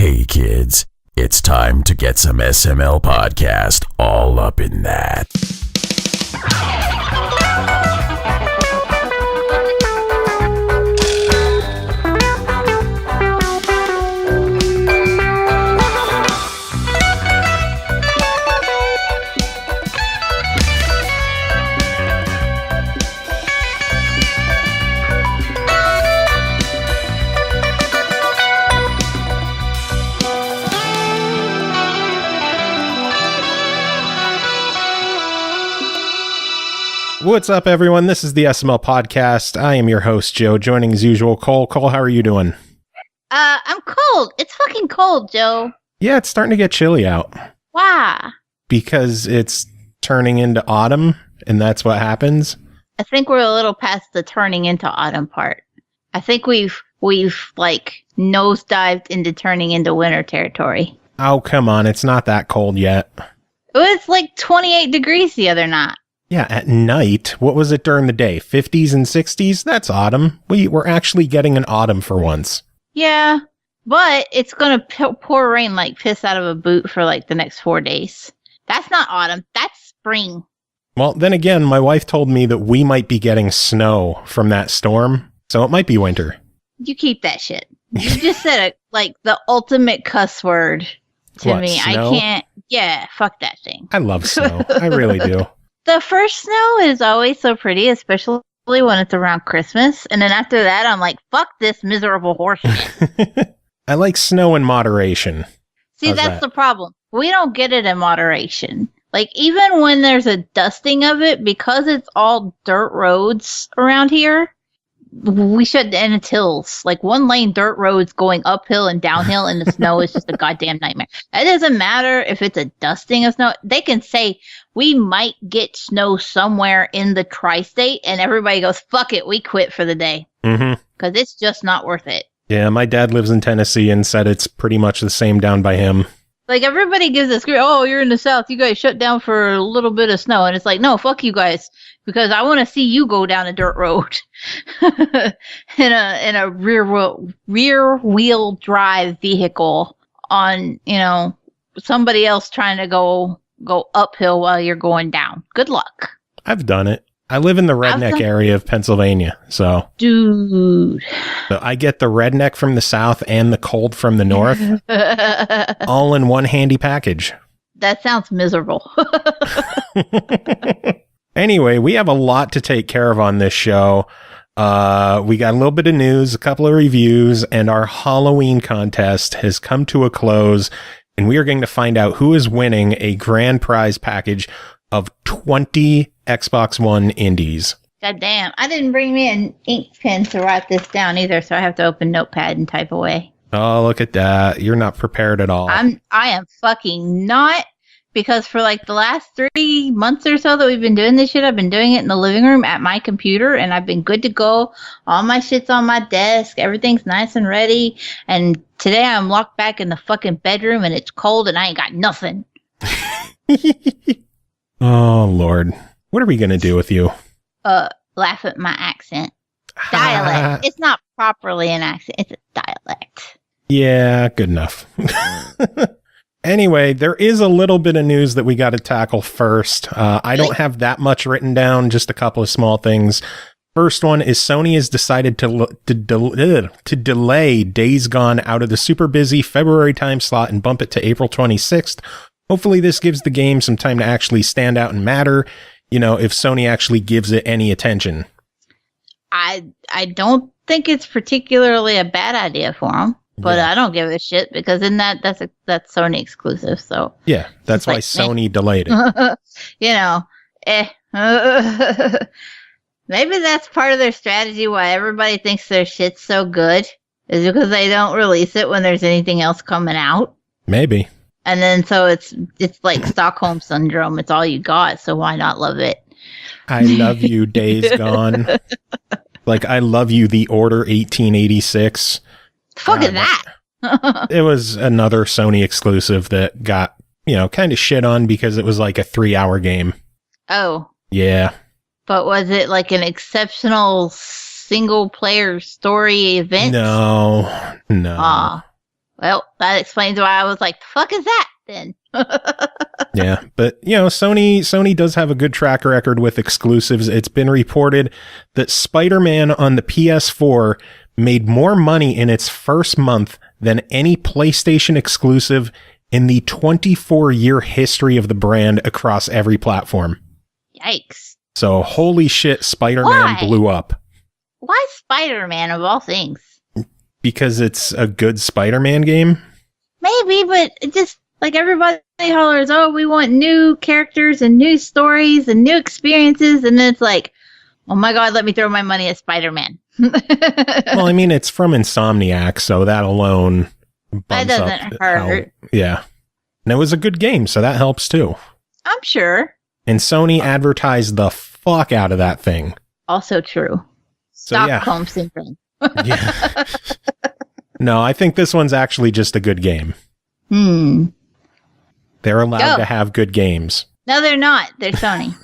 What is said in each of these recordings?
Hey kids, it's time to get some SML podcast all up in that. What's up, everyone? This is the SML podcast. I am your host, Joe, joining as usual, Cole. Cole, how are you doing? I'm cold. It's fucking cold, Joe. Yeah, it's starting to get chilly out. Why? Because it's turning into autumn, and that's what happens. I think we're a little past the turning into autumn part. I think we've like nosedived into turning into winter territory. Oh, come on. It's not that cold yet. It was like 28 degrees the other night. Yeah, at night. What was it during the day? 50s and 60s? That's autumn. We're actually getting an autumn for once. Yeah, but it's going to pour rain like piss out of a boot for like the next 4 days. That's not autumn. That's spring. Well, then again, my wife told me that we might be getting snow from that storm, so it might be winter. You keep that shit. You just said like the ultimate cuss word to What, me. snow? I can't. Yeah, fuck that thing. I love snow. I really do. The first snow is always so pretty, especially when it's around Christmas. And then after that, I'm like, fuck this miserable horseshit. I like snow in moderation. See, How's that's that? the problem. We don't get it in moderation. Like, even when there's a dusting of it, because it's all dirt roads around here, and it's hills. Like, one lane dirt roads going uphill and downhill in the snow is just a goddamn nightmare. It doesn't matter if it's a dusting of snow. They can say, we might get snow somewhere in the tri-state, and everybody goes, fuck it, we quit for the day. Mm-hmm. Because it's just not worth it. Yeah, my dad lives in Tennessee and said it's pretty much the same down by him. Like, everybody gives us grief. Oh, you're in the South. You guys shut down for a little bit of snow. And it's like, no, fuck you guys. Because I want to see you go down a dirt road in a rear wheel drive vehicle on, somebody else trying to go uphill while you're going down. Good luck. I've done it. I live in the redneck area of Pennsylvania, so. Dude. So I get the redneck from the south and the cold from the north, all in one handy package. That sounds miserable. Anyway, we have a lot to take care of on this show. We got a little bit of news, a couple of reviews, and our Halloween contest has come to a close, and we are going to find out who is winning a grand prize package of 20 Xbox One indies. God damn. I didn't bring me an ink pen to write this down either, so I have to open Notepad and type away. Oh, look at that. You're not prepared at all. I am fucking not, because for like the last 3 months or so that we've been doing this shit, I've been doing it in the living room at my computer, and I've been good to go. All my shit's on my desk. Everything's nice and ready. And today I'm locked back in the fucking bedroom, and it's cold, and I ain't got nothing. Oh, Lord. What are we going to do with you? Laugh at my accent. Dialect. It's not properly an accent. It's a dialect. Yeah, good enough. Anyway, there is a little bit of news that we got to tackle first. I don't have that much written down, just a couple of small things. First one is Sony has decided to delay Days Gone out of the super busy February time slot and bump it to April 26th. Hopefully this gives the game some time to actually stand out and matter, if Sony actually gives it any attention. I don't think it's particularly a bad idea for them. But Yeah. I don't give a shit, because in that's Sony exclusive. So Yeah, that's why Sony delayed it. Maybe that's part of their strategy. Why everybody thinks their shit's so good is because they don't release it when there's anything else coming out. Maybe. And then so it's like Stockholm syndrome. It's all you got. So why not love it? I love you, Days Gone. Like, I love you, The Order 1886. Fuck is that? It was another Sony exclusive that got, kind of shit on because it was like a 3-hour game. Oh. Yeah. But was it like an exceptional single player story event? No. Well, that explains why I was like, the fuck is that then? Yeah, but Sony does have a good track record with exclusives. It's been reported that Spider-Man on the PS4 made more money in its first month than any PlayStation exclusive in the 24-year history of the brand across every platform. Yikes. So, holy shit, Spider-Man blew up. Why Spider-Man of all things? Because it's a good Spider-Man game? Maybe, but it just, like, everybody hollers, oh, we want new characters and new stories and new experiences, and then it's like, oh my god, let me throw my money at Spider-Man. Well, I mean, it's from Insomniac, so that alone bumps that doesn't hurt. Yeah. And it was a good game, so that helps too. I'm sure. And Sony advertised the fuck out of that thing. Also true. So, Stockholm syndrome. Yeah. No, I think this one's actually just a good game. They're allowed to have good games. No, they're not. They're Sony.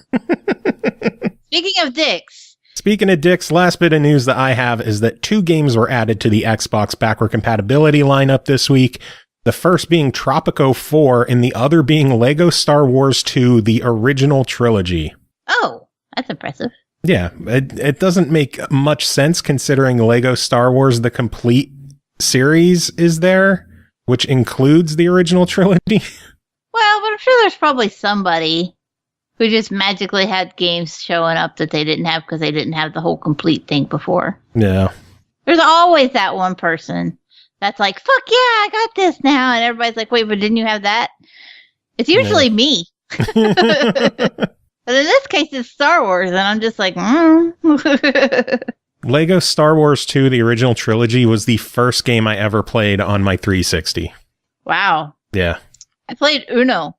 Speaking of dicks, last bit of news that I have is that 2 games were added to the Xbox backward compatibility lineup this week. The first being Tropico 4 and the other being Lego Star Wars 2, the original trilogy. Oh, that's impressive. Yeah, it doesn't make much sense considering Lego Star Wars, the complete series is there, which includes the original trilogy. Well, but I'm sure there's probably somebody who just magically had games showing up that they didn't have because they didn't have the whole complete thing before. Yeah. There's always that one person that's like, fuck yeah, I got this now. And everybody's like, wait, but didn't you have that? It's usually me. But in this case, it's Star Wars, and I'm just like, Lego Star Wars 2, the original trilogy, was the first game I ever played on my 360. Wow. Yeah. I played Uno.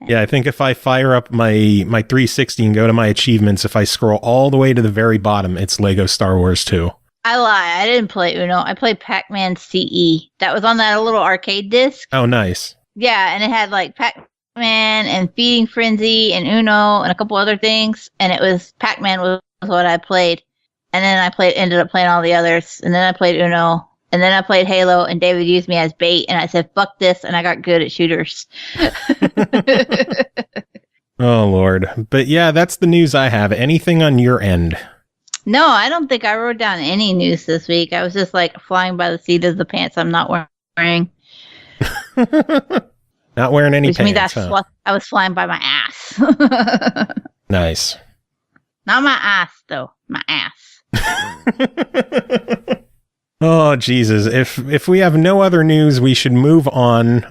Yeah, I think if I fire up my 360 and go to my achievements, if I scroll all the way to the very bottom, it's Lego Star Wars 2. I lie. I didn't play Uno. I played Pac-Man CE. That was on that little arcade disc. Oh, nice. Yeah, and it had like Pac-Man and Feeding Frenzy and Uno and a couple other things. And it was Pac-Man was what I played. And then I ended up playing all the others. And then I played Uno. And then I played Halo, and David used me as bait, and I said, fuck this, and I got good at shooters. Oh, Lord. But yeah, that's the news I have. Anything on your end? No, I don't think I wrote down any news this week. I was just like flying by the seat of the pants I'm not wearing. Not wearing any Which pants, means I was flying by my ass. Nice. Not my ass, though. My ass. Oh, Jesus. If we have no other news, we should move on.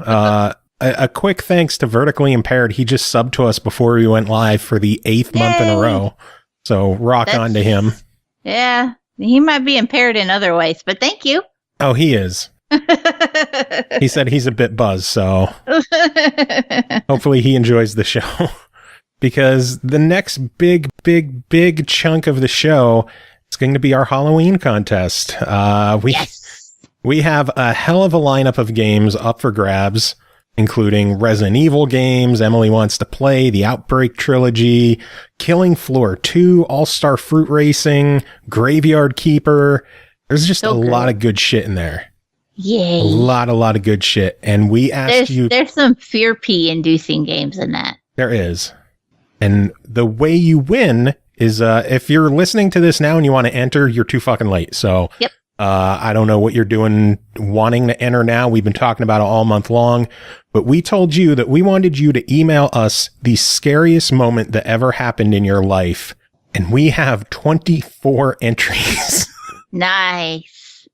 A quick thanks to Vertically Impaired. He just subbed to us before we went live for the 8th month in a row. So rock on to him. Yeah. He might be impaired in other ways, but thank you. Oh, he is. He said he's a bit buzzed, so hopefully he enjoys the show. Because the next big chunk of the show is going to be our Halloween contest. We have a hell of a lineup of games up for grabs, including Resident Evil games, Emily Wants to Play, the Outbreak Trilogy, Killing Floor 2, All-Star Fruit Racing, Graveyard Keeper. There's just a lot of good shit in there. Yay. A lot of good shit. And we asked there's some fear pee inducing games in that. There is. And the way you win is if you're listening to this now and you want to enter, you're too fucking late. So yep. I don't know what you're doing wanting to enter now. We've been talking about it all month long, but we told you that we wanted you to email us the scariest moment that ever happened in your life. And we have 24 entries. Nice.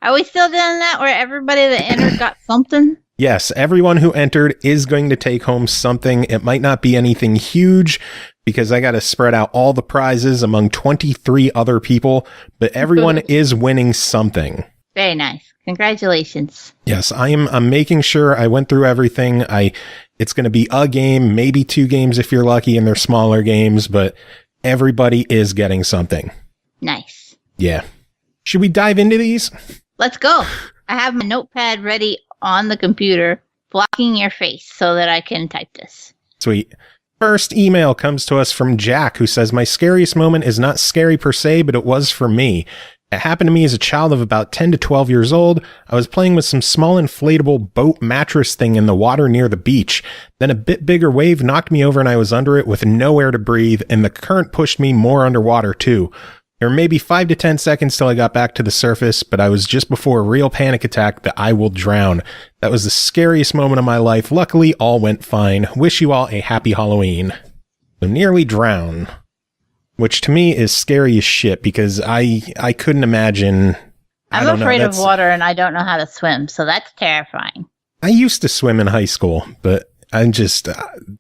Are we still doing that where everybody that entered got something? Yes, everyone who entered is going to take home something. It might not be anything huge because I got to spread out all the prizes among 23 other people, but everyone is winning something. Very nice. Congratulations. Yes, I'm making sure I went through everything. It's going to be a game, maybe 2 games if you're lucky, and they're smaller games, but everybody is getting something. Nice. Yeah. Should we dive into these? Let's go. I have my notepad ready on the computer, blocking your face so that I can type this. Sweet. First email comes to us from Jack, who says, my scariest moment is not scary per se, but it was for me. It happened to me as a child of about 10 to 12 years old. I was playing with some small inflatable boat mattress thing in the water near the beach. Then a bit bigger wave knocked me over and I was under it with nowhere to breathe, and the current pushed me more underwater too. There were maybe 5 to 10 seconds till I got back to the surface, but I was just before a real panic attack that I will drown. That was the scariest moment of my life. Luckily, all went fine. Wish you all a happy Halloween. So nearly drown. Which to me is scary as shit because I couldn't imagine. I'm afraid of water and I don't know how to swim, so that's terrifying. I used to swim in high school, but I'm just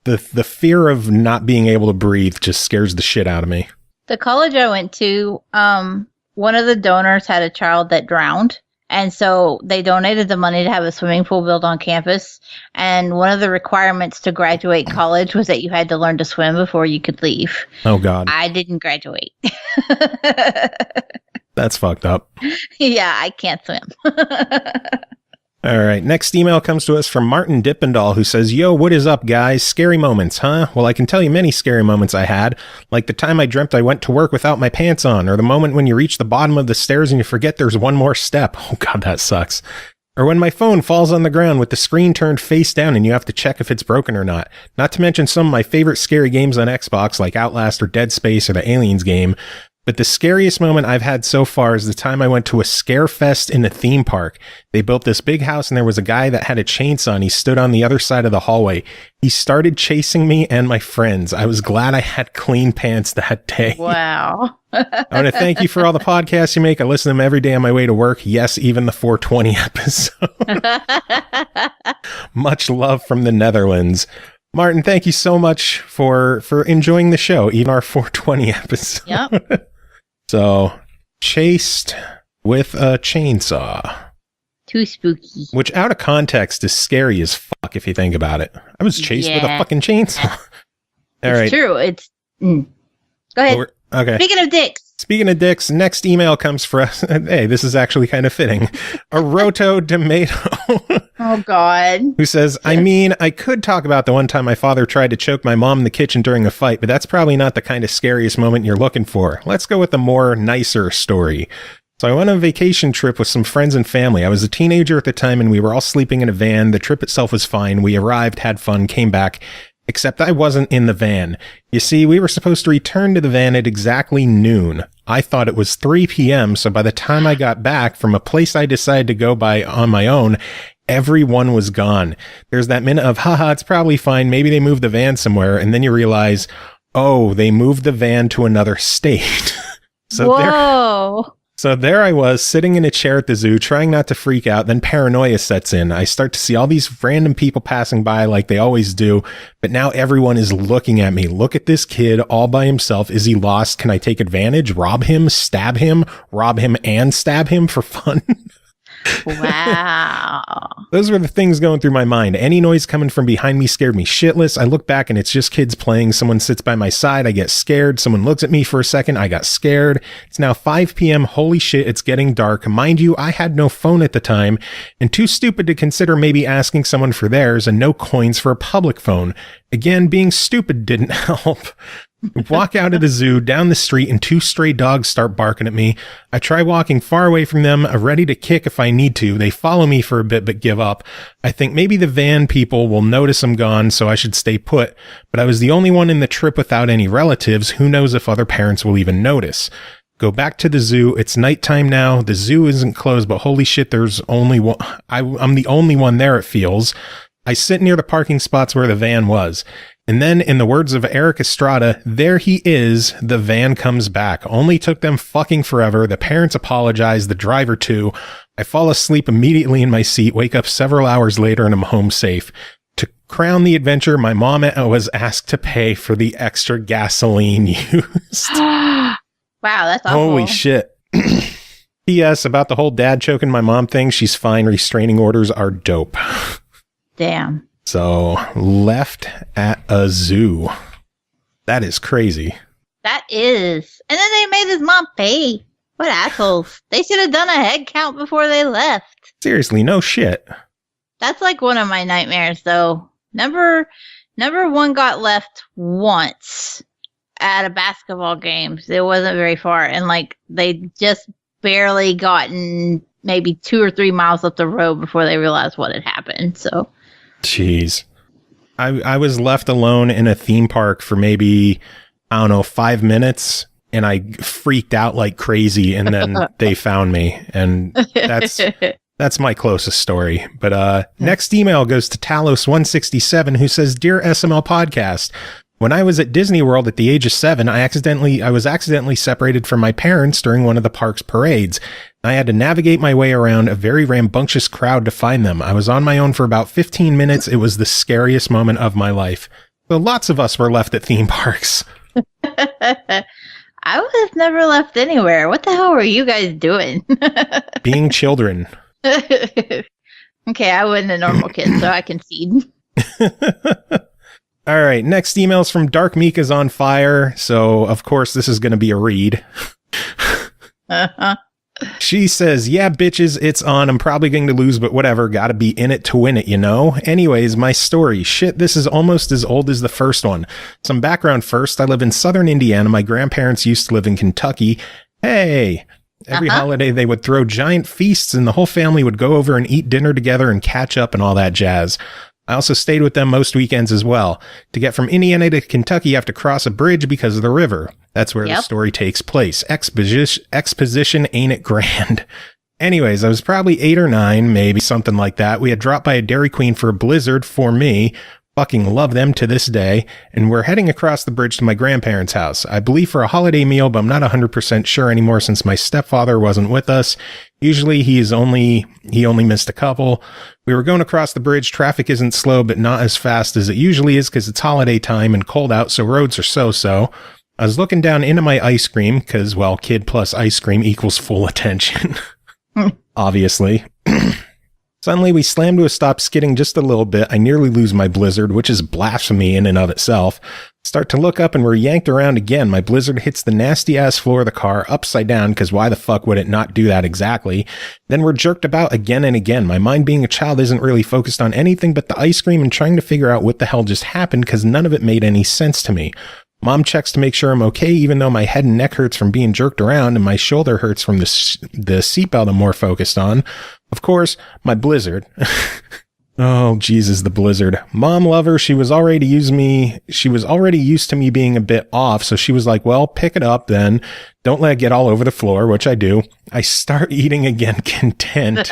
the fear of not being able to breathe just scares the shit out of me. The college I went to, one of the donors had a child that drowned. And so they donated the money to have a swimming pool built on campus. And one of the requirements to graduate college was that you had to learn to swim before you could leave. Oh, God. I didn't graduate. That's fucked up. Yeah, I can't swim. All right. Next email comes to us from Martin Dippendall, who says, "Yo, what is up, guys? Scary moments, huh? Well, I can tell you many scary moments I had, like the time I dreamt I went to work without my pants on, or the moment when you reach the bottom of the stairs and you forget there's one more step. Oh, God, that sucks. Or when my phone falls on the ground with the screen turned face down and you have to check if it's broken or not. Not to mention some of my favorite scary games on Xbox, like Outlast or Dead Space or the Aliens game. But the scariest moment I've had so far is the time I went to a scare fest in a theme park. They built this big house and there was a guy that had a chainsaw and he stood on the other side of the hallway. He started chasing me and my friends. I was glad I had clean pants that day." Wow. I want to thank you for all the podcasts you make. I listen to them every day on my way to work. Yes, even the 420 episode. Much love from the Netherlands. Martin, thank you so much for enjoying the show, even our 420 episode. Yep. So, chased with a chainsaw. Too spooky. Which, out of context, is scary as fuck if you think about it. I was chased with a fucking chainsaw. All right. It's true. It's... Go ahead. Okay. Speaking of dicks, next email comes for us. Hey, this is actually kind of fitting. A Roto Tomato. Oh, God. Who says, "I mean, I could talk about the one time my father tried to choke my mom in the kitchen during a fight, but that's probably not the kind of scariest moment you're looking for. Let's go with a more nicer story. So I went on a vacation trip with some friends and family. I was a teenager at the time and we were all sleeping in a van. The trip itself was fine. We arrived, had fun, came back. Except I wasn't in the van. You see, we were supposed to return to the van at exactly noon. I thought it was 3 p.m., so by the time I got back from a place I decided to go by on my own, everyone was gone. There's that minute of, haha, it's probably fine, maybe they moved the van somewhere, and then you realize, oh, they moved the van to another state. Whoa. So there I was, sitting in a chair at the zoo, trying not to freak out. Then paranoia sets in. I start to see all these random people passing by like they always do. But now everyone is looking at me. Look at this kid all by himself. Is he lost? Can I take advantage? Rob him? Stab him? Rob him and stab him for fun? Wow. Those were the things going through my mind. Any noise coming from behind me scared me shitless. I look back and it's just kids playing. Someone sits by my side. I get scared. Someone looks at me for a second. I got scared. It's now 5 p.m. Holy shit, it's getting dark. Mind you, I had no phone at the time and too stupid to consider maybe asking someone for theirs and no coins for a public phone. Again, being stupid didn't help. Walk out of the zoo, down the street, and 2 stray dogs start barking at me. I try walking far away from them, ready to kick if I need to. They follow me for a bit, but give up. I think maybe the van people will notice I'm gone, so I should stay put. But I was the only one in the trip without any relatives. Who knows if other parents will even notice? Go back to the zoo. It's nighttime now. The zoo isn't closed, but holy shit, there's only one. I'm the only one there, it feels. I sit near the parking spots where the van was. And then, in the words of Eric Estrada, there he is, the van comes back. Only took them fucking forever. The parents apologize, the driver too. I fall asleep immediately in my seat, wake up several hours later, and I'm home safe. To crown the adventure, my mom was asked to pay for the extra gasoline used. Wow, that's awful. Holy shit. P.S. About the whole dad choking my mom thing, she's fine. Restraining orders are dope. Damn. So, left at a zoo. That is crazy. That is. And then they made his mom pay. What assholes. They should have done a head count before they left. Seriously, no shit. That's like one of my nightmares, though. Number 1 got left once at a basketball game. It wasn't very far. And, like, they just barely gotten maybe 2 or 3 miles up the road before they realized what had happened. So, jeez. I was left alone in a theme park for maybe, I don't know, 5 minutes, and I freaked out like crazy, and then they found me, and that's my closest story. But next email goes to Talos167, who says, "Dear SML Podcast, when I was at Disney World at the age of 7, I was accidentally separated from my parents during one of the park's parades. I had to navigate my way around a very rambunctious crowd to find them. I was on my own for about 15 minutes. It was the scariest moment of my life." So lots of us were left at theme parks. I would have never left anywhere. What the hell were you guys doing? Being children. Okay, I wasn't a normal kid, so I concede. All right, next email's from Dark Mika's on Fire, so of course this is going to be a read. She says, "Yeah, bitches, it's on. I'm probably going to lose, but whatever. Gotta be in it to win it, you know? Anyways, my story. Shit, this is almost as old as the first one. Some background first. I live in southern Indiana. My grandparents used to live in Kentucky. Hey! Every holiday they would throw giant feasts and the whole family would go over and eat dinner together and catch up and all that jazz. I also stayed with them most weekends as well. To get from Indiana to Kentucky, you have to cross a bridge because of the river. That's where the story takes place. Exposition ain't it grand. Anyways, I was probably 8 or 9, maybe something like that. We had dropped by a Dairy Queen for a Blizzard for me. Fucking love them to this day. And we're heading across the bridge to my grandparents' house. I believe for a holiday meal, but I'm not 100% sure anymore since my stepfather wasn't with us. Usually he only missed a couple. We were going across the bridge. Traffic isn't slow, but not as fast as it usually is because it's holiday time and cold out, so roads are so-so. I was looking down into my ice cream because, well, kid plus ice cream equals full attention. Obviously. Suddenly, we slammed to a stop, skidding just a little bit. I nearly lose my Blizzard, which is blasphemy in and of itself. Start to look up and we're yanked around again. My Blizzard hits the nasty-ass floor of the car upside down, because why the fuck would it not do that exactly? Then we're jerked about again and again. My mind being a child isn't really focused on anything but the ice cream and trying to figure out what the hell just happened, because none of it made any sense to me. Mom checks to make sure I'm okay, even though my head and neck hurts from being jerked around and my shoulder hurts from the seatbelt I'm more focused on. Of course, my Blizzard. Oh, Jesus, the Blizzard. Mom lover, she was already used to me being a bit off, so she was like, well, pick it up then. Don't let it get all over the floor, which I do. I start eating again, content.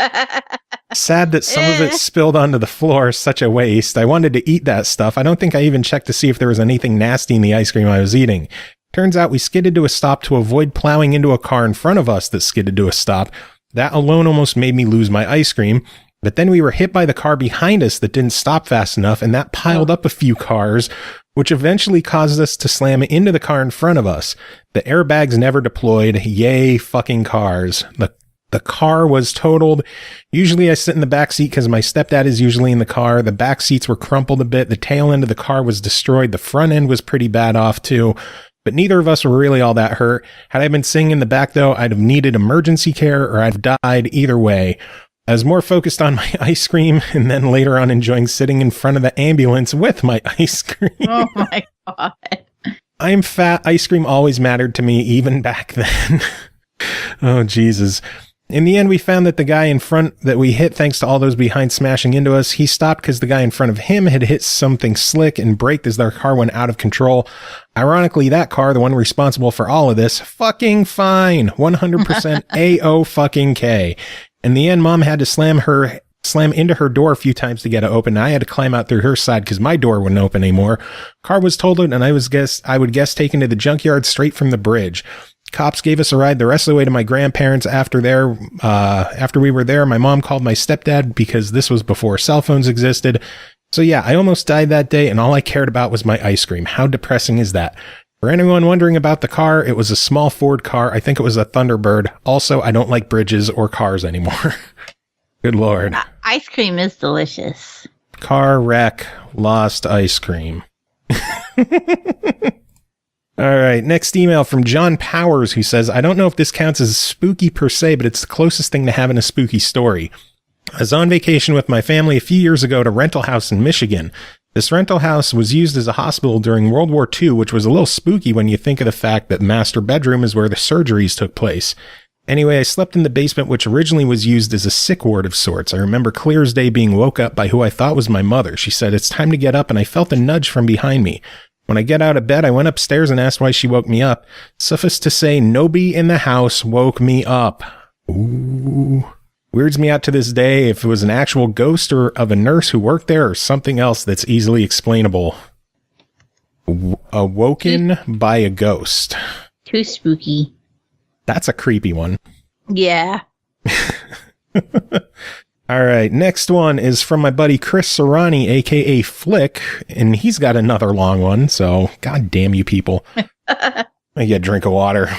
Sad that some of it spilled onto the floor, such a waste. I wanted to eat that stuff. I don't think I even checked to see if there was anything nasty in the ice cream I was eating. Turns out we skidded to a stop to avoid plowing into a car in front of us that skidded to a stop. That alone almost made me lose my ice cream. But then we were hit by the car behind us that didn't stop fast enough, and that piled up a few cars, which eventually caused us to slam into the car in front of us. The airbags never deployed. Yay, fucking cars. The car was totaled. Usually I sit in the back seat because my stepdad is usually in the car. The back seats were crumpled a bit. The tail end of the car was destroyed. The front end was pretty bad off too. But neither of us were really all that hurt. Had I been sitting in the back though, I'd have needed emergency care or I'd have died either way. I was more focused on my ice cream and then later on enjoying sitting in front of the ambulance with my ice cream. Oh my God. I'm fat. Ice cream always mattered to me, even back then. Oh, Jesus. In the end, we found that the guy in front that we hit, thanks to all those behind smashing into us, he stopped because the guy in front of him had hit something slick and braked as their car went out of control. Ironically, that car, the one responsible for all of this, fucking fine. 100% A-O-fucking-K. In the end, Mom had to slam into her door a few times to get it open. I had to climb out through her side because my door wouldn't open anymore. Car was totaled, and I would guess taken to the junkyard straight from the bridge. Cops gave us a ride the rest of the way to my grandparents. After we were there, my mom called my stepdad because this was before cell phones existed. So yeah, I almost died that day, and all I cared about was my ice cream. How depressing is that? For anyone wondering about the car, it was a small Ford car. I think it was a Thunderbird. Also, I don't like bridges or cars anymore. Good Lord. Ice cream is delicious. Car wreck, lost ice cream. All right, next email from John Powers, who says, I don't know if this counts as spooky per se, but it's the closest thing to having a spooky story. I was on vacation with my family a few years ago at a rental house in Michigan. This rental house was used as a hospital during World War II, which was a little spooky when you think of the fact that master bedroom is where the surgeries took place. Anyway, I slept in the basement, which originally was used as a sick ward of sorts. I remember clear as day being woke up by who I thought was my mother. She said, "It's time to get up," and I felt a nudge from behind me. When I get out of bed, I went upstairs and asked why she woke me up. Suffice to say, nobody in the house woke me up. Ooh. Weirds me out to this day if it was an actual ghost or of a nurse who worked there or something else that's easily explainable. Awoken by a ghost. Too spooky. That's a creepy one. Yeah. All right, next one is from my buddy Chris Serrani, a.k.a. Flick, and he's got another long one, so god damn you people. I get a drink of water.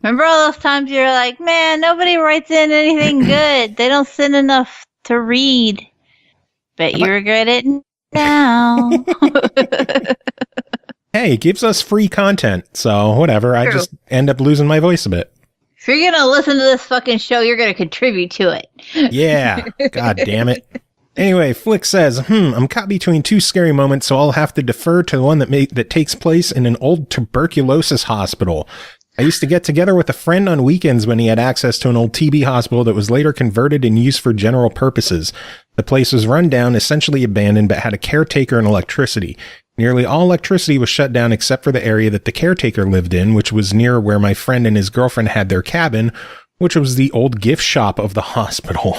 Remember all those times you were like, man, nobody writes in anything good. They don't send enough to read. Bet you regret it now. Hey, it gives us free content, so whatever. True. I just end up losing my voice a bit. If you're going to listen to this fucking show, you're going to contribute to it. Yeah. God damn it. Anyway, Flick says, I'm caught between two scary moments, so I'll have to defer to the one that takes place in an old tuberculosis hospital. I used to get together with a friend on weekends when he had access to an old TB hospital that was later converted and used for general purposes. The place was run down, essentially abandoned, but had a caretaker and electricity. Nearly all electricity was shut down except for the area that the caretaker lived in, which was near where my friend and his girlfriend had their cabin, which was the old gift shop of the hospital.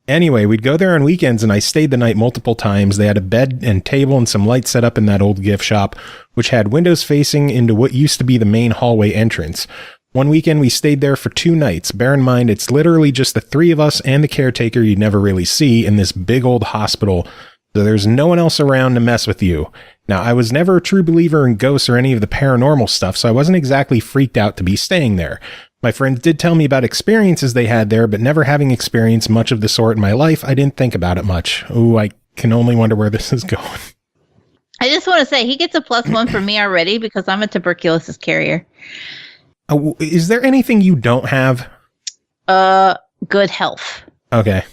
Anyway, we'd go there on weekends, and I stayed the night multiple times. They had a bed and table and some lights set up in that old gift shop, which had windows facing into what used to be the main hallway entrance. One weekend, we stayed there for 2 nights. Bear in mind, it's literally just the 3 of us and the caretaker you never really see in this big old hospital, so there's no one else around to mess with you. Now, I was never a true believer in ghosts or any of the paranormal stuff, so I wasn't exactly freaked out to be staying there. My friends did tell me about experiences they had there, but never having experienced much of the sort in my life, I didn't think about it much. Ooh, I can only wonder where this is going. I just want to say, he gets a +1 from me already because I'm a tuberculosis carrier. Is there anything you don't have? Good health. Okay.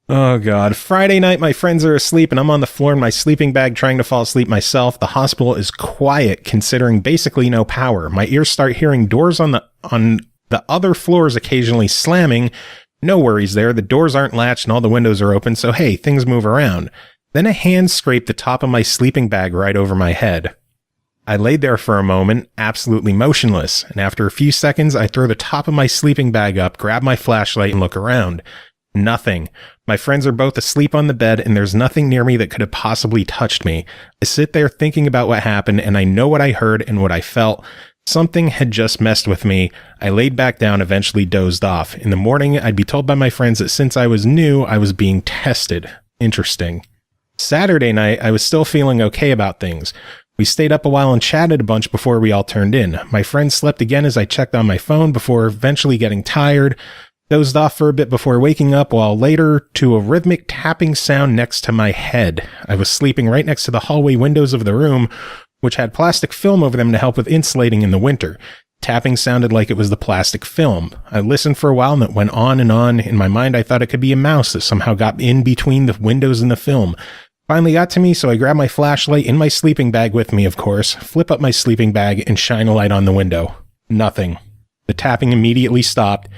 Oh, God. Friday night, my friends are asleep, and I'm on the floor in my sleeping bag trying to fall asleep myself. The hospital is quiet, considering basically no power. My ears start hearing doors on the other floors occasionally slamming. No worries there. The doors aren't latched and all the windows are open, so hey, things move around. Then a hand scraped the top of my sleeping bag right over my head. I laid there for a moment, absolutely motionless, and after a few seconds, I throw the top of my sleeping bag up, grab my flashlight, and look around. Nothing. My friends are both asleep on the bed, and there's nothing near me that could have possibly touched me. I sit there thinking about what happened, and I know what I heard and what I felt. Something had just messed with me. I laid back down, eventually dozed off. In the morning, I'd be told by my friends that since I was new, I was being tested. Interesting. Saturday night, I was still feeling okay about things. We stayed up a while and chatted a bunch before we all turned in. My friends slept again as I checked on my phone before eventually getting tired. Dozed off for a bit before waking up, while later to a rhythmic tapping sound next to my head. I was sleeping right next to the hallway windows of the room, which had plastic film over them to help with insulating in the winter. Tapping sounded like it was the plastic film. I listened for a while and it went on and on. In my mind, I thought it could be a mouse that somehow got in between the windows and the film. Finally got to me, so I grabbed my flashlight in my sleeping bag with me, of course, flip up my sleeping bag, and shine a light on the window. Nothing. The tapping immediately stopped,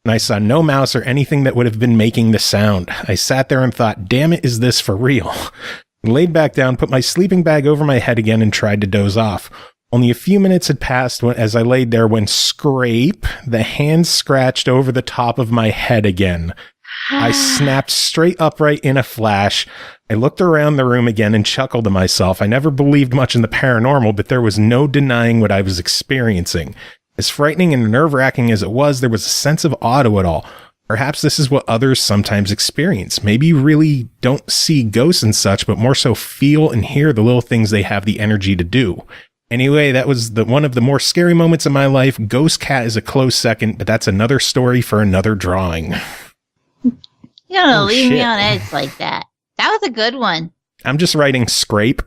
and I saw no mouse or anything that would have been making the sound. I sat there and thought, damn it, is this for real? Laid back down, put my sleeping bag over my head again, and tried to doze off. Only a few minutes had passed as I laid there when scrape, the hand scratched over the top of my head again. I snapped straight upright in a flash. I looked around the room again and chuckled to myself. I never believed much in the paranormal, but there was no denying what I was experiencing. As frightening and nerve-wracking as it was, there was a sense of awe to it all. Perhaps this is what others sometimes experience. Maybe you really don't see ghosts and such, but more so feel and hear the little things they have the energy to do. Anyway, that was one of the more scary moments in my life. Ghost Cat is a close second, but that's another story for another drawing. You're gonna leave me on edge like that. That was a good one. I'm just writing scrape.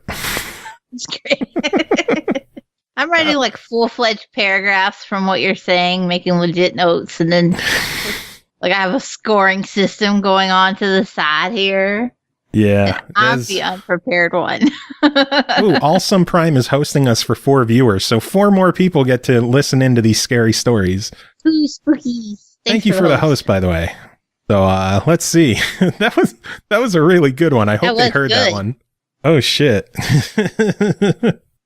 I'm writing like full-fledged paragraphs from what you're saying, making legit notes, and then like I have a scoring system going on to the side here. Yeah. I'm the unprepared one. Ooh, Awesome Prime is hosting us for 4 viewers, so 4 more people get to listen into these scary stories. Ooh, spooky. Thank you for the host, by the way. So let's see. that was a really good one. I hope they heard that one. Oh shit.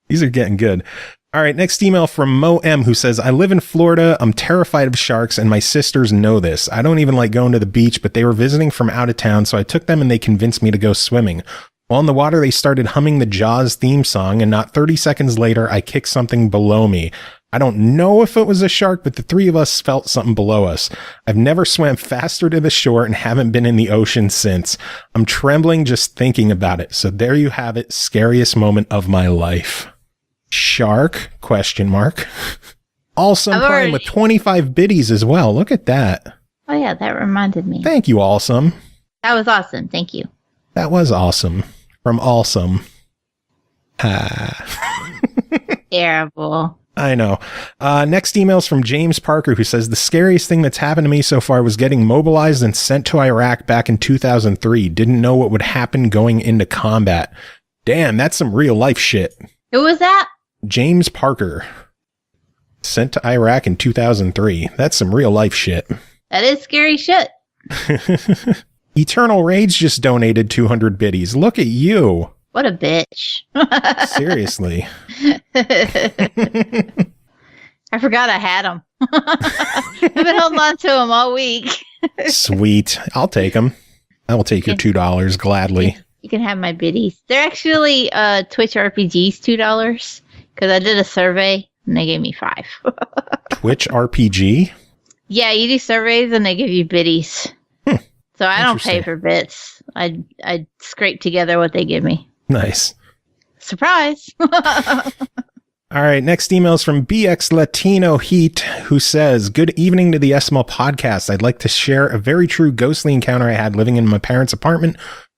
These are getting good. All right, next email from Mo M, who says, I live in Florida. I'm terrified of sharks, and my sisters know this. I don't even like going to the beach, but they were visiting from out of town, so I took them and they convinced me to go swimming. While in the water, they started humming the Jaws theme song, and not 30 seconds later, I kicked something below me. I don't know if it was a shark, but the 3 of us felt something below us. I've never swam faster to the shore and haven't been in the ocean since. I'm trembling just thinking about it. So there you have it. Scariest moment of my life. Shark? ? Awesome Prime with 25 biddies as well. Look at that. Oh yeah, that reminded me. Thank you, Awesome. That was awesome. Thank you. That was awesome. From Awesome. Terrible. I know. Next email's from James Parker, who says, the scariest thing that's happened to me so far was getting mobilized and sent to Iraq back in 2003. Didn't know what would happen going into combat. Damn, that's some real life shit. Who was that? James Parker. Sent to Iraq in 2003. That's some real life shit. That is scary shit. Eternal Rage just donated 200 biddies. Look at you. What a bitch. Seriously. I forgot I had them. I've been holding on to them all week. Sweet. I'll take them. I will take your $2 gladly. You can have my biddies. They're actually Twitch RPGs $2 because I did a survey and they gave me 5. Twitch RPG? Yeah, you do surveys and they give you biddies. So I don't pay for bits. I scrape together what they give me. Nice. Surprise. All right, next email is from BX Latino Heat, who says, good evening to the SML podcast. I'd like to share a very true ghostly encounter I had living in my parents' apartment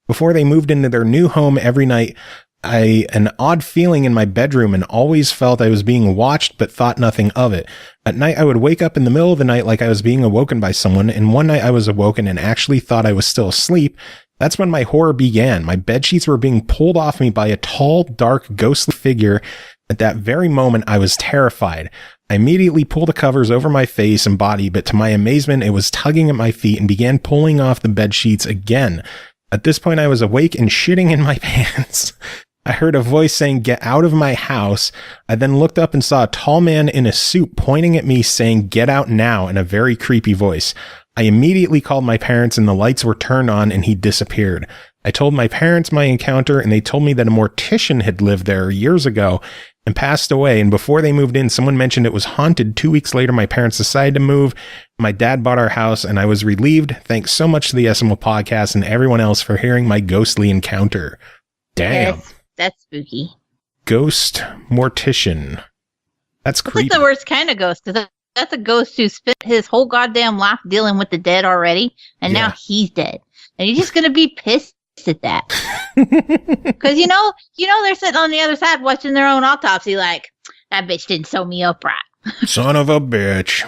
before they moved into their new home. Every night, an odd feeling in my bedroom and always felt I was being watched, but thought nothing of it. At night, I would wake up in the middle of the night like I was being awoken by someone, and one night I was awoken and actually thought I was still asleep. That's when my horror began. My bedsheets were being pulled off me by a tall, dark, ghostly figure. At that very moment, I was terrified. I immediately pulled the covers over my face and body, but to my amazement, it was tugging at my feet and began pulling off the bedsheets again. At this point, I was awake and shitting in my pants. I heard a voice saying, get out of my house. I then looked up and saw a tall man in a suit pointing at me saying, get out now, in a very creepy voice. I immediately called my parents and the lights were turned on and he disappeared. I told my parents my encounter and they told me that a mortician had lived there years ago and passed away. And before they moved in, someone mentioned it was haunted. 2 weeks later, my parents decided to move. My dad bought our house and I was relieved. Thanks so much to the SML podcast and everyone else for hearing my ghostly encounter. Damn. That's spooky. Ghost mortician. That's creepy. That's the worst kind of ghost, because that's a ghost who spent his whole goddamn life dealing with the dead already, and now he's dead. And you're just going to be pissed at that. Because, you know, they're sitting on the other side watching their own autopsy like, that bitch didn't sew me up right. Son of a bitch.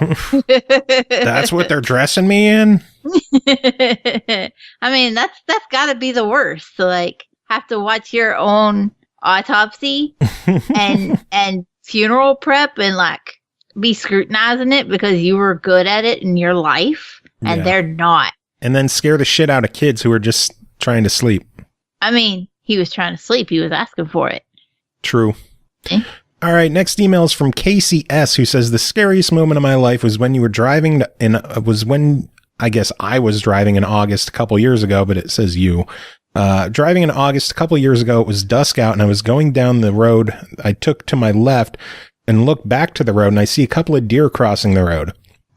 That's what they're dressing me in? I mean, that's got to be the worst. So, like, have to watch your own autopsy and funeral prep and like be scrutinizing it because you were good at it in your life and they're not. And then scare the shit out of kids who are just trying to sleep. I mean, he was trying to sleep. He was asking for it. True. All right, next email is from Casey S, who says, the scariest moment of my life was when you were driving I guess I was driving in August a couple years ago, but it says you. Driving in August a couple years ago, it was dusk out and I was going down the road. I took to my left and looked back to the road and I see a couple of deer crossing the road.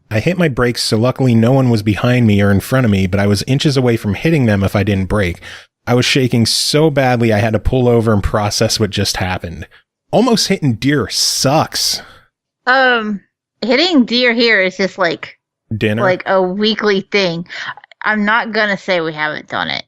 I hit my brakes, so luckily no one was behind me or in front of me, but I was inches away from hitting them if I didn't brake. I was shaking so badly I had to pull over and process what just happened. Almost hitting deer sucks. Hitting deer here is just like dinner, like a weekly thing. I'm not gonna say we haven't done it.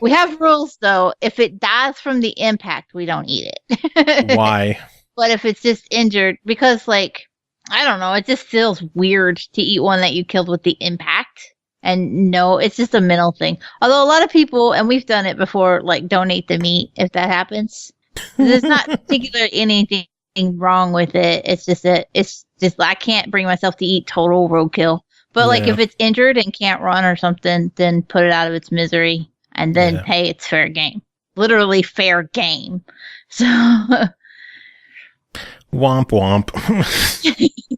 We have rules though. If it dies from the impact, we don't eat it. Why? But if it's just injured, because like, I don't know, it just feels weird to eat one that you killed with the impact. And no, it's just a mental thing. Although a lot of people, and we've done it before, like donate the meat if that happens. There's not particularly anything wrong with it. It's just I can't bring myself to eat total roadkill. But like if it's injured and can't run or something, then put it out of its misery, and then hey, it's fair game. Literally fair game. So womp womp.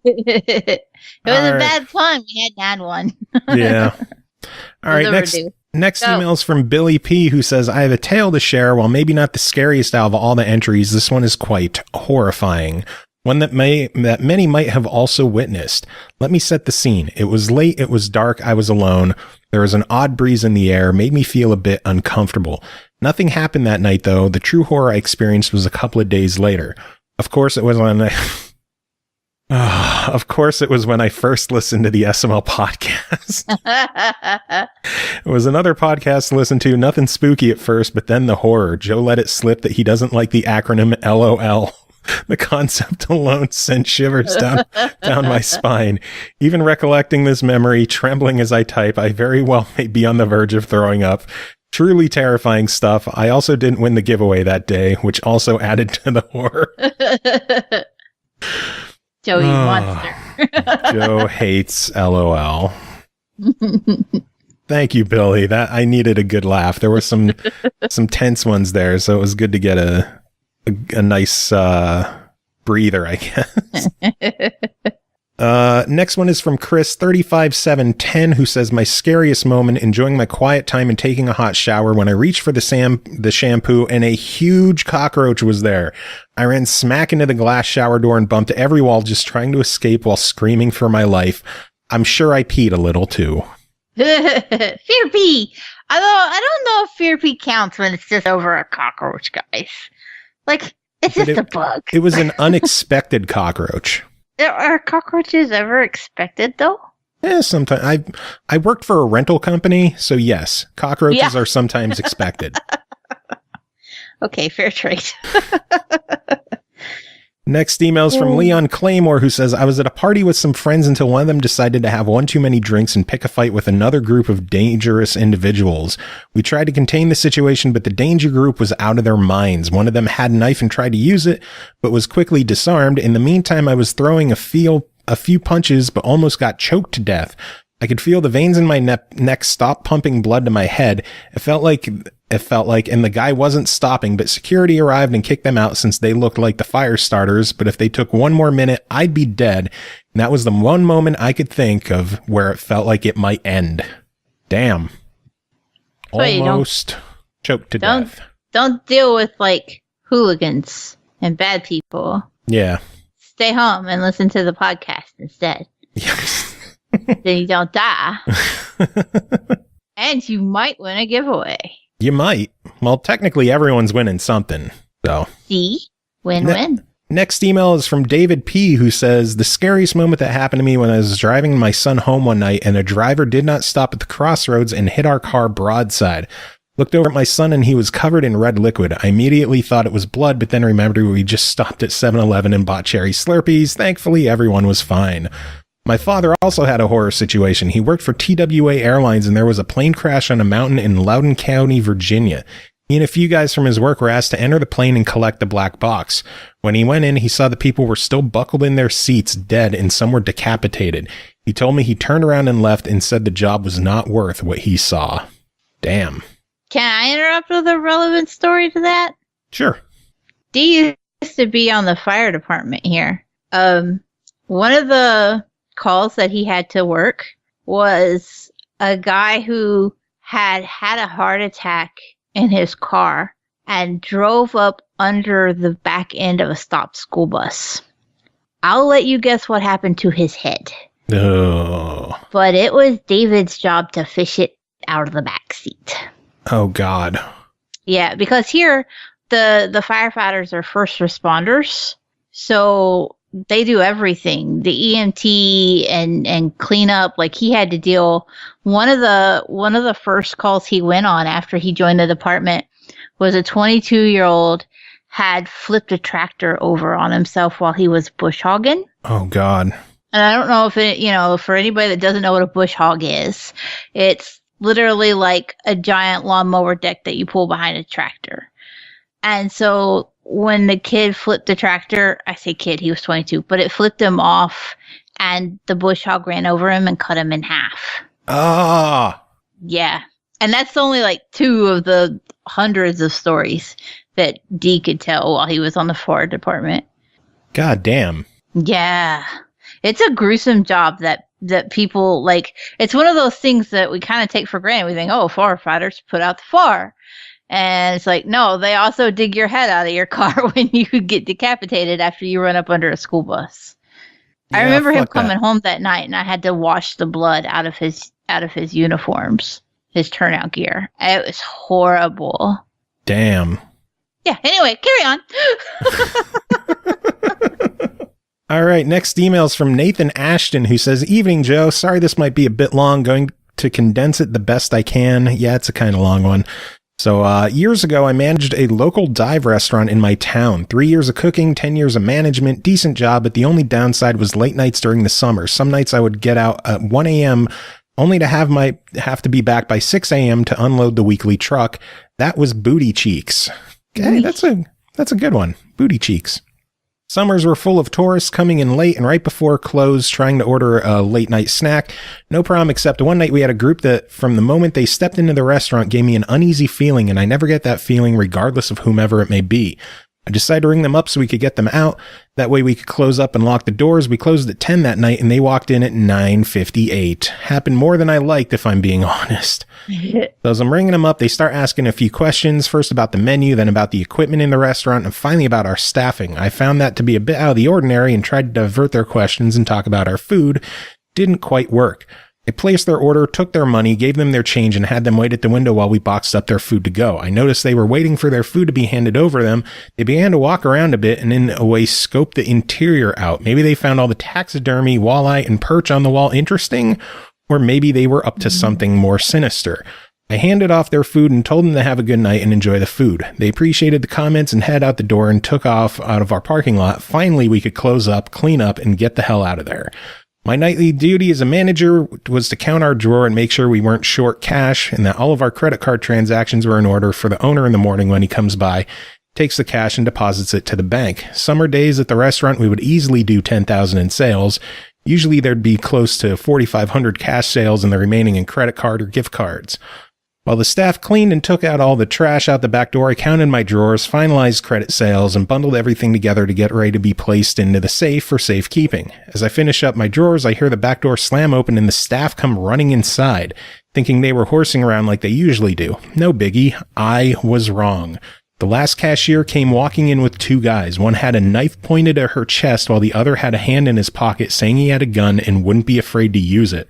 It was a bad pun. We hadn't had one. Yeah. All right. Next email is from Billy P, who says, I have a tale to share. While maybe not the scariest out of all the entries, this one is quite horrifying. One that many might have also witnessed. Let me set the scene. It was late. It was dark. I was alone. There was an odd breeze in the air, made me feel a bit uncomfortable. Nothing happened that night, though. The true horror I experienced was a couple of days later. Of course, it was when I first listened to the SML podcast. It was another podcast to listen to. Nothing spooky at first, but then the horror. Joe let it slip that he doesn't like the acronym LOL. The concept alone sent shivers down my spine. Even recollecting this memory, trembling as I type, I very well may be on the verge of throwing up. Truly terrifying stuff. I also didn't win the giveaway that day, which also added to the horror. Joey monster. Joe hates LOL. Thank you, Billy. That I needed a good laugh. There were some tense ones there, so it was good to get a nice breather, I guess. Next one is from Chris 35710, who says, my scariest moment, enjoying my quiet time and taking a hot shower when I reached for the shampoo and a huge cockroach was there. I ran smack into the glass shower door and bumped every wall just trying to escape while screaming for my life. I'm sure I peed a little too. Fear pee. Although I don't know if fear pee counts when it's just over a cockroach, guys. Like, it's just a bug. It was an unexpected cockroach. Are cockroaches ever expected, though? Yeah, sometimes. I worked for a rental company, so yes, cockroaches are sometimes expected. Okay, fair trade. Next email is from Leon Claymore, who says, I was at a party with some friends until one of them decided to have one too many drinks and pick a fight with another group of dangerous individuals. We tried to contain the situation, but the danger group was out of their minds. One of them had a knife and tried to use it, but was quickly disarmed. In the meantime, I was throwing a few punches, but almost got choked to death. I could feel the veins in my neck stop pumping blood to my head. It felt like, and the guy wasn't stopping, but security arrived and kicked them out since they looked like the fire starters. But if they took one more minute, I'd be dead. And that was the one moment I could think of where it felt like it might end. Damn. Almost choked to death. Don't deal with like hooligans and bad people. Yeah. Stay home and listen to the podcast instead. Yes. Then you don't die. And you might win a giveaway. You might. Well, technically everyone's winning something. So see? Win-win. Next email is from David P, who says, the scariest moment that happened to me when I was driving my son home one night and a driver did not stop at the crossroads and hit our car broadside. Looked over at my son and he was covered in red liquid. I immediately thought it was blood, but then remembered we just stopped at 7-Eleven and bought cherry Slurpees. Thankfully, everyone was fine. My father also had a horror situation. He worked for TWA Airlines and there was a plane crash on a mountain in Loudoun County, Virginia. He and a few guys from his work were asked to enter the plane and collect the black box. When he went in, he saw the people were still buckled in their seats, dead, and some were decapitated. He told me he turned around and left and said the job was not worth what he saw. Damn. Can I interrupt with a relevant story to that? Sure. D used to be on the fire department here. One of the calls that he had to work was a guy who had a heart attack in his car and drove up under the back end of a stopped school bus. I'll let you guess what happened to his head. Oh. But it was David's job to fish it out of the back seat. Oh, God. Yeah, because here the firefighters are first responders. So they do everything, the EMT and clean up. Like he had to deal. One of the first calls he went on after he joined the department was a 22-year-old had flipped a tractor over on himself while he was bush hogging. Oh God. And I don't know if it, for anybody that doesn't know what a bush hog is, it's literally like a giant lawnmower deck that you pull behind a tractor. And so when the kid flipped the tractor, I say kid, he was 22, but it flipped him off and the bush hog ran over him and cut him in half. Ah. Yeah. And that's only like 2 of the hundreds of stories that Dee could tell while he was on the forward department. God damn. Yeah. It's a gruesome job that people like. It's one of those things that we kind of take for granted. We think, oh, firefighters put out the fire. And it's like, no, they also dig your head out of your car when you get decapitated after you run up under a school bus. Yeah, I remember him coming home that night, and I had to wash the blood out of his uniforms, his turnout gear. It was horrible. Damn. Yeah. Anyway, carry on. All right. Next email's from Nathan Ashton, who says, "Evening, Joe. Sorry this might be a bit long. Going to condense it the best I can. Yeah, it's a kind of long one. So years ago, I managed a local dive restaurant in my town. 3 years of cooking, 10 years of management, decent job, but the only downside was late nights during the summer. Some nights I would get out at 1 a.m. only to have to be back by 6 a.m. to unload the weekly truck. That was booty cheeks." Okay, that's a good one. Booty cheeks. Summers were full of tourists coming in late and right before close trying to order a late night snack. No problem, except one night we had a group that from the moment they stepped into the restaurant gave me an uneasy feeling, and I never get that feeling regardless of whomever it may be. I decided to ring them up so we could get them out. That way we could close up and lock the doors. We closed at 10 that night and they walked in at 9:58. Happened more than I liked, if I'm being honest. So as I'm ringing them up, they start asking a few questions, first about the menu, then about the equipment in the restaurant, and finally about our staffing. I found that to be a bit out of the ordinary and tried to divert their questions and talk about our food. Didn't quite work. I placed their order, took their money, gave them their change, and had them wait at the window while we boxed up their food to go. I noticed they were waiting for their food to be handed over them. They began to walk around a bit and in a way scope the interior out. Maybe they found all the taxidermy, walleye, and perch on the wall interesting, or maybe they were up to something more sinister. I handed off their food and told them to have a good night and enjoy the food. They appreciated the comments and head out the door and took off out of our parking lot. Finally, we could close up, clean up, and get the hell out of there. My nightly duty as a manager was to count our drawer and make sure we weren't short cash and that all of our credit card transactions were in order for the owner in the morning when he comes by, takes the cash and deposits it to the bank. Summer days at the restaurant, we would easily do $10,000 in sales. Usually there'd be close to 4,500 cash sales and the remaining in credit card or gift cards. While the staff cleaned and took out all the trash out the back door, I counted my drawers, finalized credit sales, and bundled everything together to get ready to be placed into the safe for safekeeping. As I finish up my drawers, I hear the back door slam open and the staff come running inside, thinking they were horsing around like they usually do. No biggie, I was wrong. The last cashier came walking in with 2 guys. One had a knife pointed at her chest while the other had a hand in his pocket saying he had a gun and wouldn't be afraid to use it.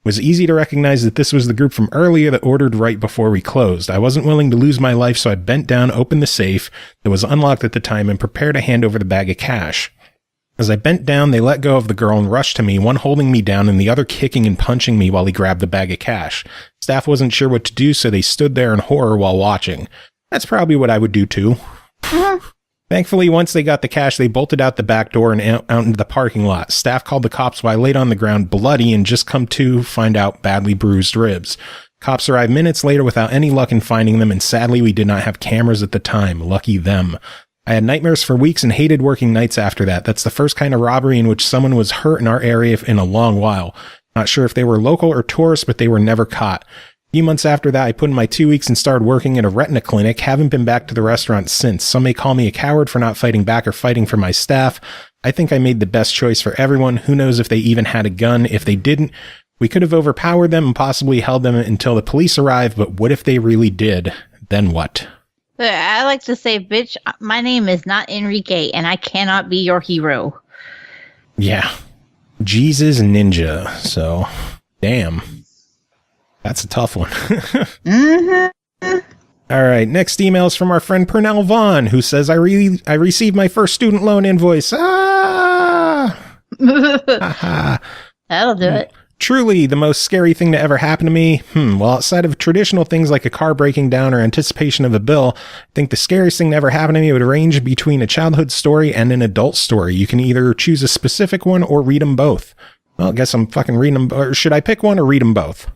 It was easy to recognize that this was the group from earlier that ordered right before we closed. I wasn't willing to lose my life, so I bent down, opened the safe that was unlocked at the time, and prepared to hand over the bag of cash. As I bent down, they let go of the girl and rushed to me, one holding me down and the other kicking and punching me while he grabbed the bag of cash. Staff wasn't sure what to do, so they stood there in horror while watching. That's probably what I would do too. Thankfully, once they got the cash, they bolted out the back door and out into the parking lot. Staff called the cops while I laid on the ground bloody and just come to find out badly bruised ribs. Cops arrived minutes later without any luck in finding them, and sadly we did not have cameras at the time. Lucky them. I had nightmares for weeks and hated working nights after that. That's the first kind of robbery in which someone was hurt in our area in a long while. Not sure if they were local or tourists, but they were never caught. A few months after that, I put in my 2 weeks and started working at a retina clinic. Haven't been back to the restaurant since. Some may call me a coward for not fighting back or fighting for my staff. I think I made the best choice for everyone. Who knows if they even had a gun? If they didn't, we could have overpowered them and possibly held them until the police arrived. But what if they really did? Then what? I like to say, bitch, my name is not Enrique and I cannot be your hero. Yeah. Jesus Ninja. So, damn. That's a tough one. All right. Next email is from our friend Pernell Vaughn, who says, I received my first student loan invoice. That'll do it. Truly, the most scary thing to ever happen to me? Well, outside of traditional things like a car breaking down or anticipation of a bill, I think the scariest thing to ever happen to me would range between a childhood story and an adult story. You can either choose a specific one or read them both. Well, I guess I'm fucking reading them. Or should I pick one or read them both?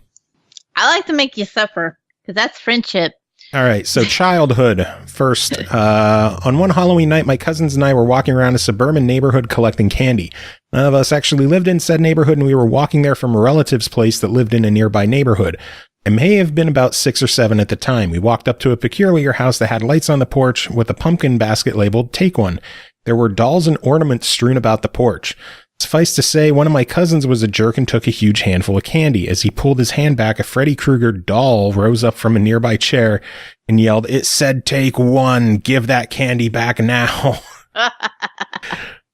I like to make you suffer, because that's friendship. All right, so childhood first. On one Halloween night, my cousins and I were walking around a suburban neighborhood collecting candy. None of us actually lived in said neighborhood, and we were walking there from a relative's place that lived in a nearby neighborhood. I may have been about 6 or 7 at the time. We walked up to a peculiar house that had lights on the porch with a pumpkin basket labeled "Take One." There were dolls and ornaments strewn about the porch. Suffice to say, one of my cousins was a jerk and took a huge handful of candy. As he pulled his hand back, a Freddy Krueger doll rose up from a nearby chair and yelled, "It said take one. Give that candy back now."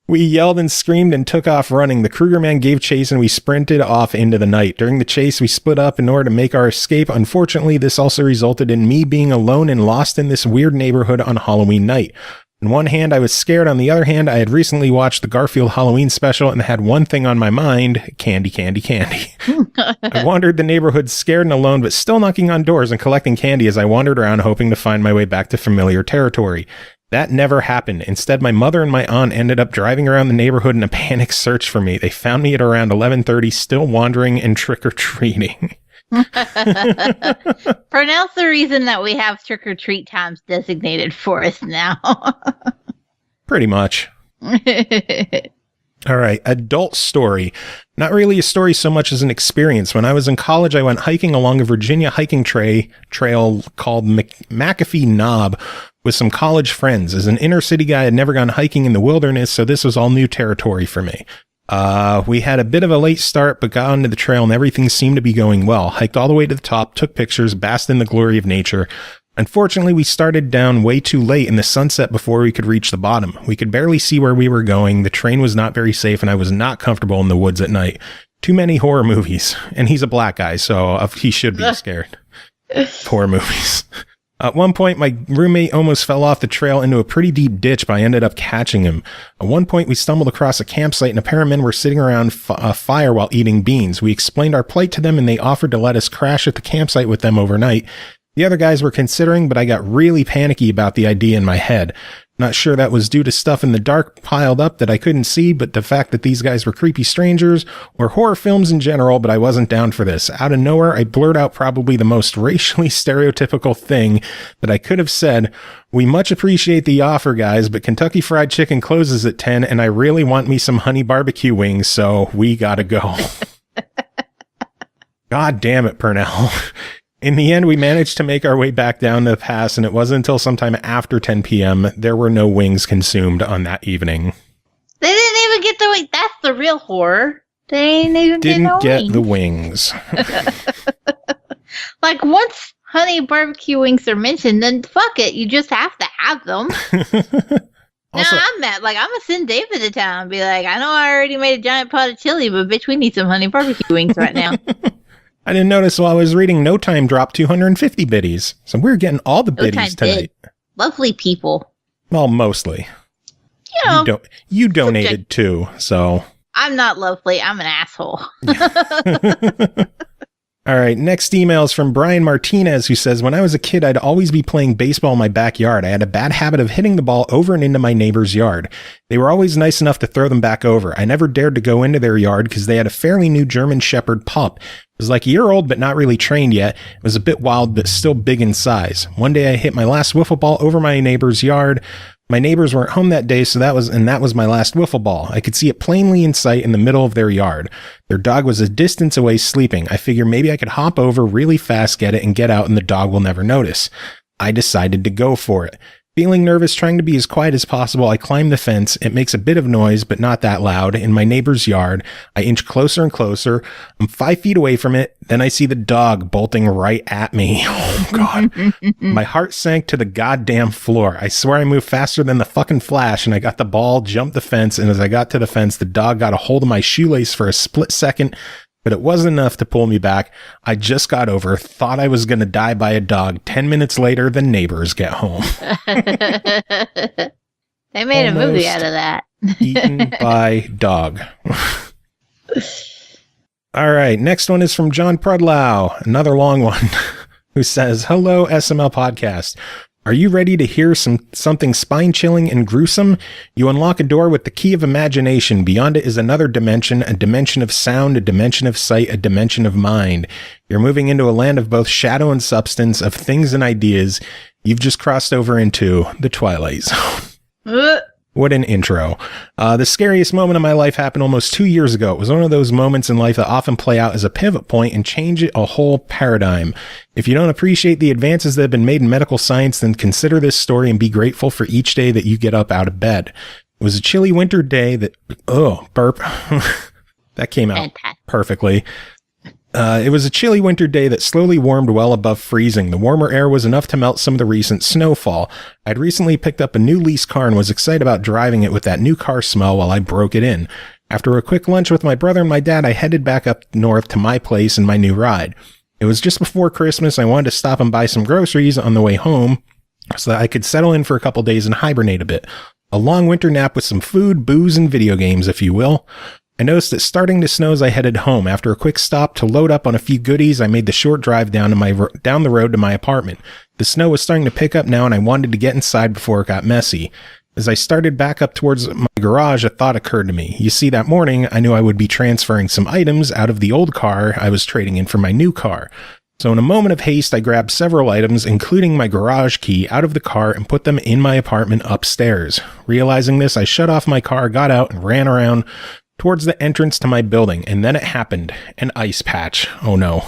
We yelled and screamed and took off running. The Krueger man gave chase and we sprinted off into the night. During the chase, we split up in order to make our escape. Unfortunately, this also resulted in me being alone and lost in this weird neighborhood on Halloween night. On one hand, I was scared. On the other hand, I had recently watched the Garfield Halloween special and had one thing on my mind: candy, candy, candy. I wandered the neighborhood scared and alone, but still knocking on doors and collecting candy as I wandered around, hoping to find my way back to familiar territory. That never happened. Instead, my mother and my aunt ended up driving around the neighborhood in a panic search for me. They found me at around 11:30, still wandering and trick-or-treating. Pronounce the reason that we have trick-or-treat times designated for us now. Pretty much. All right, adult story. Not really a story so much as an experience. When I was in college, I went hiking along a Virginia hiking trail called McAfee Knob with some college friends. As an inner city guy, I had never gone hiking in the wilderness, so this was all new territory for me. We had a bit of a late start, but got onto the trail and everything seemed to be going well. Hiked all the way to the top, took pictures, basked in the glory of nature. Unfortunately, we started down way too late in the sunset before we could reach the bottom. We could barely see where we were going. The terrain was not very safe, and I was not comfortable in the woods at night. Too many horror movies. And he's a black guy, so he should be scared. Horror movies. At one point, my roommate almost fell off the trail into a pretty deep ditch, but I ended up catching him. At one point, we stumbled across a campsite, and a pair of men were sitting around a fire while eating beans. We explained our plight to them, and they offered to let us crash at the campsite with them overnight. The other guys were considering, but I got really panicky about the idea in my head. Not sure that was due to stuff in the dark piled up that I couldn't see, but the fact that these guys were creepy strangers or horror films in general, but I wasn't down for this. Out of nowhere, I blurted out probably the most racially stereotypical thing that I could have said. "We much appreciate the offer, guys, but Kentucky Fried Chicken closes at 10, and I really want me some honey barbecue wings, so we gotta go." God damn it, Purnell. In the end, we managed to make our way back down the pass, and it wasn't until sometime after 10 p.m. there were no wings consumed on that evening. They didn't even get the wings. That's the real horror. They didn't even get the wings. Like, once honey barbecue wings are mentioned, then fuck it. You just have to have them. Also, now I'm mad. Like, I'm going to send David to town and be like, I know I already made a giant pot of chili, but bitch, we need some honey barbecue wings right now. I didn't notice while I was reading No Time dropped 250 biddies. So we're getting all the biddies tonight. Lovely people. Well, mostly. You know. You donated too, so. I'm not lovely. I'm an asshole. All right, next email is from Brian Martinez, who says, "When I was a kid, I'd always be playing baseball in my backyard. I had a bad habit of hitting the ball over and into my neighbor's yard. They were always nice enough to throw them back over. I never dared to go into their yard because they had a fairly new German Shepherd pup. It was like a year old, but not really trained yet. It was a bit wild, but still big in size. One day I hit my last wiffle ball over my neighbor's yard. My neighbors weren't home that day, so that was my last wiffle ball. I could see it plainly in sight in the middle of their yard. Their dog was a distance away sleeping. I figure maybe I could hop over really fast, get it, and get out, and the dog will never notice. I decided to go for it. Feeling nervous, trying to be as quiet as possible, I climbed the fence. It makes a bit of noise, but not that loud. In my neighbor's yard, I inch closer and closer. I'm 5 feet away from it. Then I see the dog bolting right at me. Oh, God. My heart sank to the goddamn floor. I swear I moved faster than the fucking Flash, and I got the ball, jumped the fence, and as I got to the fence, the dog got a hold of my shoelace for a split second, but it wasn't enough to pull me back. I just got over, thought I was going to die by a dog. 10 minutes later, the neighbors get home. They made a movie out of that. Eaten by dog. All right, next one is from John Prudlow, another long one, who says, "Hello, SML podcast. Are you ready to hear something spine-chilling and gruesome? You unlock a door with the key of imagination. Beyond it is another dimension, a dimension of sound, a dimension of sight, a dimension of mind. You're moving into a land of both shadow and substance, of things and ideas. You've just crossed over into the Twilight Zone." What an intro. The scariest moment of my life happened almost 2 years ago. It was one of those moments in life that often play out as a pivot point and change a whole paradigm. If you don't appreciate the advances that have been made in medical science, then consider this story and be grateful for each day that you get up out of bed. It was a chilly winter day that, burp. That came out perfectly. It was a chilly winter day that slowly warmed well above freezing. The warmer air was enough to melt some of the recent snowfall. I'd recently picked up a new lease car and was excited about driving it with that new car smell while I broke it in. After a quick lunch with my brother and my dad, I headed back up north to my place and my new ride. It was just before Christmas. I wanted to stop and buy some groceries on the way home so that I could settle in for a couple days and hibernate a bit. A long winter nap with some food, booze, and video games, if you will. I noticed that starting to snow as I headed home. After a quick stop to load up on a few goodies, I made the short drive down the road to my apartment. The snow was starting to pick up now, and I wanted to get inside before it got messy. As I started back up towards my garage, a thought occurred to me. You see, that morning, I knew I would be transferring some items out of the old car I was trading in for my new car. So in a moment of haste, I grabbed several items, including my garage key, out of the car and put them in my apartment upstairs. Realizing this, I shut off my car, got out, and ran around towards the entrance to my building, and then it happened. An ice patch. Oh no.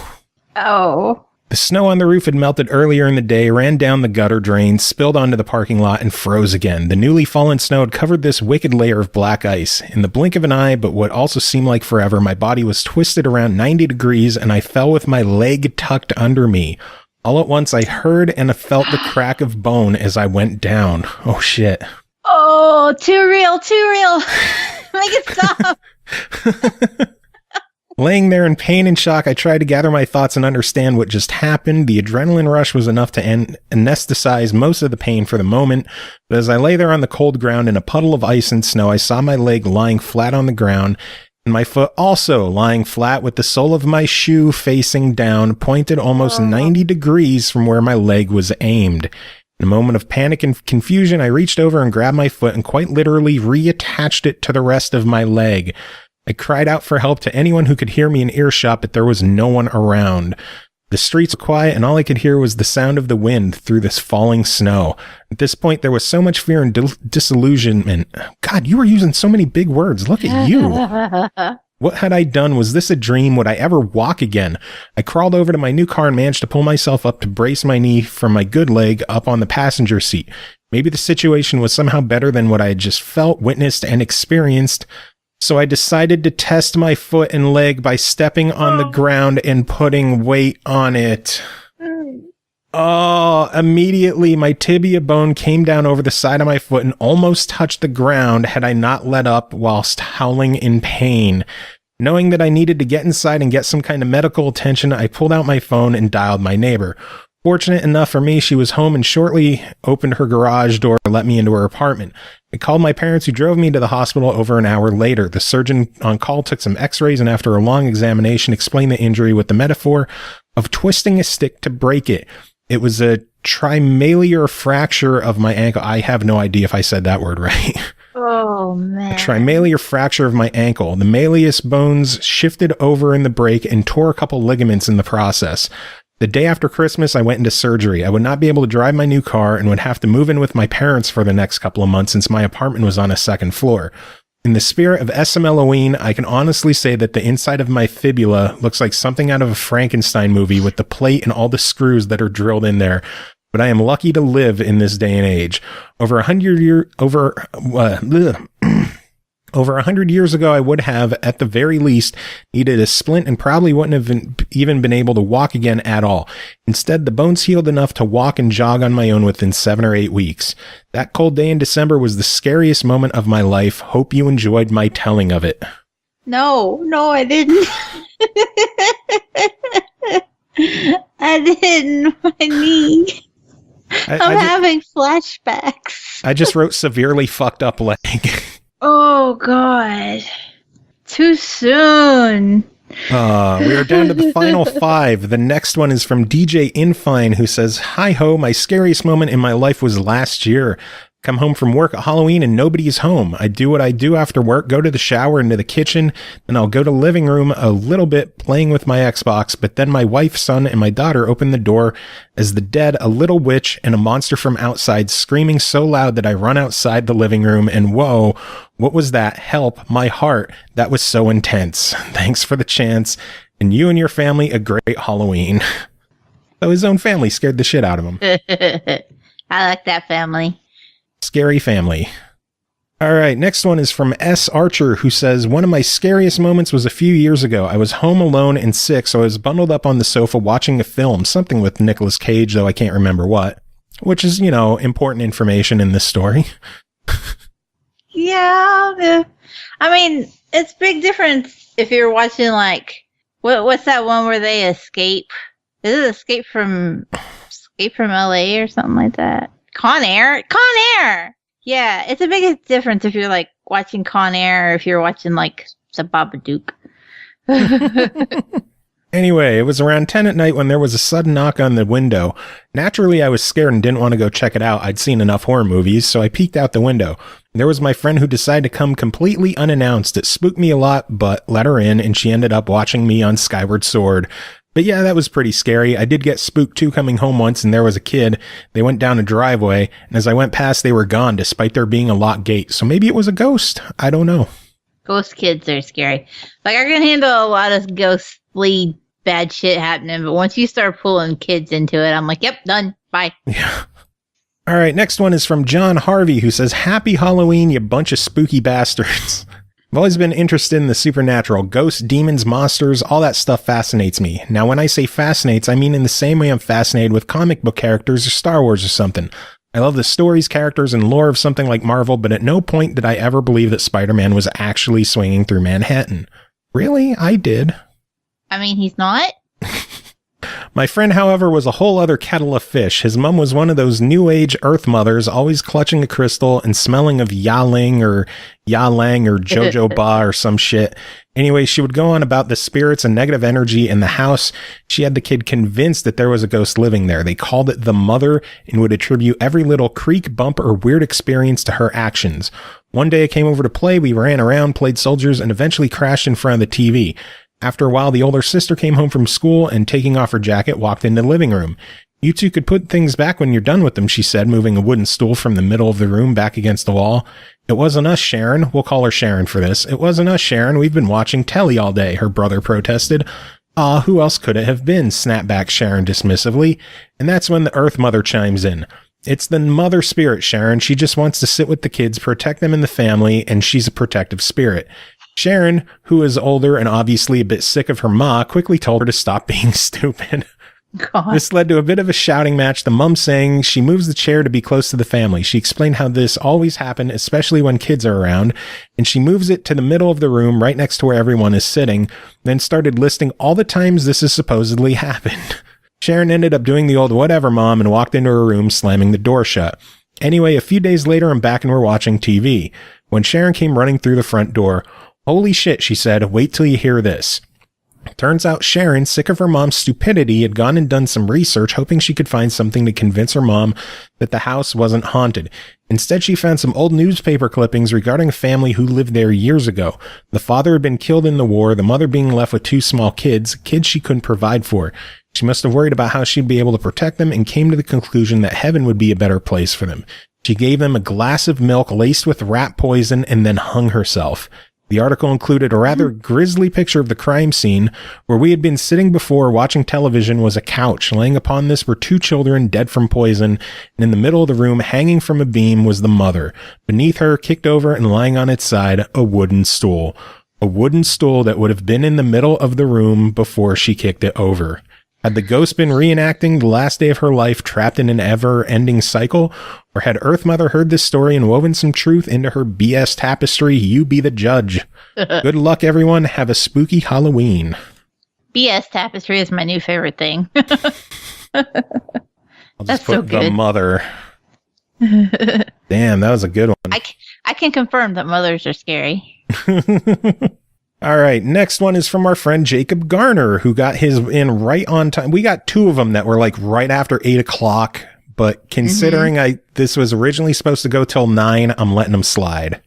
Oh. The snow on the roof had melted earlier in the day, ran down the gutter drain, spilled onto the parking lot, and froze again. The newly fallen snow had covered this wicked layer of black ice. In the blink of an eye, but what also seemed like forever, my body was twisted around 90 degrees, and I fell with my leg tucked under me. All at once, I heard and felt the crack of bone as I went down. Oh shit. Oh, too real, too real. Make it stop. Laying there in pain and shock, I tried to gather my thoughts and understand what just happened. The adrenaline rush was enough to anesthetize most of the pain for the moment, but as I lay there on the cold ground in a puddle of ice and snow, I saw my leg lying flat on the ground, and my foot also lying flat with the sole of my shoe facing down, pointed almost 90 degrees from where my leg was aimed. In a moment of panic and confusion, I reached over and grabbed my foot and quite literally reattached it to the rest of my leg. I cried out for help to anyone who could hear me in earshot, but there was no one around. The streets were quiet, and all I could hear was the sound of the wind through this falling snow. At this point, there was so much fear and disillusionment. God, you were using so many big words. Look at you. What had I done? Was this a dream? Would I ever walk again? I crawled over to my new car and managed to pull myself up to brace my knee from my good leg up on the passenger seat. Maybe the situation was somehow better than what I had just felt, witnessed, and experienced. So I decided to test my foot and leg by stepping on the ground and putting weight on it. Oh, immediately my tibia bone came down over the side of my foot and almost touched the ground had I not let up whilst howling in pain. Knowing that I needed to get inside and get some kind of medical attention, I pulled out my phone and dialed my neighbor. Fortunate enough for me, she was home and shortly opened her garage door and let me into her apartment. I called my parents, who drove me to the hospital over an hour later. The surgeon on call took some x-rays and after a long examination explained the injury with the metaphor of twisting a stick to break it. It was a trimaliar fracture of my ankle. I have no idea if I said that word right. Oh, man. A trimaliar fracture of my ankle. The malleus bones shifted over in the break and tore a couple ligaments in the process. The day after Christmas, I went into surgery. I would not be able to drive my new car and would have to move in with my parents for the next couple of months since my apartment was on a second floor. In the spirit of SMLoween, I can honestly say that the inside of my fibula looks like something out of a Frankenstein movie with the plate and all the screws that are drilled in there. But I am lucky to live in this day and age. Over 100 years ago, I would have, at the very least, needed a splint and probably wouldn't have even been able to walk again at all. Instead, the bones healed enough to walk and jog on my own within 7 or 8 weeks. That cold day in December was the scariest moment of my life. Hope you enjoyed my telling of it. No, I didn't. I didn't. My knee. I'm having flashbacks. I just wrote severely fucked up leg. Oh, God. Too soon. We are down to the final 5. The next one is from DJ Infine, who says, "Hi ho, my scariest moment in my life was last year. Come home from work at Halloween and nobody's home. I do what I do after work, go to the shower, into the kitchen, and I'll go to the living room a little bit playing with my Xbox, but then my wife, son, and my daughter open the door as the dead, a little witch, and a monster from outside screaming so loud that I run outside the living room and whoa, what was that? Help, my heart. That was so intense. Thanks for the chance, and you and your family a great Halloween." So his own family scared the shit out of him. I like that family. Scary family. All right, next one is from S. Archer, who says, "One of my scariest moments was a few years ago. I was home alone and sick, so I was bundled up on the sofa watching a film, something with Nicolas Cage, though I can't remember what," which is, important information in this story. Yeah. I mean, it's big difference if you're watching, like, what's that one where they escape? Is it Escape from LA or something like that? Con Air? Con Air! Yeah, it's a big difference if you're, like, watching Con Air or if you're watching, like, The Babadook. Anyway, it was around 10 at night when there was a sudden knock on the window. Naturally, I was scared and didn't want to go check it out. I'd seen enough horror movies, so I peeked out the window. There was my friend who decided to come completely unannounced. It spooked me a lot, but let her in, and she ended up watching me on Skyward Sword. But yeah, that was pretty scary. I did get spooked too coming home once, and there was a kid. They went down a driveway, and as I went past, they were gone, despite there being a locked gate. So maybe it was a ghost. I don't know. Ghost kids are scary. Like, I can handle a lot of ghostly bad shit happening, but once you start pulling kids into it, I'm like, yep, done. Bye. Yeah. All right, next one is from John Harvey, who says, "Happy Halloween, you bunch of spooky bastards." I've always been interested in the supernatural. Ghosts, demons, monsters, all that stuff fascinates me. Now, when I say fascinates, I mean in the same way I'm fascinated with comic book characters or Star Wars or something. I love the stories, characters, and lore of something like Marvel, but at no point did I ever believe that Spider-Man was actually swinging through Manhattan. Really? I did. I mean, he's not. My friend, however, was a whole other kettle of fish. His mom was one of those new age Earth mothers, always clutching a crystal and smelling of Yaling or Yalang or Jojo Ba or some shit. Anyway, she would go on about the spirits and negative energy in the house. She had the kid convinced that there was a ghost living there. They called it the mother and would attribute every little creak, bump, or weird experience to her actions. One day I came over to play. We ran around, played soldiers, and eventually crashed in front of the TV. After a while, the older sister came home from school and, taking off her jacket, walked into the living room. "You two could put things back when you're done with them," she said, moving a wooden stool from the middle of the room back against the wall. "It wasn't us, Sharon." We'll call her Sharon for this. "It wasn't us, Sharon. We've been watching telly all day," her brother protested. "Aw, who else could it have been?" snapped back Sharon dismissively. And that's when the Earth Mother chimes in. "It's the mother spirit, Sharon. She just wants to sit with the kids, protect them and the family, and she's a protective spirit." Sharon, who is older and obviously a bit sick of her ma, quickly told her to stop being stupid. God. This led to a bit of a shouting match, the mum saying she moves the chair to be close to the family. She explained how this always happened, especially when kids are around, and she moves it to the middle of the room right next to where everyone is sitting, then started listing all the times this has supposedly happened. Sharon ended up doing the old whatever mom and walked into her room, slamming the door shut. Anyway, a few days later, I'm back and we're watching TV. When Sharon came running through the front door, "Holy shit," she said, "wait till you hear this." Turns out Sharon, sick of her mom's stupidity, had gone and done some research, hoping she could find something to convince her mom that the house wasn't haunted. Instead, she found some old newspaper clippings regarding a family who lived there years ago. The father had been killed in the war, the mother being left with 2 small kids she couldn't provide for. She must have worried about how she'd be able to protect them and came to the conclusion that heaven would be a better place for them. She gave them a glass of milk laced with rat poison and then hung herself. The article included a rather grisly picture of the crime scene. Where we had been sitting before watching television was a couch. Laying upon this were 2 children dead from poison, and in the middle of the room, hanging from a beam, was the mother. Beneath her, kicked over and lying on its side, a wooden stool. A wooden stool that would have been in the middle of the room before she kicked it over. Had the ghost been reenacting the last day of her life, trapped in an ever-ending cycle? Or had Earth Mother heard this story and woven some truth into her BS tapestry? You be the judge. Good luck, everyone. Have a spooky Halloween. BS tapestry is my new favorite thing. I'll just That's put so the good. mother. Damn, that was a good one. I can confirm that mothers are scary. All right, next one is from our friend Jacob Garner, who got his in right on time. We got two of them that were like right after 8 o'clock, but considering this was originally supposed to go till 9, I'm letting them slide.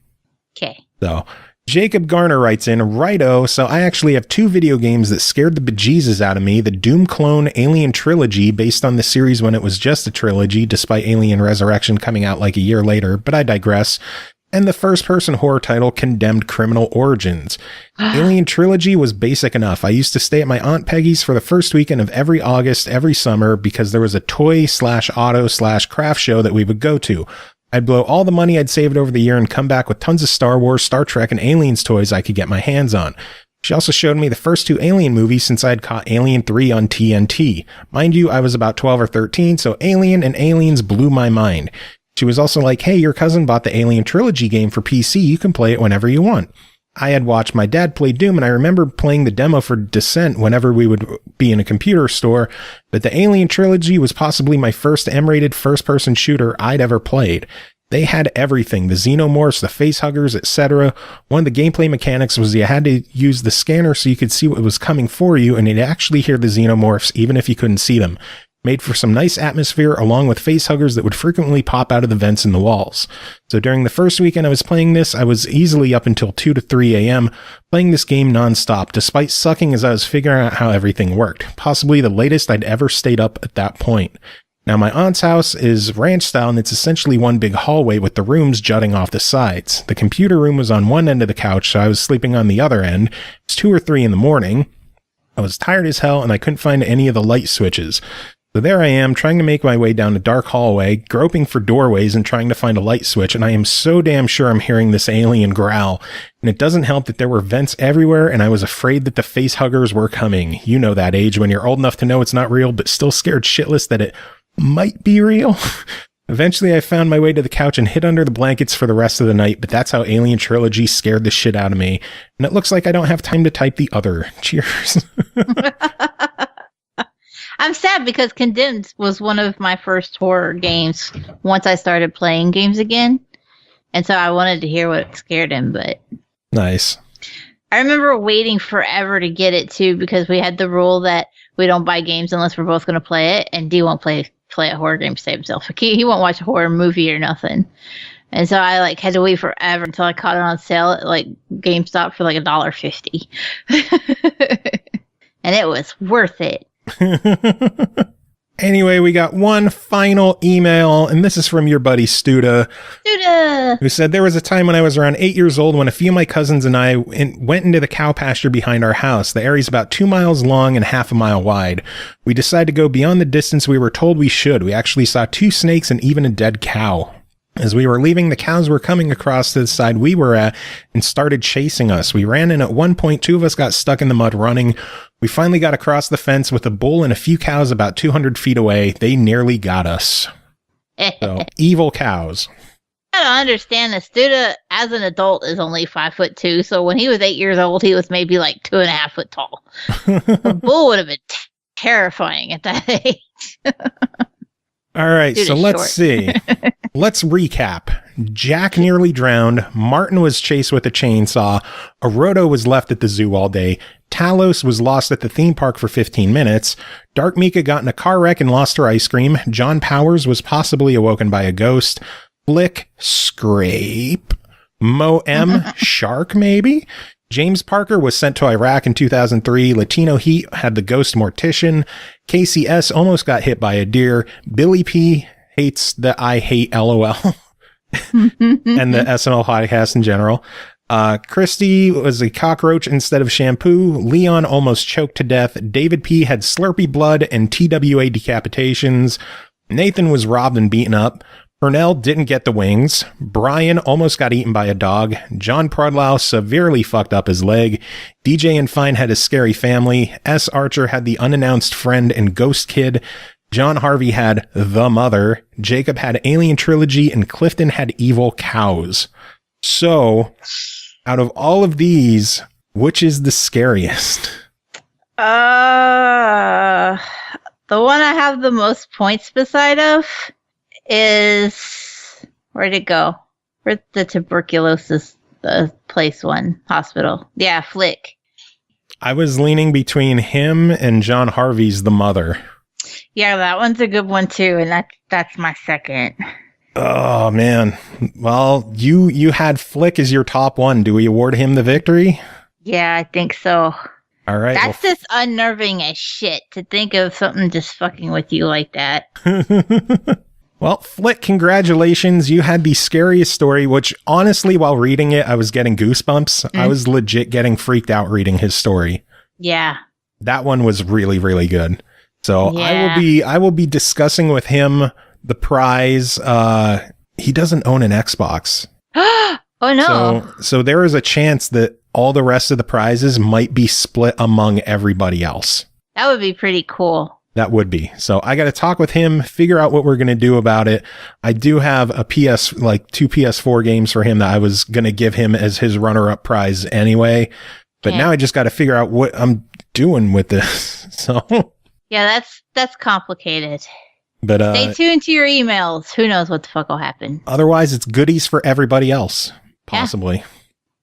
Okay. So Jacob Garner writes in, righto, so I actually have 2 video games that scared the bejesus out of me. The Doom clone Alien Trilogy, based on the series when it was just a trilogy, despite Alien Resurrection coming out like a year later, but I digress. And the first-person horror title, Condemned Criminal Origins. Alien Trilogy was basic enough. I used to stay at my Aunt Peggy's for the first weekend of every August, every summer, because there was a toy/auto/craft show that we would go to. I'd blow all the money I'd saved over the year and come back with tons of Star Wars, Star Trek, and Aliens toys I could get my hands on. She also showed me the first 2 Alien movies since I'd caught Alien 3 on TNT. Mind you, I was about 12 or 13, so Alien and Aliens blew my mind. She was also like, hey, your cousin bought the Alien Trilogy game for PC. You can play it whenever you want. I had watched my dad play Doom, and I remember playing the demo for Descent whenever we would be in a computer store, but the Alien Trilogy was possibly my first M-rated first-person shooter I'd ever played. They had everything, the xenomorphs, the facehuggers, etc. One of the gameplay mechanics was you had to use the scanner so you could see what was coming for you, and you'd actually hear the xenomorphs even if you couldn't see them. Made for some nice atmosphere along with facehuggers that would frequently pop out of the vents in the walls. So during the first weekend I was playing this, I was easily up until 2 to 3 a.m. playing this game nonstop, despite sucking as I was figuring out how everything worked. Possibly the latest I'd ever stayed up at that point. Now my aunt's house is ranch style and it's essentially one big hallway with the rooms jutting off the sides. The computer room was on one end of the couch, so I was sleeping on the other end. It's 2 or 3 in the morning. I was tired as hell and I couldn't find any of the light switches. So there I am, trying to make my way down a dark hallway, groping for doorways and trying to find a light switch, and I am so damn sure I'm hearing this alien growl. And it doesn't help that there were vents everywhere, and I was afraid that the facehuggers were coming. You know that age when you're old enough to know it's not real, but still scared shitless that it might be real. Eventually, I found my way to the couch and hid under the blankets for the rest of the night, but that's how Alien Trilogy scared the shit out of me. And it looks like I don't have time to type the other. Cheers. I'm sad because Condemned was one of my first horror games once I started playing games again. And so I wanted to hear what scared him, but... Nice. I remember waiting forever to get it too because we had the rule that we don't buy games unless we're both going to play it, and D won't play a horror game to save himself. He won't watch a horror movie or nothing. And so I had to wait forever until I caught it on sale at GameStop for $1.50. And it was worth it. Anyway, we got one final email, and this is from your buddy Studa, who said, there was a time when I was around 8 years old when a few of my cousins and I went into the cow pasture behind our house. The area's about 2 miles long and half a mile wide. We decided to go beyond the distance we were told we should. We actually saw 2 snakes and even a dead cow. As we were leaving, the cows were coming across to the side we were at and started chasing us. We ran, and at one point, 2 of us got stuck in the mud running. We finally got across the fence with a bull and a few cows about 200 feet away. They nearly got us. So, evil cows. I don't understand this. Studa, as an adult, is only 5'2", so when he was 8 years old, he was maybe 2.5 foot tall. The bull would have been terrifying at that age. All right, so let's see. Let's recap. Jack nearly drowned. Martin was chased with a chainsaw. Oroto was left at the zoo all day. Talos was lost at the theme park for 15 minutes. Dark Mika got in a car wreck and lost her ice cream. John Powers was possibly awoken by a ghost. Flick, Scrape. Mo M, Shark maybe? James Parker was sent to Iraq in 2003. Latino Heat had the ghost mortician. KCS almost got hit by a deer. Billy P hates the I hate LOL. And the SML podcast in general. Christy was a cockroach instead of shampoo. Leon almost choked to death. David P had Slurpee blood and TWA decapitations. Nathan was robbed and beaten up. Purnell didn't get the wings. Brian almost got eaten by a dog. John Prodlow severely fucked up his leg. DJ and Fine had a scary family. S. Archer had the unannounced friend and ghost kid. John Harvey had the mother. Jacob had Alien Trilogy, and Clifton had evil cows. So, out of all of these, which is the scariest? The one I have the most points beside of is, where'd it go? Where'd the tuberculosis the place one hospital. Yeah, Flick. I was leaning between him and John Harvey's The Mother. Yeah, that one's a good one too, and that's my second. Oh man. Well, you had Flick as your top one. Do we award him the victory? Yeah, I think so. All right. That's just unnerving as shit to think of something just fucking with you like that. Well, Flick, congratulations. You had the scariest story, which honestly, while reading it, I was getting goosebumps. I was legit getting freaked out reading his story. Yeah. That one was really, really good. So Yeah. I will be discussing with him the prize. He doesn't own an Xbox. Oh no. So there is a chance that all the rest of the prizes might be split among everybody else. That would be pretty cool. That would be. So I got to talk with him, figure out what we're going to do about it. I do have a two PS4 games for him that I was going to give him as his runner-up prize anyway. But now I just got to figure out what I'm doing with this. So yeah, that's complicated. But stay tuned to your emails. Who knows what the fuck will happen? Otherwise, it's goodies for everybody else, possibly. Yeah.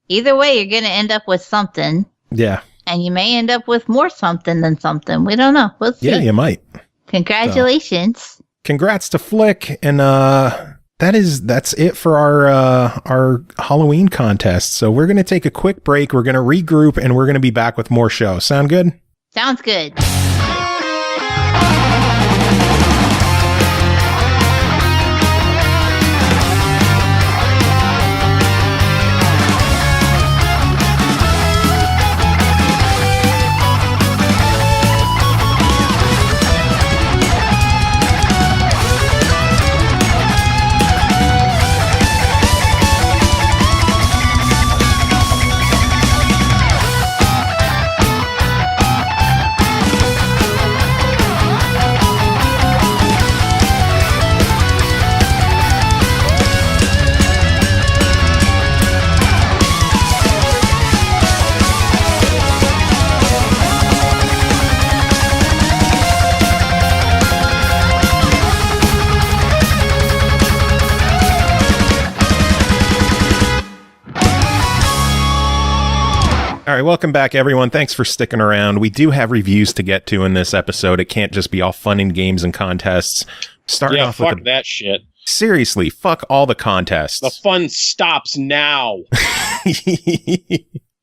Either way, you're going to end up with something. Yeah. And you may end up with more something than something. We don't know. We'll see. Yeah, you might. Congratulations. So, congrats to Flick. And that's it for our Halloween contest. So we're going to take a quick break. We're going to regroup and we're going to be back with more show. Sound good? Sounds good. All right, welcome back, everyone. Thanks for sticking around. We do have reviews to get to in this episode. It can't just be all fun and games and contests. Starting off fuck with that shit. Seriously, fuck all the contests. The fun stops now.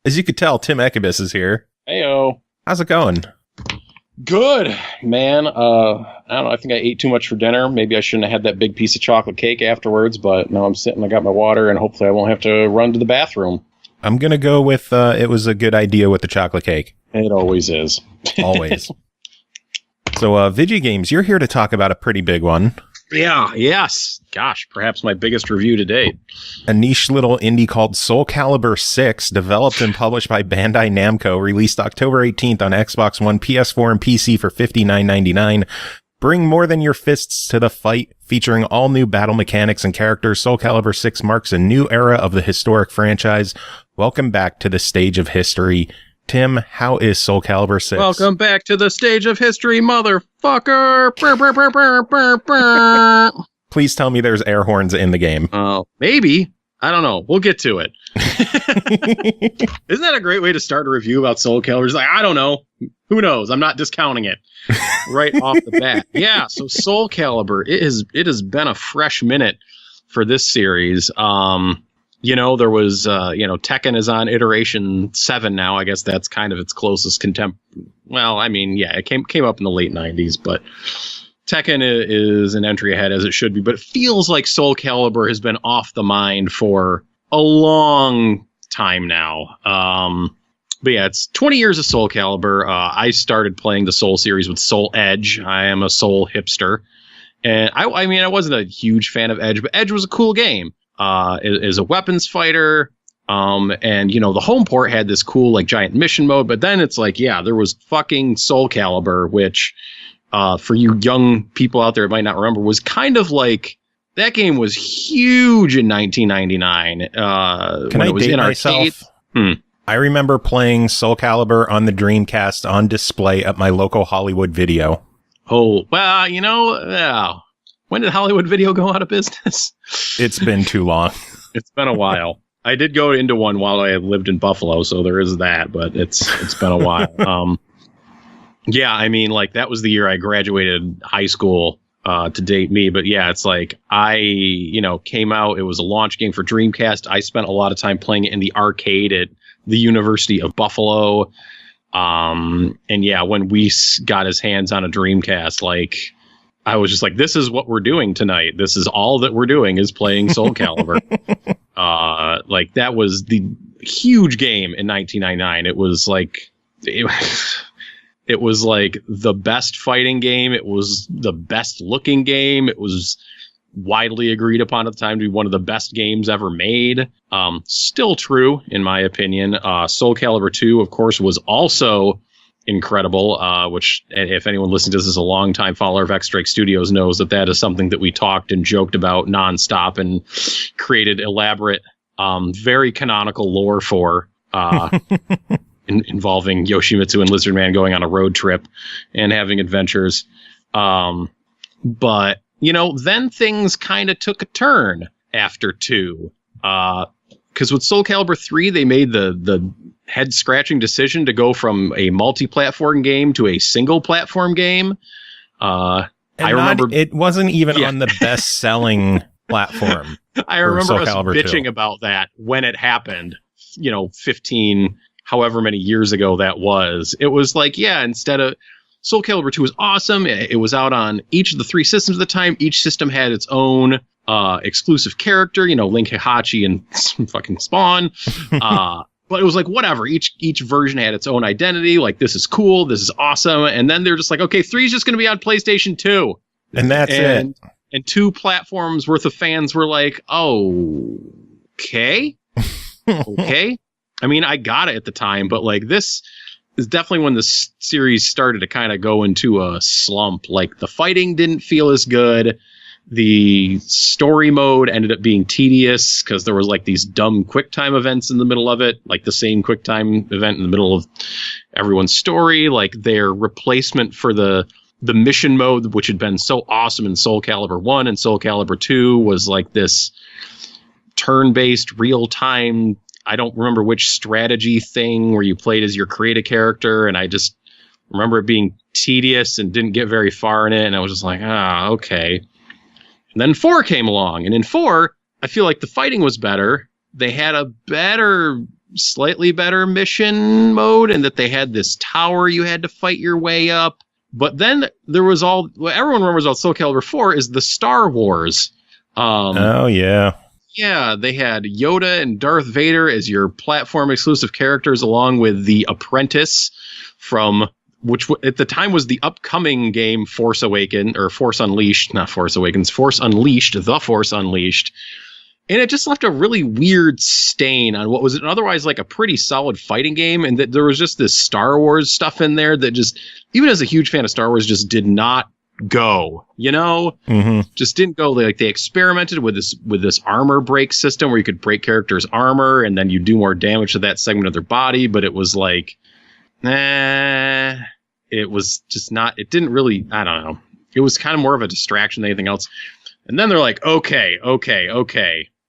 As you could tell, Tim Ekkebus is here. Heyo. How's it going? Good, man. I don't know. I think I ate too much for dinner. Maybe I shouldn't have had that big piece of chocolate cake afterwards, but now I'm sitting, I got my water, and hopefully I won't have to run to the bathroom. I'm going to go with it was a good idea with the chocolate cake. It always is. Always. So, Vigi Games, you're here to talk about a pretty big one. Yeah, yes. Gosh, perhaps my biggest review to date. A niche little indie called SOULCALIBUR VI, developed and published by Bandai Namco, released October 18th on Xbox One, PS4, and PC for $59.99. Bring more than your fists to the fight. Featuring all new battle mechanics and characters, SOULCALIBUR VI marks a new era of the historic franchise. Welcome back to the stage of history. Tim, how is SOULCALIBUR VI? Welcome back to the stage of history, motherfucker! Brr, brr, brr, brr, brr, brr. Please tell me there's air horns in the game. Maybe. I don't know. We'll get to it. Isn't that a great way to start a review about SOULCALIBUR? It's like, I don't know. Who knows? I'm not discounting it right off the bat. Yeah, so SOULCALIBUR, it has been a fresh minute for this series. There was, Tekken is on iteration 7 now. I guess that's kind of its closest Well, I mean, yeah, it came up in the late 90s, but Tekken is an entry ahead, as it should be. But it feels like SOULCALIBUR has been off the mind for a long time now. But yeah, it's 20 years of SOULCALIBUR. I started playing the Soul series with Soul Edge. I am a Soul hipster. And I wasn't a huge fan of Edge, but Edge was a cool game. Is a weapons fighter. The home port had this cool, like, giant mission mode. But then it's like, yeah, there was fucking SOULCALIBUR, which, for you young people out there that might not remember, was kind of like, that game was huge in 1999. Can I date myself? I remember playing SOULCALIBUR on the Dreamcast on display at my local Hollywood Video. Oh, well, when did Hollywood Video go out of business? It's been too long. It's been a while. I did go into one while I lived in Buffalo, so there is that, but it's been a while. Yeah, I mean, like, that was the year I graduated high school, to date me. But yeah, it's like came out. It was a launch game for Dreamcast. I spent a lot of time playing it in the arcade at the University of Buffalo. And yeah, when Weiss got his hands on a Dreamcast, like, I was just like, this is what we're doing tonight. This is all that we're doing is playing Soul Calibur. Like, that was the huge game in 1999. It was like, it was like the best fighting game. It was the best looking game. It was widely agreed upon at the time to be one of the best games ever made. Still true, in my opinion. Soul Calibur 2, of course, was also incredible, which, if anyone listening to this is a longtime follower of X-Strike Studios, knows that is something that we talked and joked about nonstop and created elaborate, very canonical lore for, involving Yoshimitsu and Lizardman going on a road trip and having adventures. But, then things kind of took a turn after 2. Because with Soul Calibur 3, they made the head-scratching decision to go from a multi-platform game to a single-platform game. I remember it wasn't even on the best-selling platform. I remember us bitching about that when it happened, 15, however many years ago that was. It was like, yeah, instead of Soul Calibur 2 was awesome. It was out on each of the 3 systems at the time. Each system had its own exclusive character, Link, Heihachi, and fucking Spawn. But it was like, whatever. Each version had its own identity. Like, this is cool. This is awesome. And then they're just like, okay, 3 is just going to be on PlayStation 2. And that's it. And 2 platforms worth of fans were like, oh, okay. Okay. I mean, I got it at the time, but like, this is definitely when the series started to kind of go into a slump. Like, the fighting didn't feel as good. The story mode ended up being tedious because there was like these dumb QuickTime events in the middle of it, like the same QuickTime event in the middle of everyone's story. Like, their replacement for the mission mode, which had been so awesome in Soul Calibur 1 and Soul Calibur 2, was like this turn-based, real-time, I don't remember which strategy thing where you played as your creative character, and I just remember it being tedious and didn't get very far in it, and I was just like, okay. And then 4 came along, and in 4, I feel like the fighting was better. They had a slightly better mission mode, and that they had this tower you had to fight your way up. But then there was everyone remembers about Soul Calibur 4 is the Star Wars. Oh, yeah. Yeah, they had Yoda and Darth Vader as your platform exclusive characters, along with the Apprentice from, which at the time was the upcoming game Force Unleashed, The Force Unleashed. And it just left a really weird stain on what was otherwise like a pretty solid fighting game. And that there was just this Star Wars stuff in there that just, even as a huge fan of Star Wars, just did not go, just didn't go. Like, they experimented with this armor break system where you could break characters' armor and then you do more damage to that segment of their body. But it was like, it was just not, it didn't really, I don't know. It was kind of more of a distraction than anything else. And then they're like, okay.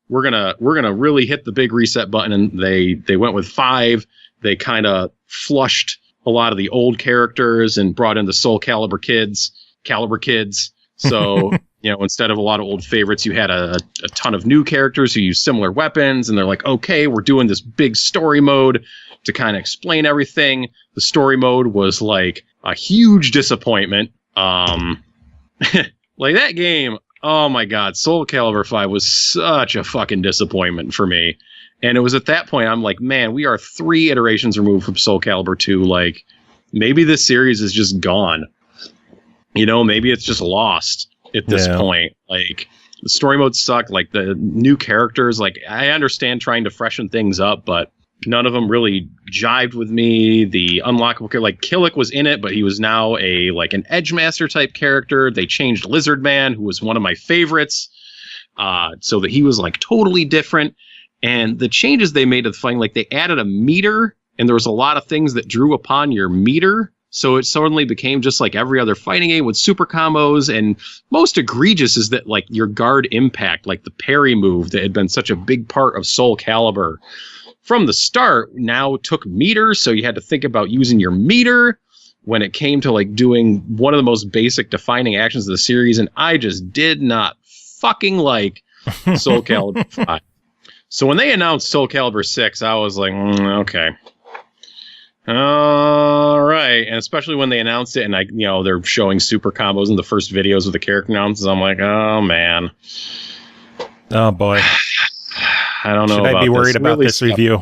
We're gonna really hit the big reset button, and they went with 5. They kind of flushed a lot of the old characters and brought in the Soul Calibur kids. So instead of a lot of old favorites, you had a ton of new characters who use similar weapons, and they're like, okay, we're doing this big story mode to kind of explain everything. The story mode was like a huge disappointment. Like, that game. Oh my God, Soul Calibur 5 was such a fucking disappointment for me. And it was at that point, I'm like, man, we are 3 iterations removed from Soul Calibur 2. Like, maybe this series is just gone. Maybe it's just lost at this point. Like, the story mode sucked. Like, the new characters, like, I understand trying to freshen things up, but none of them really jived with me. The unlockable character, like, Killick was in it, but he was now an Edgemaster type character. They changed Lizardman, who was one of my favorites, so that he was like totally different. And the changes they made to the fighting, like, they added a meter, and there was a lot of things that drew upon your meter. So it suddenly became just like every other fighting game with super combos, and most egregious is that like your guard impact, like the parry move that had been such a big part of Soul Calibur from the start, now took meters, so you had to think about using your meter when it came to like doing one of the most basic defining actions of the series, and I just did not fucking like Soul Calibur 5. So when they announced Soul Calibur 6, I was like, okay. All right. And especially when they announced it and they're showing super combos in the first videos of the character announcements, I'm like, oh man. Oh boy. I don't know. Should I be worried about really this review?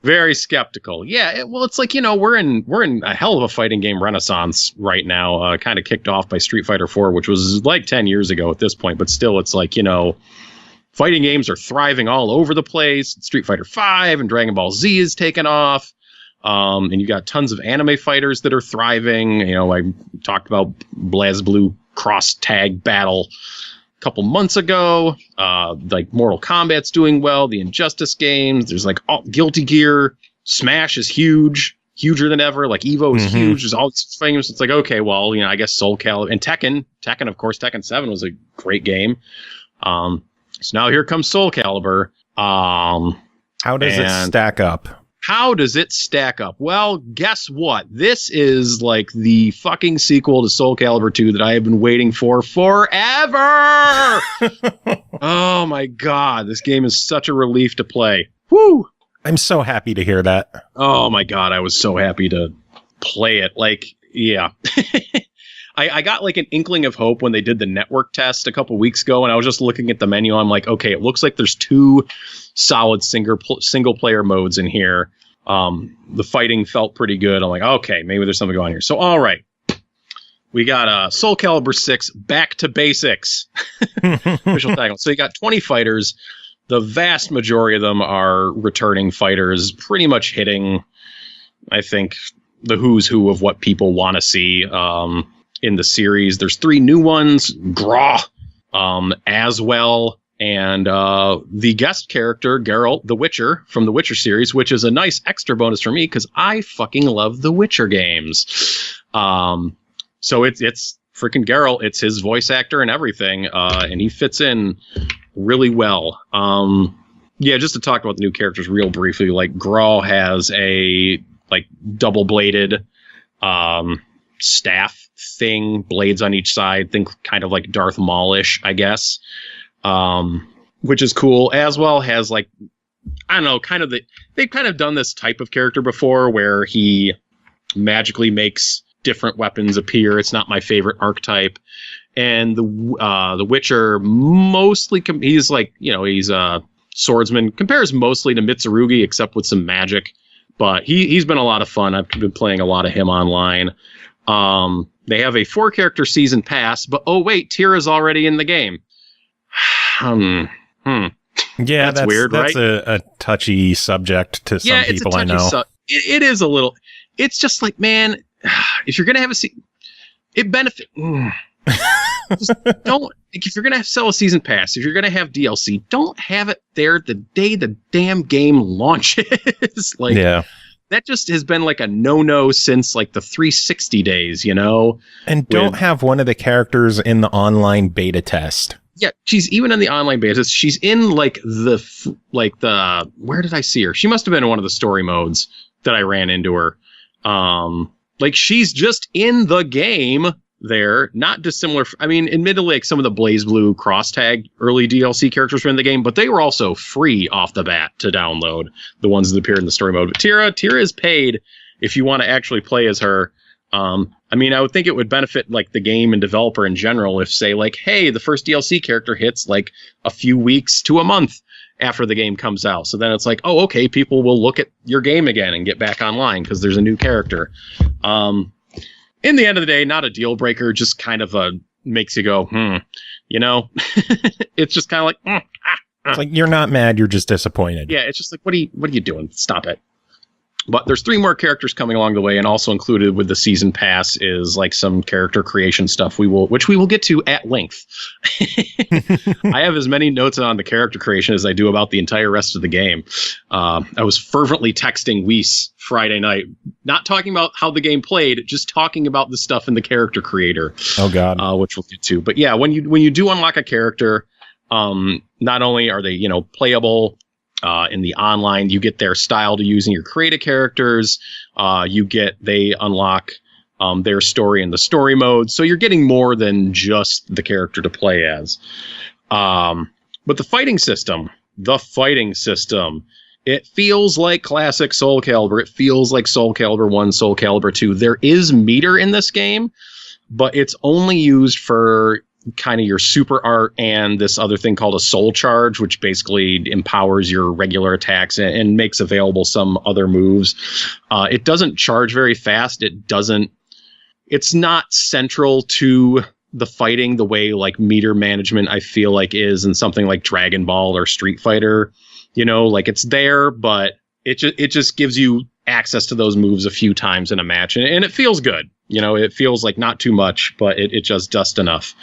Very skeptical. Yeah, well, it's like, we're in a hell of a fighting game renaissance right now, kind of kicked off by Street Fighter 4, which was like 10 years ago at this point, but still it's like, fighting games are thriving all over the place. Street Fighter 5 and Dragon Ball Z is taken off. And you got tons of anime fighters that are thriving. I talked about BlazBlue Cross Tag Battle couple months ago. Like Mortal Kombat's doing well, the Injustice games, there's like Guilty Gear, Smash is huger than ever, like Evo is huge, there's all these things. It's like, okay, well, I guess Soul Calibur and Tekken, of course, Tekken 7 was a great game. So now here comes Soul Calibur. How does it stack up? How does it stack up? Well, guess what? This is like the fucking sequel to Soul Calibur 2 that I have been waiting for forever. Oh my God. This game is such a relief to play. Woo! I'm so happy to hear that. Oh my God. I was so happy to play it. Like, yeah. I got like an inkling of hope when they did the network test a couple weeks ago, and I was just looking at the menu. I'm like, okay, it looks like there's 2 solid single player modes in here. The fighting felt pretty good. I'm like, okay, maybe there's something going on here. So, all right, we got Soul Calibur 6 back to basics. Official title. So you got 20 fighters. The vast majority of them are returning fighters, pretty much hitting, I think, the who's who of what people want to see in the series. There's 3 new ones, Graw, as well. And the guest character, Geralt, the Witcher, from the Witcher series, which is a nice extra bonus for me because I fucking love the Witcher games. So it's freaking Geralt. It's his voice actor and everything. And he fits in really well. Yeah, just to talk about the new characters real briefly, like Graw has a like double-bladed staff thing, blades on each side, think kind of like Darth Maul-ish, I guess. Which is cool, as well has like, I don't know, they've kind of done this type of character before where he magically makes different weapons appear. It's not my favorite archetype. And the Witcher mostly, he's like, he's a swordsman, compares mostly to Mitsurugi except with some magic, but he's been a lot of fun. I've been playing a lot of him online. They have a 4-character season pass, but oh wait, Tira's already in the game. Yeah, that's weird, that's right? a touchy subject to some people I know. It is a little. It's just like, man, if you're gonna have it benefit. Just don't. If you're gonna sell a season pass, if you're gonna have DLC, don't have it there the day the damn game launches. Like, yeah. That just has been like a no-no since like the 360 days, And don't have one of the characters in the online beta test. Yeah, she's even in the online beta. She's in like the where did I see her? She must have been in one of the story modes that I ran into her. Like she's just in the game there, not dissimilar. I mean, admittedly, like some of the BlazBlue Cross Tag early DLC characters were in the game, but they were also free off the bat to download, the ones that appeared in the story mode. But Tira is paid if you want to actually play as her. I mean, I would think it would benefit like the game and developer in general if, say, like, hey, the first DLC character hits like a few weeks to a month after the game comes out. So then it's like, oh, okay, people will look at your game again and get back online because there's a new character. In the end of the day, not a deal breaker, just kind of makes you go, It's just kind of like, It's like you're not mad, you're just disappointed. Yeah, it's just like, what are you doing? Stop it. But there's 3 more characters coming along the way, and also included with the season pass is like some character creation stuff which we will get to at length. I have as many notes on the character creation as I do about the entire rest of the game. I was fervently texting Weiss Friday night, not talking about how the game played, just talking about the stuff in the character creator. Oh God, which we'll get to. But yeah, when you do unlock a character, not only are they playable. In the online, you get their style to use in your creative characters. They unlock their story in the story mode. So you're getting more than just the character to play as. But the fighting system, it feels like classic Soul Calibur. It feels like Soul Calibur 1, Soul Calibur 2. There is meter in this game, but it's only used for kind of your super art and this other thing called a soul charge, which basically empowers your regular attacks and makes available some other moves. It doesn't charge very fast. It's not central to the fighting the way like meter management I feel like is in something like Dragon Ball or Street Fighter. Like it's there, but it just gives you access to those moves a few times in a match, and it feels good. It feels like not too much, but it just just enough.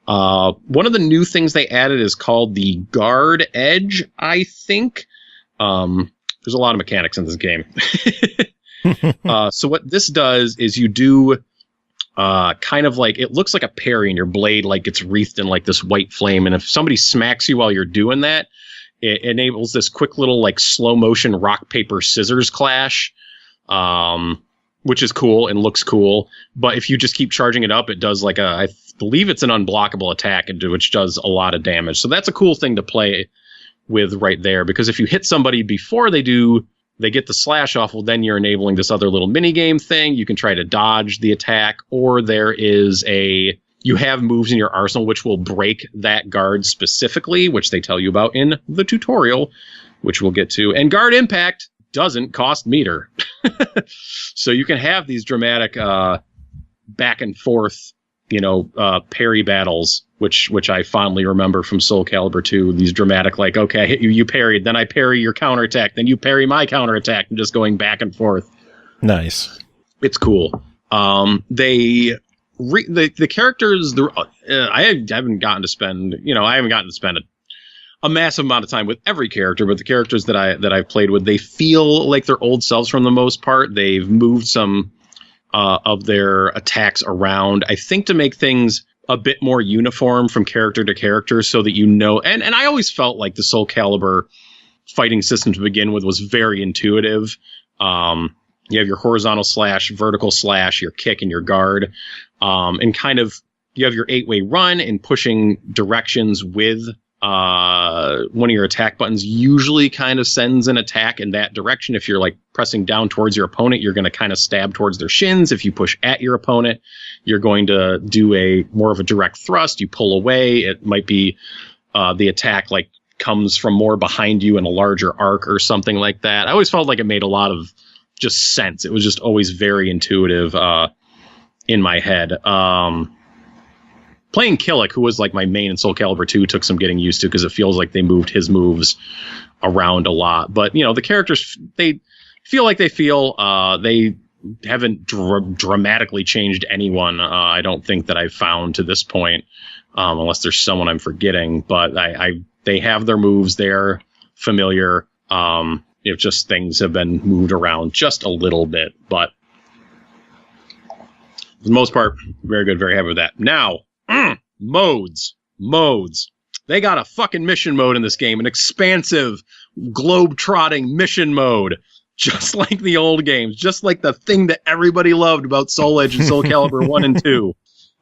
One of the new things they added is called the Guard Edge, I think. There's a lot of mechanics in this game. So what this does is you do kind of like, it looks like a parry, and your blade like gets wreathed in like this white flame, and if somebody smacks you while you're doing that, it enables this quick little like slow motion rock paper scissors clash, which is cool and looks cool. But if you just keep charging it up, it does like I believe it's an unblockable attack, which does a lot of damage. So that's a cool thing to play with right there, because if you hit somebody before they get the slash off, well, then you're enabling this other little mini game thing. You can try to dodge the attack, or you have moves in your arsenal which will break that guard specifically, which they tell you about in the tutorial, which we'll get to. And guard impact doesn't cost meter. So you can have these dramatic back and forth, parry battles, which I fondly remember from Soul Calibur 2. These dramatic, like, okay, I hit you, you parried, then I parry your counterattack, then you parry my counterattack, and just going back and forth. Nice. It's cool. The characters, I haven't gotten to spend a massive amount of time with every character, but the characters that I've played with, they feel like their old selves for the most part. They've moved some of their attacks around, I think, to make things a bit more uniform from character to character, so that and I always felt like the Soul Calibur fighting system to begin with was very intuitive. You have your horizontal slash, vertical slash, your kick, and your guard, and kind of you have your 8-way run and pushing directions with one of your attack buttons usually kind of sends an attack in that direction. If you're like pressing down towards your opponent, you're going to kind of stab towards their shins. If you push at your opponent, you're going to do more of a direct thrust. You pull away. It might be the attack like comes from more behind you in a larger arc or something like that. I always felt like it made a lot of just sense. It was just always very intuitive in my head. Playing Killick, who was like my main in Soul Calibur 2, took some getting used to, because it feels like they moved his moves around a lot. But, the characters, they feel like they feel. They haven't dramatically changed anyone, I don't think, that I've found to this point, unless there's someone I'm forgetting. But they have their moves. They're familiar. If just things have been moved around just a little bit. But for the most part, very good, very happy with that. Now, modes. They got a fucking mission mode in this game, an expansive, globe-trotting mission mode, just like the old games, just like the thing that everybody loved about Soul Edge and Soul Calibur 1 and 2.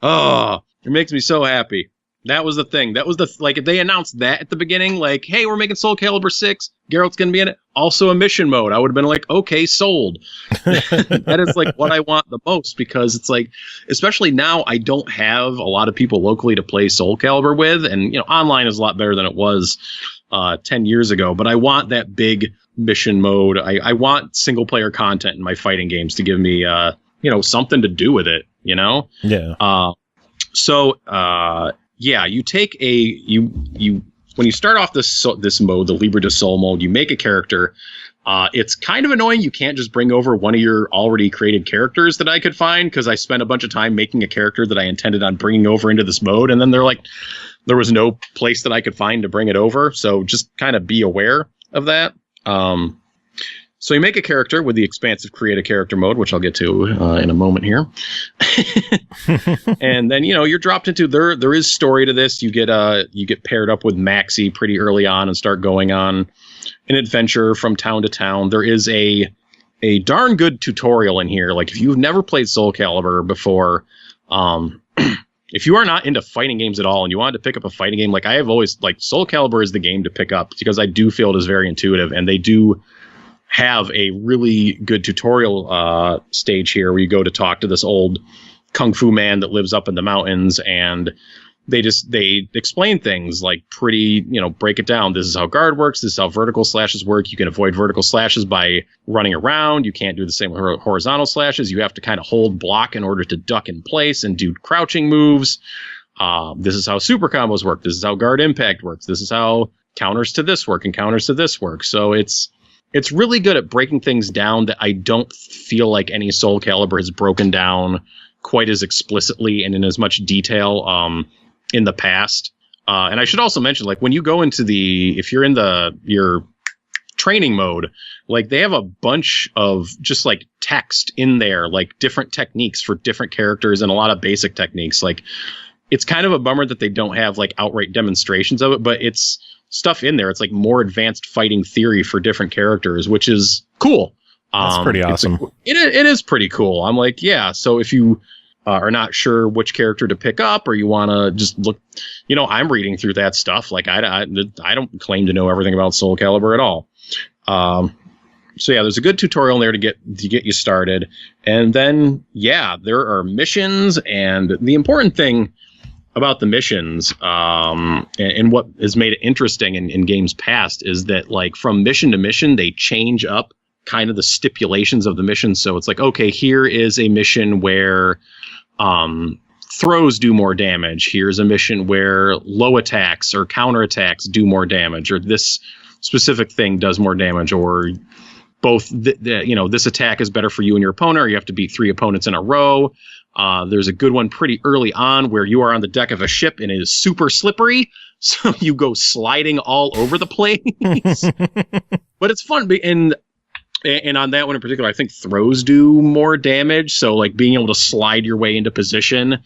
Oh, it makes me so happy. That was the thing. That was if they announced that at the beginning, like, hey, we're making Soul Calibur 6, Geralt's going to be in it, also a mission mode, I would have been like, okay, sold. That is like what I want the most, because it's like, especially now, I don't have a lot of people locally to play Soul Calibur with, and online is a lot better than it was 10 years ago, but I want that big mission mode. I want single player content in my fighting games to give me something to do with it, Yeah. Yeah, you take you when you start off this mode, the Libre de Soul mode, you make a character, It's kind of annoying. You can't just bring over one of your already created characters that I could find, because I spent a bunch of time making a character that I intended on bringing over into this mode, and then they're like, there was no place that I could find to bring it over. So just kind of be aware of that. So you make a character with the expansive create a character mode, which I'll get to in a moment here. And then, you're dropped into there is story to this. You get paired up with Maxie pretty early on and start going on an adventure from town to town. There is a darn good tutorial in here. Like, if you've never played Soul Calibur before, if you are not into fighting games at all and you wanted to pick up a fighting game, like I have always, like, Soul Calibur is the game to pick up, because I do feel it is very intuitive, and they do have a really good tutorial stage here where you go to talk to this old kung fu man that lives up in the mountains, and they explain things like pretty, break it down. This is how guard works. This is how vertical slashes work. You can avoid vertical slashes by running around. You can't do the same with horizontal slashes. You have to kind of hold block in order to duck in place and do crouching moves. This is how super combos work. This is how guard impact works. This is how counters to this work and counters to this work. So it's really good at breaking things down that I don't feel like any Soul Calibur has broken down quite as explicitly and in as much detail in the past. And I should also mention, like, when you go into if you're in your training mode, like, they have a bunch of just like text in there, like different techniques for different characters and a lot of basic techniques. Like, it's kind of a bummer that they don't have like outright demonstrations of it, but it's stuff in there. It's like more advanced fighting theory for different characters, which is cool. That's pretty awesome. It is pretty cool. I'm like, yeah. So if you are not sure which character to pick up, or you want to just look, I'm reading through that stuff. Like, I don't claim to know everything about Soul Calibur at all. So yeah, there's a good tutorial in there to get you started. And then, yeah, there are missions, and the important thing about the missions, and what has made it interesting in games past, is that, like, from mission to mission, they change up kind of the stipulations of the mission. So it's like, okay, here is a mission where throws do more damage. Here's a mission where low attacks or counter attacks do more damage, or this specific thing does more damage, or both, this attack is better for you and your opponent, or you have to beat 3 opponents in a row. There's a good one pretty early on where you are on the deck of a ship and it is super slippery, so you go sliding all over the place. But it's fun, and on that one in particular, I think throws do more damage. So, like, being able to slide your way into position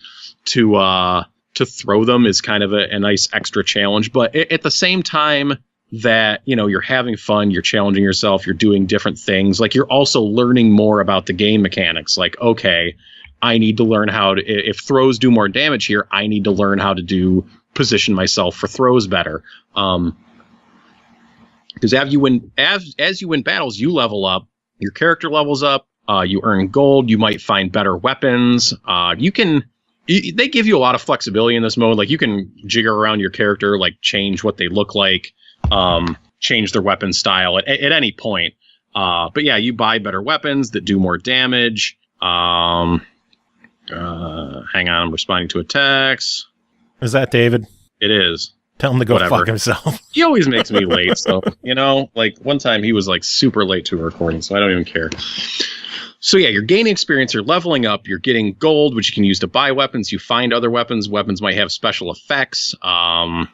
to throw them is kind of a nice extra challenge. But at the same time that, you're having fun, you're challenging yourself, you're doing different things, like, you're also learning more about the game mechanics. Like, okay, I need to learn if throws do more damage here, I need to learn how to position myself for throws better. Because as you win battles, you level up, your character levels up, you earn gold, you might find better weapons. They give you a lot of flexibility in this mode. Like, you can jigger around your character, like change what they look like, change their weapon style at any point. But yeah, you buy better weapons that do more damage. Hang on, I'm responding to a text. Is that David? It is. Tell him to go fuck himself. He always makes me late, so, like, one time he was, like, super late to a recording, so I don't even care. So yeah, you're gaining experience, you're leveling up, you're getting gold, which you can use to buy weapons. You find other weapons. Weapons might have special effects. And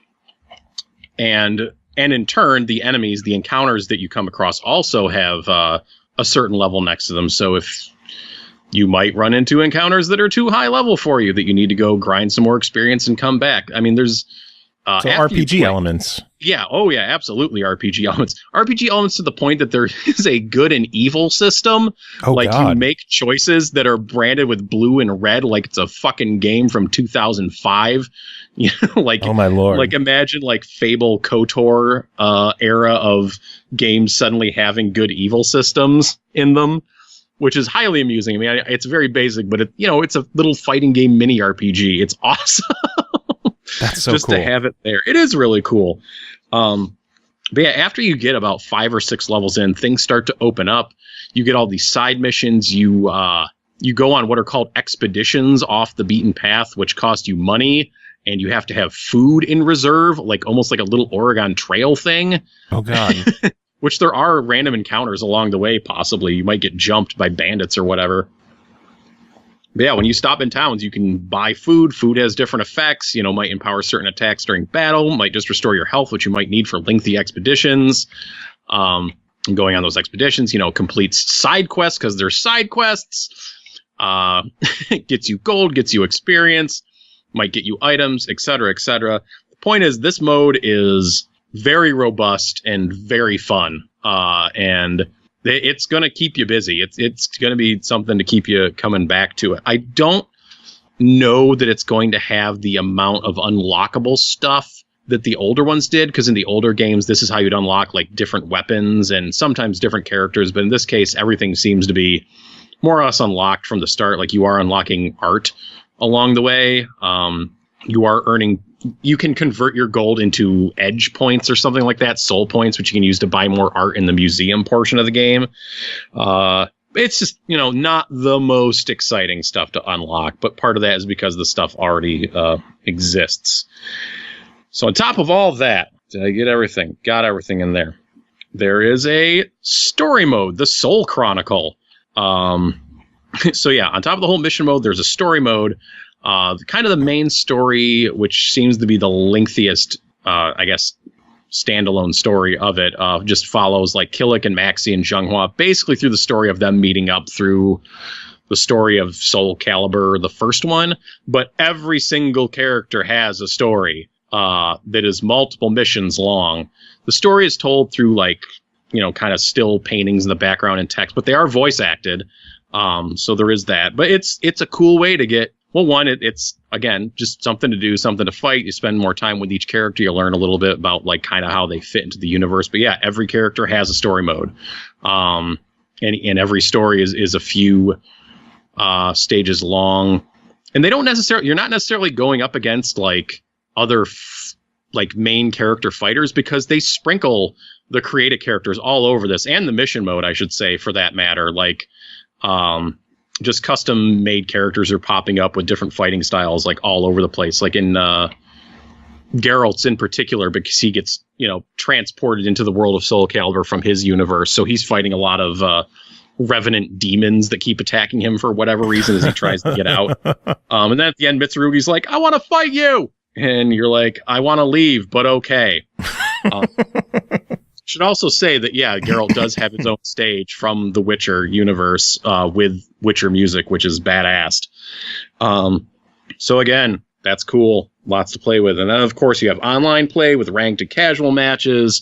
in turn, the enemies, the encounters that you come across also have a certain level next to them. So if you might run into encounters that are too high level for you, that you need to go grind some more experience and come back. I mean, there's so RPG elements. Yeah. Oh, yeah. Absolutely. RPG elements. RPG elements to the point that there is a good and evil system. Oh, like, God. You make choices that are branded with blue and red, like it's a fucking game from 2005. Like, oh my Lord. Like, imagine like Fable KOTOR era of games suddenly having good evil systems in them, which is highly amusing. I mean, it's very basic, but it's a little fighting game mini RPG. It's awesome. That's so just cool to have it there. It is really cool. But yeah, after you get about 5 or 6 levels in, things start to open up. You get all these side missions. You go on what are called expeditions off the beaten path, which cost you money, and you have to have food in reserve, like almost like a little Oregon Trail thing. Oh, God. which there are random encounters along the way. Possibly you might get jumped by bandits or whatever. But yeah, when you stop in towns, you can buy food. Food has different effects, might empower certain attacks during battle, might just restore your health, which you might need for lengthy expeditions. Going on those expeditions, completes side quests because there's side quests. Gets you gold, gets you experience, might get you items, etc., etc. The point is, this mode is very robust and very fun, and it's going to keep you busy. It's going to be something to keep you coming back to it. I don't know that it's going to have the amount of unlockable stuff that the older ones did, because in the older games, this is how you'd unlock like different weapons and sometimes different characters. But in this case, everything seems to be more or less unlocked from the start. Like you are unlocking art along the way. You can convert your gold into edge points or something like that, soul points, which you can use to buy more art in the museum portion of the game. It's just, not the most exciting stuff to unlock, but part of that is because the stuff already exists. So on top of all of that, did I get everything? Got everything in there. There is a story mode, the Soul Chronicle. So yeah, on top of the whole mission mode, there's a story mode. Kind of the main story, which seems to be the lengthiest, standalone story of it, just follows like Killick and Maxie and Zhenghua, basically through the story of them meeting up through the story of SOULCALIBUR, the first one. But every single character has a story that is multiple missions long. The story is told through kind of still paintings in the background and text, but they are voice acted. So there is that. But it's a cool way to get. Well, one, it's, again, just something to do, something to fight. You spend more time with each character. You learn a little bit about, kind of how they fit into the universe. But yeah, every character has a story mode. And every story is a few stages long. And you're not necessarily going up against, other, main character fighters, because they sprinkle the creative characters all over this, and the mission mode, I should say, for that matter. Just custom made characters are popping up with different fighting styles all over the place. Like in Geralt's in particular, because he gets transported into the world of SOULCALIBUR from his universe, so he's fighting a lot of revenant demons that keep attacking him for whatever reason as he tries to get out. And then at the end, Mitsurugi's like, "I want to fight you," and you're like, "I want to leave, but okay." Should also say that, yeah, Geralt does have his own stage from the Witcher universe with Witcher music, which is badass. So again, that's cool. Lots to play with. And then, of course, you have online play with ranked and casual matches.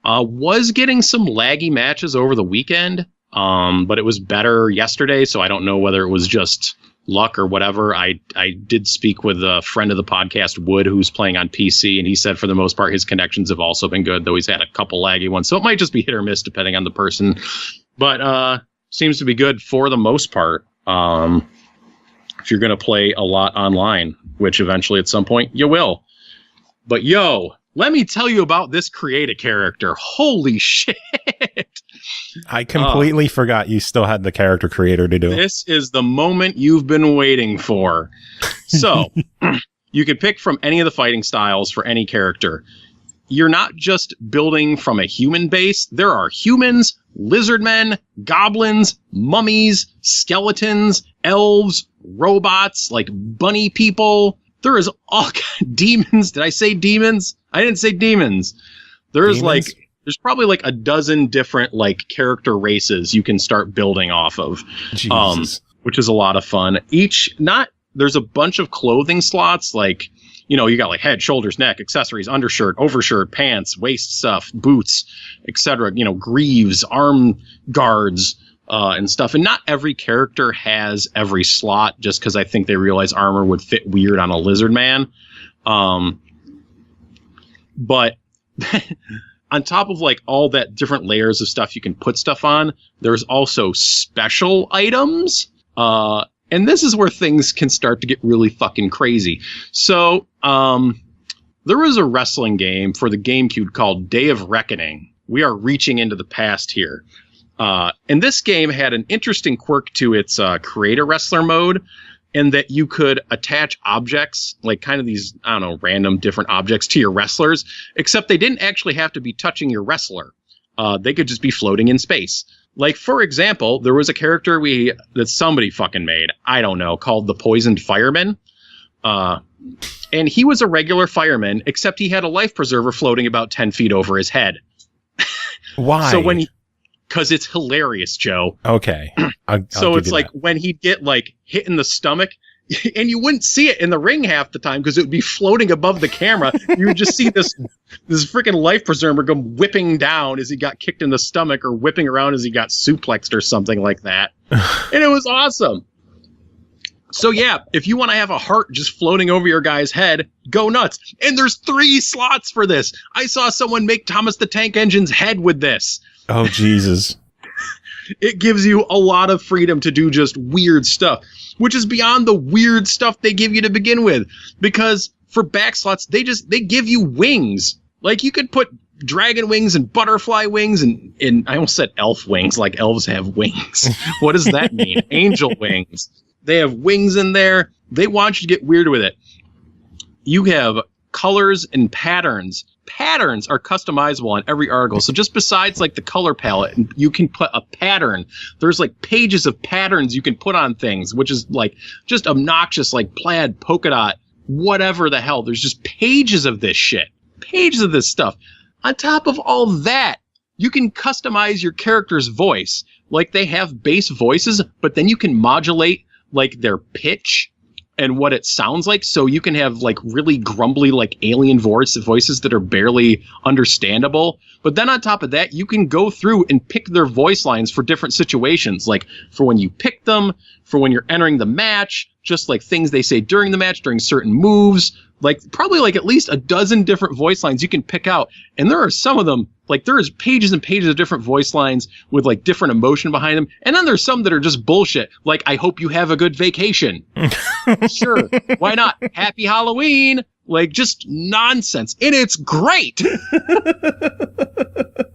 Was getting some laggy matches over the weekend, but it was better yesterday, so I don't know whether it was just luck or whatever. I did speak with a friend of the podcast, Wood, who's playing on PC, and he said for the most part his connections have also been good, though he's had a couple laggy ones, so it might just be hit or miss depending on the person, but seems to be good for the most part if you're going to play a lot online, which eventually at some point you will. But let me tell you about this creative character. Holy shit. I completely forgot you still had the character creator to do it. This is the moment you've been waiting for. So, you can pick from any of the fighting styles for any character. You're not just building from a human base. There are humans, lizardmen, goblins, mummies, skeletons, elves, robots, bunny people. There is all demons. Did I say demons? I didn't say demons. There's there's probably a dozen different character races you can start building off of, which is a lot of fun. There's a bunch of clothing slots, you got head, shoulders, neck, accessories, undershirt, overshirt, pants, waist stuff, boots, etc. Greaves, arm guards, and stuff. And not every character has every slot, just because I think they realize armor would fit weird on a lizard man. But on top of all that different layers of stuff you can put stuff on, there's also special items. And this is where things can start to get really fucking crazy. So there was a wrestling game for the GameCube called Day of Reckoning. We are reaching into the past here. And this game had an interesting quirk to its creator wrestler mode, in that you could attach objects, kind of these, random different objects to your wrestlers, except they didn't actually have to be touching your wrestler. they could just be floating in space. Like, for example, there was a character that somebody fucking made, I don't know, called the Poisoned Fireman. And he was a regular fireman, except he had a life preserver floating about 10 feet over his head. Why? So because it's hilarious, Joe. Okay. So it's like when he'd get like hit in the stomach, and you wouldn't see it in the ring half the time because it would be floating above the camera. You would just see this freaking life preserver go whipping down as he got kicked in the stomach, or whipping around as he got suplexed or something like that. And it was awesome. So yeah, if you want to have a heart just floating over your guy's head, go nuts. And there's 3 slots for this. I saw someone make Thomas the Tank Engine's head with this. Oh, Jesus. It gives you a lot of freedom to do just weird stuff, which is beyond the weird stuff they give you to begin with. Because for back slots, they give you wings. Like, you could put dragon wings and butterfly wings and I almost said elf wings, like elves have wings. What does that mean? Angel wings. They have wings in there. They want you to get weird with it. You have colors and patterns. Patterns are customizable on every article. So just besides like the color palette, you can put a pattern. There's like pages of patterns you can put on things, which is like just obnoxious, like plaid, polka dot, whatever the hell. There's just pages of this shit. Pages of this stuff. On top of all that, you can customize your character's voice. Like, they have base voices, but then you can modulate like their pitch and what it sounds like, so you can have like really grumbly, like alien voices that are barely understandable. But then on top of that, you can go through and pick their voice lines for different situations, like for when you pick them, for when you're entering the match, just like things they say during the match, during certain moves, like probably like at least a dozen different voice lines you can pick out. And there are some of them, like there's pages and pages of different voice lines with like different emotion behind them. And then there's some that are just bullshit. Like, I hope you have a good vacation. Sure. Why not? Happy Halloween. Like, just nonsense. And it's great.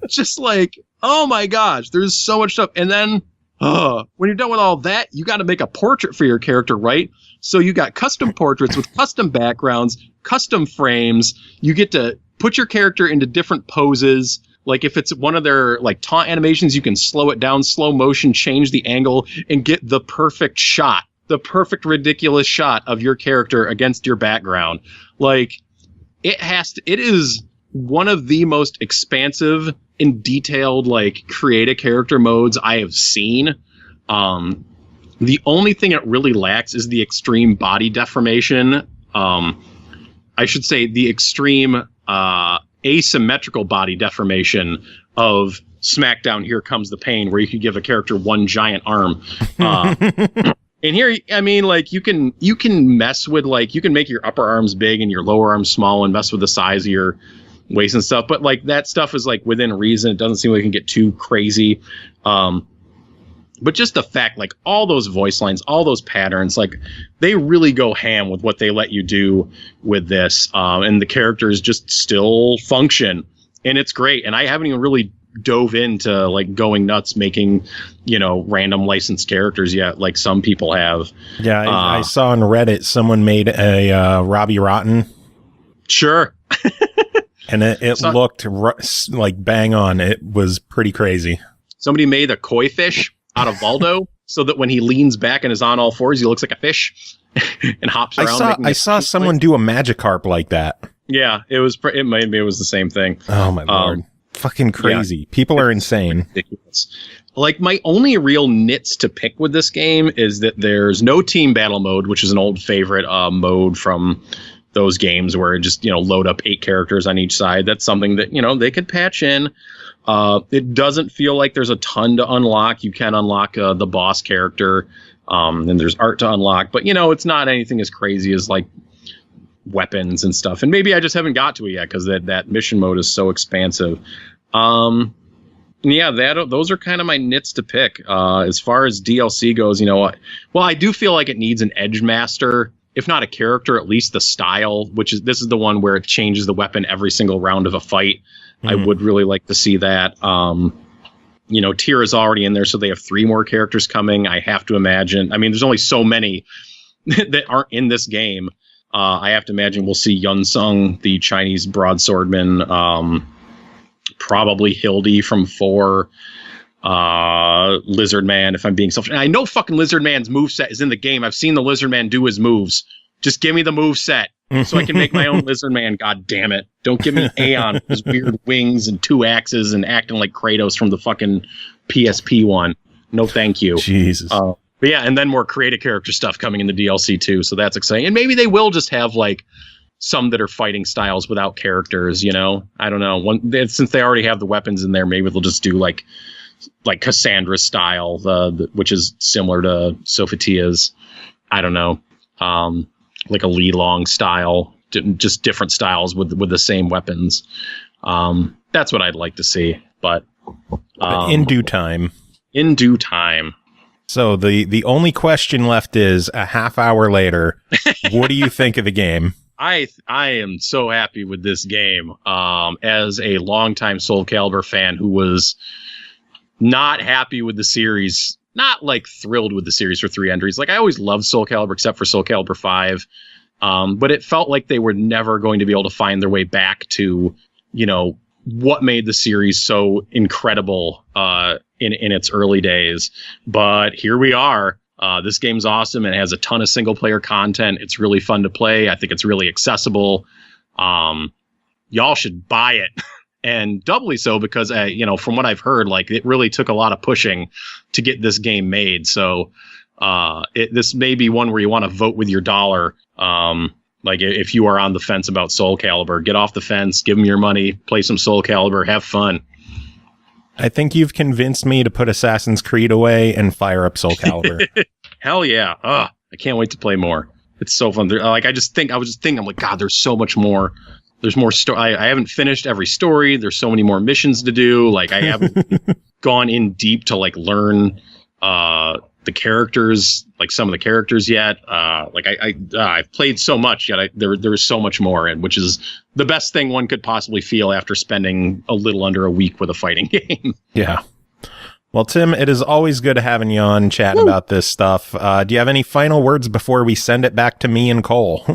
Just like, oh my gosh, there's so much stuff. And then when you're done with all that, you got to make a portrait for your character, right? So you got custom portraits with custom backgrounds, custom frames. You get to put your character into different poses. Like, if it's one of their like taunt animations, you can slow it down, slow motion, change the angle, and get the perfect shot, the perfect ridiculous shot of your character against your background. Like, it is one of the most expansive and detailed, like, create a character modes I have seen. The only thing it really lacks is the extreme body deformation. I should say the extreme asymmetrical body deformation of SmackDown Here Comes the Pain, where you could give a character one giant arm. And here, I mean, like, you can mess with, like, you can make your upper arms big and your lower arms small and mess with the size of your waist and stuff. But, like, that stuff is, like, within reason. It doesn't seem like it can get too crazy. But just the fact, like, all those voice lines, all those patterns, like, they really go ham with what they let you do with this. And the characters just still function. And it's great. And I haven't even really dove into, like, going nuts making, you know, random licensed characters yet, like some people have. Yeah, I saw on Reddit someone made a Robbie Rotten. Sure. And it looked like bang on. It was pretty crazy. Somebody made a koi fish out of Valdo so that when he leans back and is on all fours, he looks like a fish and hops around. I saw someone do a Magikarp like that. Yeah, it was the same thing. Oh my Lord. Fucking crazy. Yeah. People are insane. Ridiculous. Like, my only real nits to pick with this game is that there's no team battle mode, which is an old favorite mode from those games where it just, you know, load up 8 characters on each side. That's something that, you know, they could patch in. It doesn't feel like there's a ton to unlock. You can unlock the boss character, and there's art to unlock, but, you know, it's not anything as crazy as, like, weapons and stuff. And maybe I just haven't got to it yet because that mission mode is so expansive. Yeah, those are kind of my nits to pick. As far as DLC goes, you know what? Well, I do feel like it needs an edge master, if not a character, at least the style, this is the one where it changes the weapon every single round of a fight. Mm-hmm. I would really like to see that. You know, Tira's already in there, so they have 3 more characters coming. I have to imagine. I mean, there's only so many that aren't in this game. I have to imagine we'll see Yun Sung, the Chinese broadswordman, probably Hildy from 4, Lizard Man, if I'm being selfish. And I know fucking Lizard Man's moveset is in the game. I've seen the Lizard Man do his moves. Just give me the moveset so I can make my own Lizard Man. God damn it. Don't give me Aeon with his weird wings and 2 axes and acting like Kratos from the fucking PSP one. No, thank you. Jesus. But yeah, and then more creative character stuff coming in the DLC too. So that's exciting. And maybe they will just have like some that are fighting styles without characters, you know? I don't know. Since they already have the weapons in there, maybe they'll just do like Cassandra style, which is similar to Sophitia's. I don't know. Like a Li Long style, just different styles with the same weapons. That's what I'd like to see, but in due time. In due time. So the only question left is a half hour later. What do you think of the game? I am so happy with this game. As a longtime SoulCalibur fan who was not happy with the series, not like thrilled with the series for 3 entries. Like I always loved SoulCalibur except for SoulCalibur 5. But it felt like they were never going to be able to find their way back to, you know, what made the series so incredible in its early days. But here we are. This game's awesome. It has a ton of single player content. It's really fun to play. I think it's really accessible. Y'all should buy it. And doubly so because, you know, from what I've heard, like it really took a lot of pushing to get this game made. So this may be one where you want to vote with your dollar. Like if you are on the fence about SoulCalibur, get off the fence, give them your money, play some SoulCalibur, have fun. I think you've convinced me to put Assassin's Creed away and fire up SoulCalibur. Hell yeah. I can't wait to play more. It's so fun. Like I was just thinking, I'm like, God, there's so much more. There's more story. I haven't finished every story. There's so many more missions to do. Like I haven't gone in deep to like learn the characters, like some of the characters yet. Like I've played so much yet. There is so much more, and which is the best thing one could possibly feel after spending a little under a week with a fighting game. Yeah. Well, Tim, it is always good having you on chatting about this stuff. Do you have any final words before we send it back to me and Cole?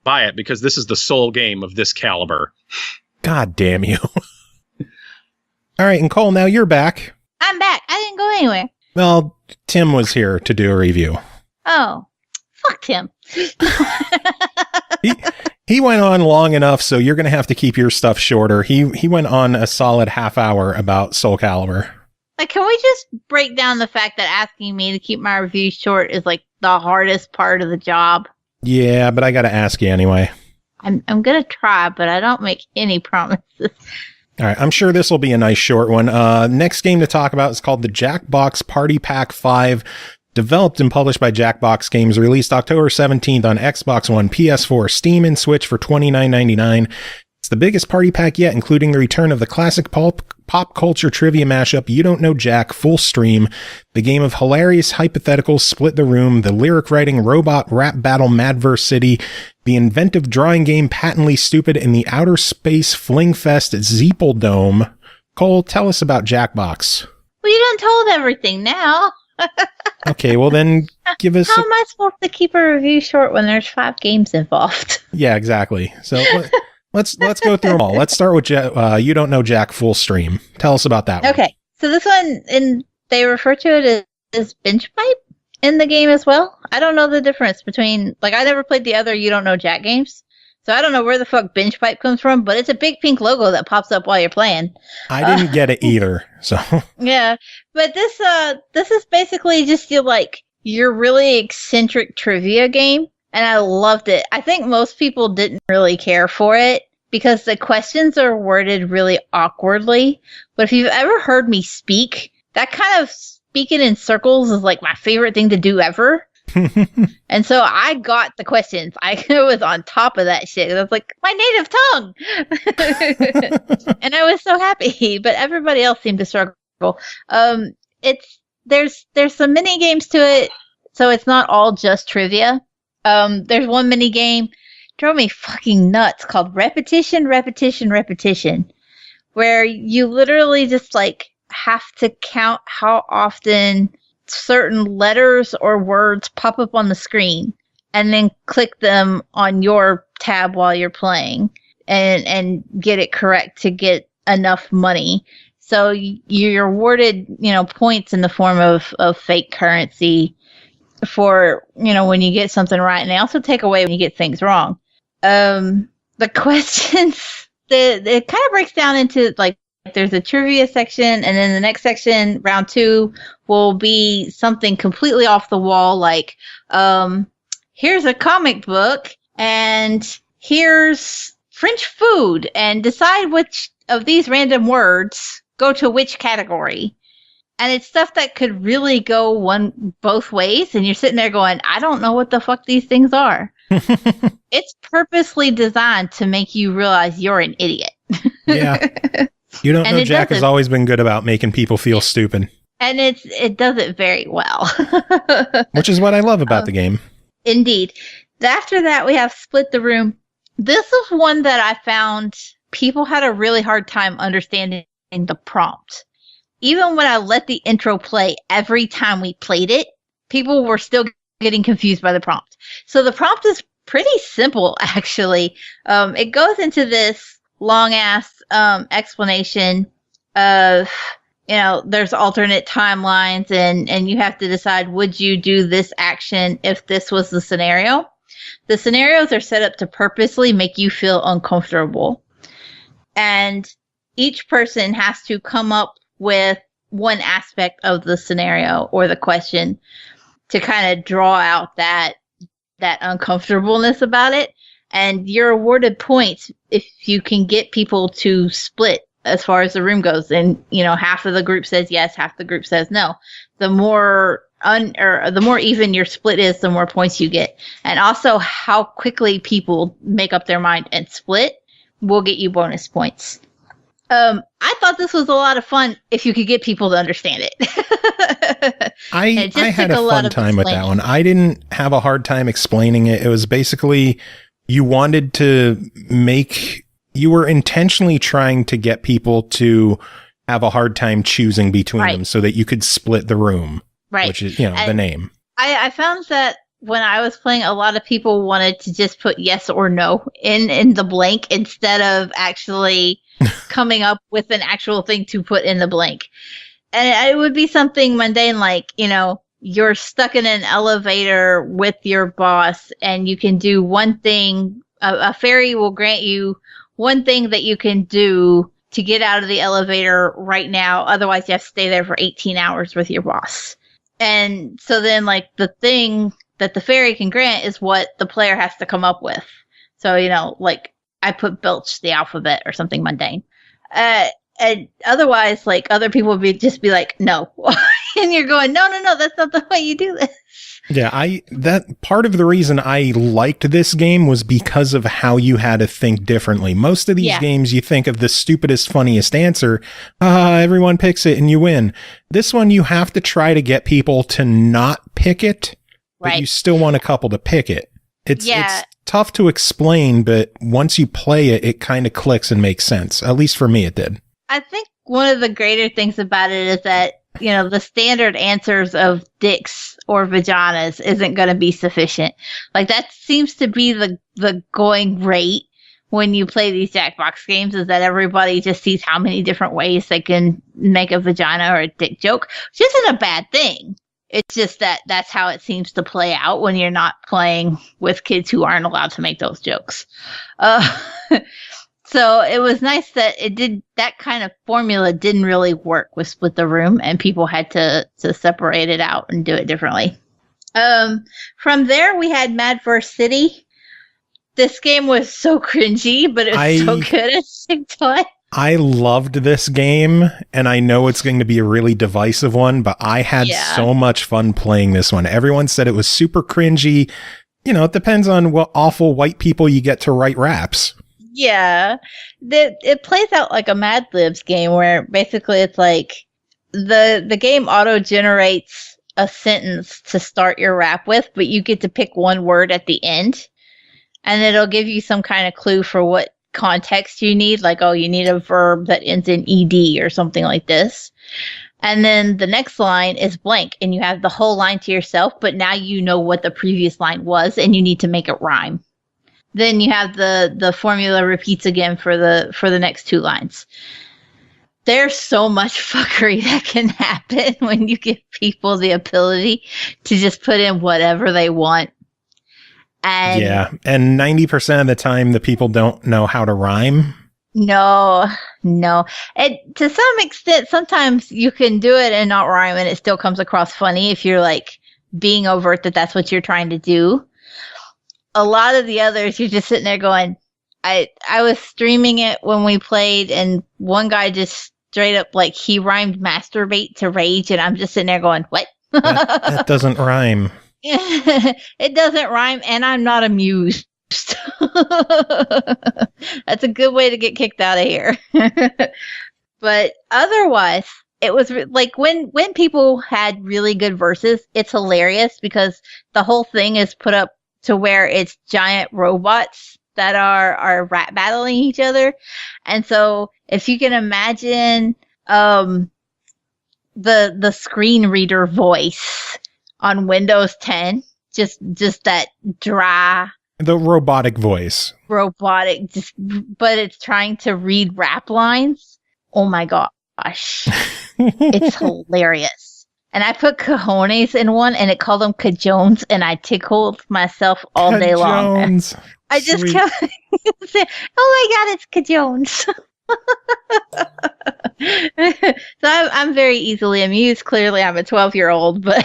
Buy it, because this is the sole game of this caliber. God damn you. All right, and Cole, now you're back. I'm back. I didn't go anywhere. Well, Tim was here to do a review. Oh, fuck Tim. He went on long enough, so you're going to have to keep your stuff shorter. He went on a solid half hour about SoulCalibur. Like, can we just break down the fact that asking me to keep my review short is like the hardest part of the job? Yeah, but I got to ask you anyway. I'm going to try, but I don't make any promises. All right, I'm sure this will be a nice short one. Next game to talk about is called the Jackbox Party Pack 5, developed and published by Jackbox Games, released October 17th on Xbox One, PS4, Steam, and Switch for $29.99. It's the biggest party pack yet, including the return of the classic pop culture trivia mashup You Don't Know Jack full stream, the game of hilarious hypotheticals Split the Room, the lyric writing robot rap battle Madverse City, the inventive drawing game Patently Stupid, and the outer space fling fest Zeeple Dome. Cole, tell us about Jackbox. Well, you done told everything now. Okay, well then give us... How am I supposed to keep a review short when there's 5 games involved? Yeah, exactly. So... Let's go through them all. Let's start with You Don't Know Jack full stream. Tell us about that one. Okay, so this one, and they refer to it as bench pipe in the game as well. I don't know the difference between, like, I never played the other You Don't Know Jack games, so I don't know where the fuck bench pipe comes from, but it's a big pink logo that pops up while you're playing. I didn't get it either, so. Yeah, but this is basically just your really eccentric trivia game. And I loved it. I think most people didn't really care for it because the questions are worded really awkwardly. But if you've ever heard me speak, that kind of speaking in circles is like my favorite thing to do ever. And so I got the questions. I was on top of that shit. I was like, my native tongue. And I was so happy. But everybody else seemed to struggle. There's some mini games to it, so it's not all just trivia. There's one mini game drove me fucking nuts called Repetition, where you literally just like have to count how often certain letters or words pop up on the screen and then click them on your tab while you're playing and get it correct to get enough money. So you're awarded, points in the form of fake currency for, when you get something right. And they also take away when you get things wrong. The questions, it kind of breaks down into like, there's a trivia section, and then the next section, round 2, will be something completely off the wall, like, here's a comic book, and here's French food, and decide which of these random words go to which category. And it's stuff that could really go both ways, and you're sitting there going, I don't know what the fuck these things are. It's purposely designed to make you realize you're an idiot. Yeah. You don't know Jack has always been good about making people feel stupid. And it does it very well. Which is what I love about the game. Indeed. After that, we have Split the Room. This is one that I found people had a really hard time understanding the prompt. Even when I let the intro play every time we played it, people were still getting confused by the prompt. So the prompt is pretty simple, actually. It goes into this long-ass explanation of, there's alternate timelines, and you have to decide, would you do this action if this was the scenario? The scenarios are set up to purposely make you feel uncomfortable. And each person has to come up with one aspect of the scenario or the question to kind of draw out that uncomfortableness about it. And you're awarded points if you can get people to split as far as the room goes. And, half of the group says yes, half the group says no. The more even your split is, the more points you get. And also how quickly people make up their mind and split will get you bonus points. I thought this was a lot of fun if you could get people to understand it. I had a fun time with that one. I didn't have a hard time explaining it. It was basically you wanted to you were intentionally trying to get people to have a hard time choosing between them so that you could split the room, which is, the name. I found that when I was playing, a lot of people wanted to just put yes or no in the blank instead of actually coming up with an actual thing to put in the blank. And it would be something mundane like, you're stuck in an elevator with your boss and you can do one thing. A fairy will grant you one thing that you can do to get out of the elevator right now. Otherwise, you have to stay there for 18 hours with your boss. And so then, the thing that the fairy can grant is what the player has to come up with. So, I put belch the alphabet or something mundane. And otherwise, other people would just be like, no. And you're going, no, that's not the way you do this. Yeah, that part of the reason I liked this game was because of how you had to think differently. Most of these games, you think of the stupidest, funniest answer. Everyone picks it and you win. This one, you have to try to get people to not pick it, but you still want a couple to pick it. It's tough to explain, but once you play it, it kind of clicks and makes sense. At least for me, it did. I think one of the greater things about it is that, the standard answers of dicks or vaginas isn't going to be sufficient. That seems to be the going rate when you play these Jackbox games, is that everybody just sees how many different ways they can make a vagina or a dick joke, which isn't a bad thing. It's just that that's how it seems to play out when you're not playing with kids who aren't allowed to make those jokes. So it was nice that that kind of formula didn't really work with Split the Room, and people had to separate it out and do it differently. From there, we had Mad vs. City. This game was so cringy, but it was so good at the same time. I loved this game, and I know it's going to be a really divisive one, but I had so much fun playing this one. Everyone said it was super cringy. It depends on what awful white people you get to write raps. Yeah, it plays out like a Mad Libs game where basically it's like the game auto-generates a sentence to start your rap with, but you get to pick one word at the end, and it'll give you some kind of clue for what context you need, like, you need a verb that ends in ed or something like this. And then the next line is blank, and you have the whole line to yourself, but now you know what the previous line was, and you need to make it rhyme. Then you have the formula repeats again for the next two lines. there's so much fuckery that can happen when you give people the ability to just put in whatever they want. And yeah, and 90% of the time, the people don't know how to rhyme. No. And to some extent, sometimes you can do it and not rhyme, and it still comes across funny if you're like being overt that that's what you're trying to do. A lot of the others, you're just sitting there going, I was streaming it when we played, and one guy just straight up, like, he rhymed masturbate to rage, and I'm just sitting there going, what? That doesn't rhyme. It doesn't rhyme, and I'm not amused. That's a good way to get kicked out of here. But otherwise, it was like when people had really good verses, it's hilarious because the whole thing is put up to where it's giant robots that are rap battling each other. And so if you can imagine the screen reader voice on Windows 10, just that dry, the robotic voice. Robotic, but it's trying to read rap lines. Oh my gosh. It's hilarious. And I put cojones in one, and it called them cajones, and I tickled myself all day long. I just kept saying, oh my God, it's cajones. So I'm very easily amused. Clearly, I'm a 12-year-old, but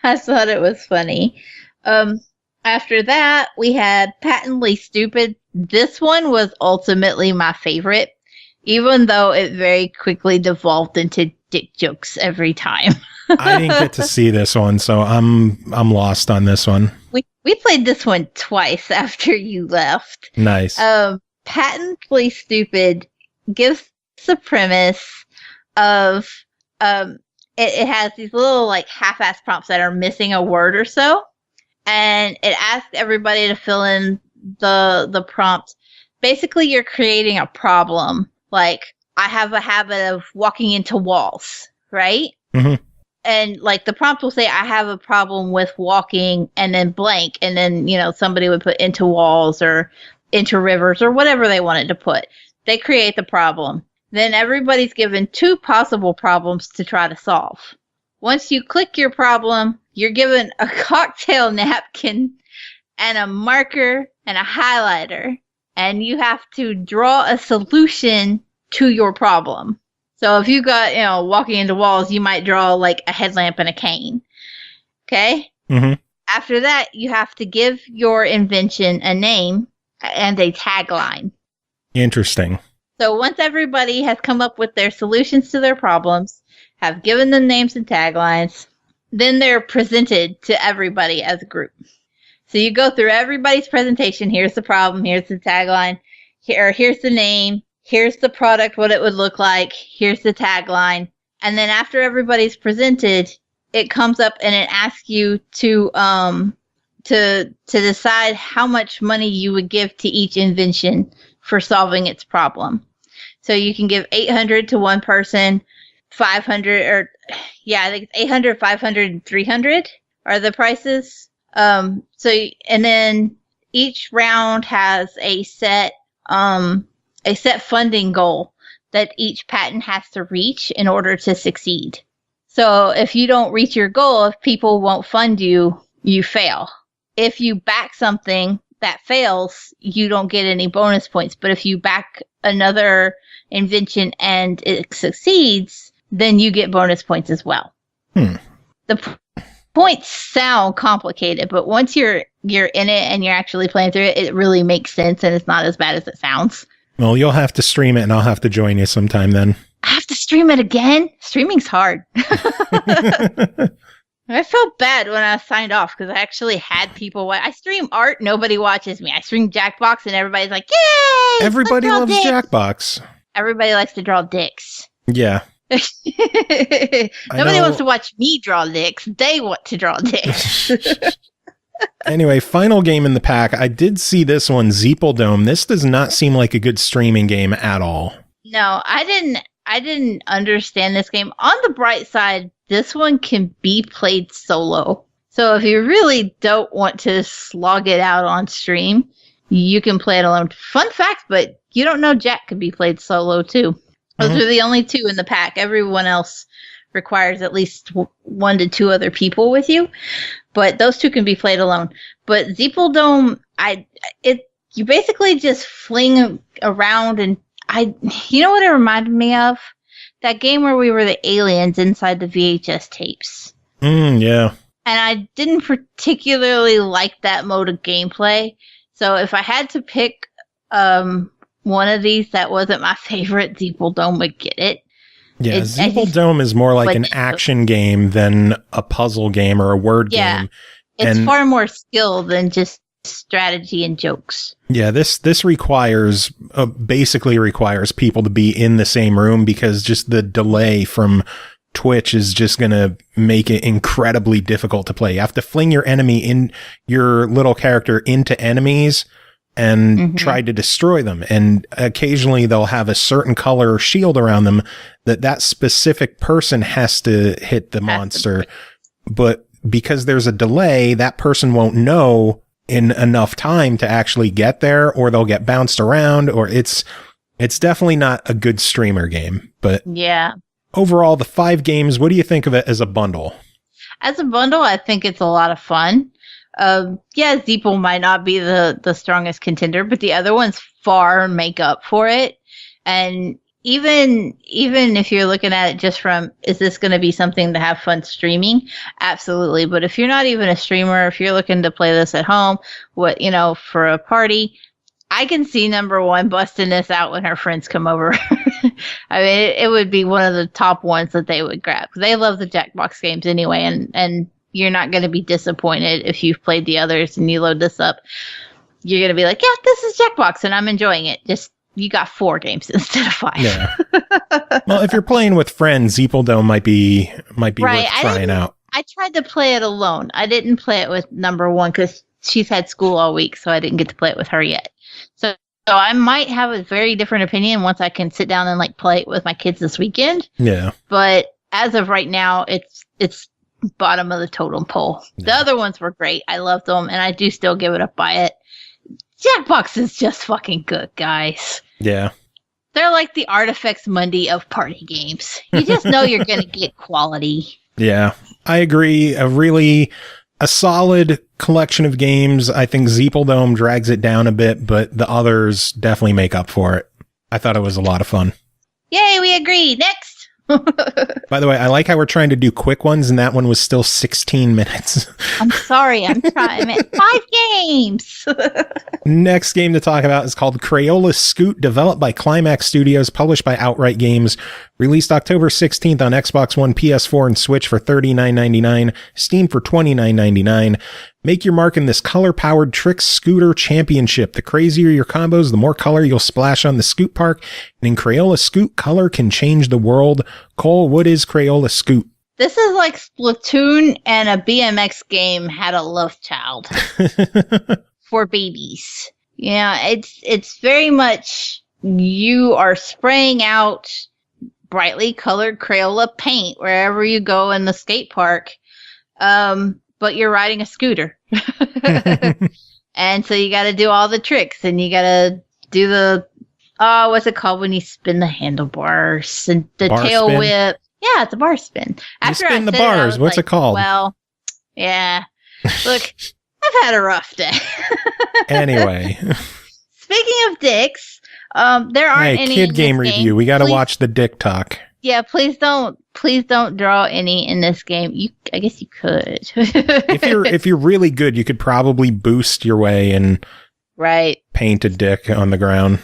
I thought it was funny. After that, we had Patently Stupid. This one was ultimately my favorite, even though it very quickly devolved into dick jokes every time. I didn't get to see this one, so I'm lost on this one. We played this one twice after you left. Nice. Patently Stupid gives the premise of it has these little like half-ass prompts that are missing a word or so, and it asks everybody to fill in the prompt. Basically, you're creating a problem. Like, I have a habit of walking into walls, right? Mm-hmm. And like the prompt will say, I have a problem with walking, and then blank, and then, you know, somebody would put into walls or into rivers or whatever they wanted to put. They create the problem. Then everybody's given 2 possible problems to try to solve. Once you click your problem, you're given a cocktail napkin and a marker and a highlighter, and you have to draw a solution to your problem. So if you got, you know, walking into walls, you might draw like a headlamp and a cane. Okay? Mm-hmm. After that, you have to give your invention a name and a tagline. Interesting. So once everybody has come up with their solutions to their problems, have given them names and taglines, then they're presented to everybody as a group. So you go through everybody's presentation. Here's the problem. Here's the tagline. Here's the name. Here's the product, what it would look like. Here's the tagline. And then after everybody's presented, it comes up and it asks you to decide how much money you would give to each invention for solving its problem. So you can give 800 to one person, 500, or yeah, I think it's 800, 500, and 300 are the prices. And then each round has a set funding goal that each patent has to reach in order to succeed. So if you don't reach your goal, if people won't fund you, you fail. If you back something that fails, you don't get any bonus points. But if you back another invention and it succeeds, then you get bonus points as well. The points sound complicated, but once you're in it and you're actually playing through it, it really makes sense and it's not as bad as it sounds. Well, you'll have to stream it and I'll have to join you sometime then. I have to stream it again? Streaming's hard. I felt bad when I signed off because I actually had people watch. I stream art, nobody watches me. I stream Jackbox and everybody's like, yay! Everybody loves dicks. Jackbox. Everybody likes to draw dicks. Yeah. Nobody wants to watch me draw dicks. They want to draw dicks. Anyway, final game in the pack. I did see this one, Zeepeldome. This does not seem like a good streaming game at all. No, I didn't understand this game. On the bright side, this one can be played solo. So if you really don't want to slog it out on stream, you can play it alone. Fun fact, but you don't know Jack can be played solo too. Those are the only two in the pack. Everyone else requires at least 1 to 2 other people with you, but those two can be played alone. But Zeepeldome, you basically just fling around, and you know what it reminded me of? That game where we were the aliens inside the VHS tapes. Yeah. And I didn't particularly like that mode of gameplay. So if I had to pick one of these that wasn't my favorite, Zeepeldome would get it. Yeah, Zeepeldome is more like an action game than a puzzle game or a word game. It's far more skill than just strategy and jokes. Yeah, this requires basically requires people to be in the same room, because just the delay from Twitch is just going to make it incredibly difficult to play. You have to fling your little character into enemies and try to destroy them. And occasionally they'll have a certain color shield around them that specific person has to hit the monster. But because there's a delay, that person won't know in enough time to actually get there, or they'll get bounced around, or it's definitely not a good streamer game. But yeah, overall, the 5 games, what do you think of it as a bundle? As a bundle, I think it's a lot of fun. Zeeple might not be the strongest contender, but the other ones far make up for it. And even if you're looking at it just from, is this going to be something to have fun streaming? Absolutely. But if you're not even a streamer, if you're looking to play this at home, for a party, I can see number 1 busting this out when her friends come over. I mean, it would be one of the top ones that they would grab. They love the Jackbox games anyway, and you're not going to be disappointed if you've played the others and you load this up. You're going to be like, yeah, this is Jackbox and I'm enjoying it. Just, you got 4 games instead of 5. Yeah. Well, if you're playing with friends, Zeepeldome might be worth trying out. I tried to play it alone. I didn't play it with number 1 because she's had school all week, so I didn't get to play it with her yet. So I might have a very different opinion once I can sit down and play it with my kids this weekend. Yeah. But as of right now, it's bottom of the totem pole. Yeah. The other ones were great. I loved them, and I do still give it a buy it. Jackbox is just fucking good, guys. Yeah. They're like the Artifex Mundi of party games. You just know you're going to get quality. Yeah, I agree. A solid collection of games. I think Zeepeldome drags it down a bit, but the others definitely make up for it. I thought it was a lot of fun. Yay, we agree. Next. By the way, I like how we're trying to do quick ones, and that one was still 16 minutes. I'm sorry. I'm trying. 5 games. Next game to talk about is called Crayola Scoot, developed by Climax Studios, published by Outright Games, released October 16th on Xbox One, PS4, and Switch for $39.99, Steam for $29.99. Make your mark in this color-powered trick scooter championship. The crazier your combos, the more color you'll splash on the Scoot Park. And in Crayola Scoot, color can change the world. Cole, what is Crayola Scoot? This is like Splatoon and a BMX game had a love child for babies. Yeah, it's very much you are spraying out brightly colored Crayola paint wherever you go in the skate park. But you're riding a scooter. And so you got to do all the tricks, and you got to do the, what's it called when you spin the handlebars and the bar tail spin? whip? Yeah, it's a bar spin. After you spin the I bars. What's it called? Well, yeah. Look, I've had a rough day. Anyway. Speaking of dicks, there aren't any kid in game this review. We got to watch the dick talk. Yeah, please don't draw any in this game. I guess you could. if you're really good, you could probably boost your way and paint a dick on the ground.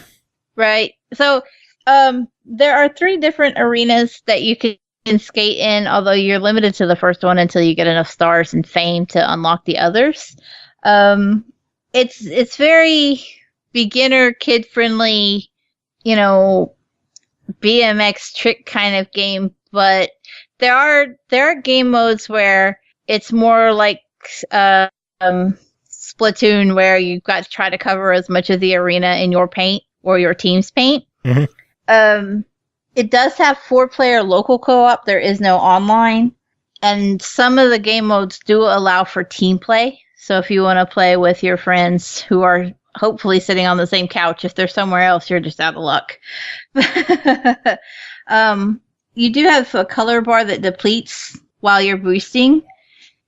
Right. So, there are 3 different arenas that you can skate in, although you're limited to the first one until you get enough stars and fame to unlock the others. It's very beginner, kid friendly, BMX trick kind of game, but there are game modes where it's more like Splatoon, where you've got to try to cover as much of the arena in your paint or your team's paint. Mm-hmm. It does have 4-player local co-op. There is no online, and some of the game modes do allow for team play. So if you want to play with your friends who are hopefully sitting on the same couch. If they're somewhere else, you're just out of luck. You do have a color bar that depletes while you're boosting.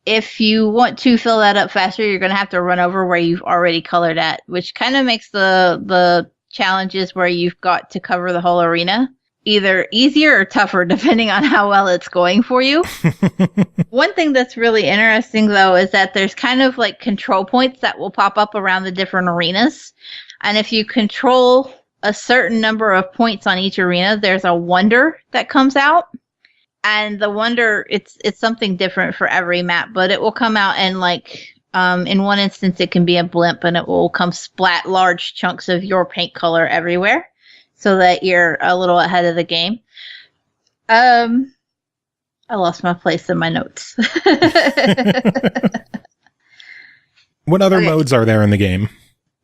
If you want to fill that up faster, you're going to have to run over where you've already colored at, which kind of makes the challenges where you've got to cover the whole arena either easier or tougher, depending on how well it's going for you. One thing that's really interesting, though, is that there's kind of like control points that will pop up around the different arenas. And if you control a certain number of points on each arena, there's a wonder that comes out. And the wonder, it's something different for every map, but it will come out and like, in one instance, it can be a blimp and it will come splat large chunks of your paint color everywhere so that you're a little ahead of the game. I lost my place in my notes. What other modes are there in the game?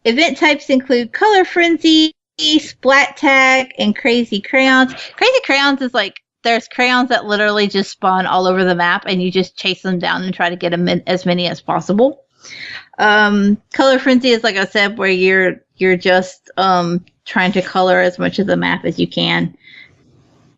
Event types include Color Frenzy, Splat Tag, and Crazy Crayons. Crazy Crayons is like, there's crayons that literally just spawn all over the map, and you just chase them down and try to get them as many as possible. Color Frenzy is, like I said, where you're just trying to color as much of the map as you can,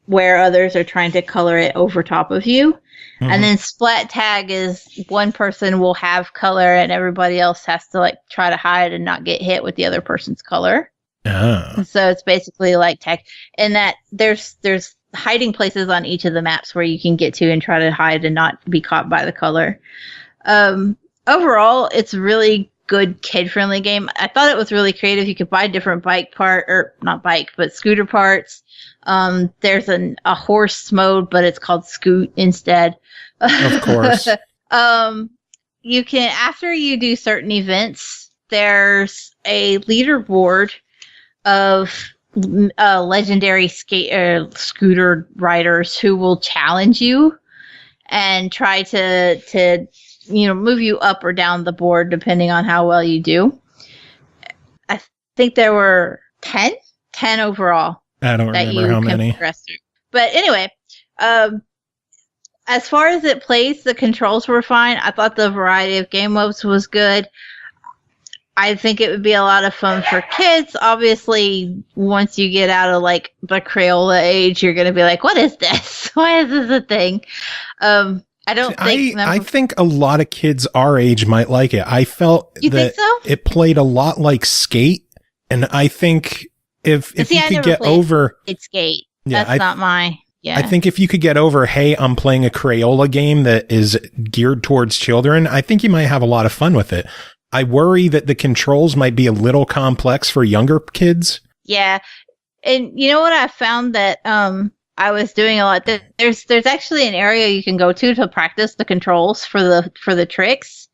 where others are trying to color it over top of you. Mm-hmm. And then Splat Tag is one person will have color, and everybody else has to like try to hide and not get hit with the other person's color. Oh. So it's basically like tag, and that there's hiding places on each of the maps where you can get to and try to hide and not be caught by the color. Overall, it's a really good kid-friendly game. I thought it was really creative. You could buy different scooter parts. There's a horse mode, but it's called Scoot instead. Of course. You can, after you do certain events, there's a leaderboard of legendary scooter riders who will challenge you and try to move you up or down the board depending on how well you do. I think there were 10 overall. I don't remember how many. But anyway, as far as it plays, the controls were fine. I thought the variety of game modes was good. I think it would be a lot of fun for kids. Obviously, once you get out of like the Crayola age, you're going to be like, what is this? Why is this a thing? I think a lot of kids our age might like it. I felt think so? It played a lot like Skate. And I think if you could get over it's Skate. Yeah, that's not my. Yeah. I think if you could get over, hey, I'm playing a Crayola game that is geared towards children, I think you might have a lot of fun with it. I worry that the controls might be a little complex for younger kids. Yeah. And you know what I found that I was doing a lot? There's actually an area you can go to practice the controls for the tricks.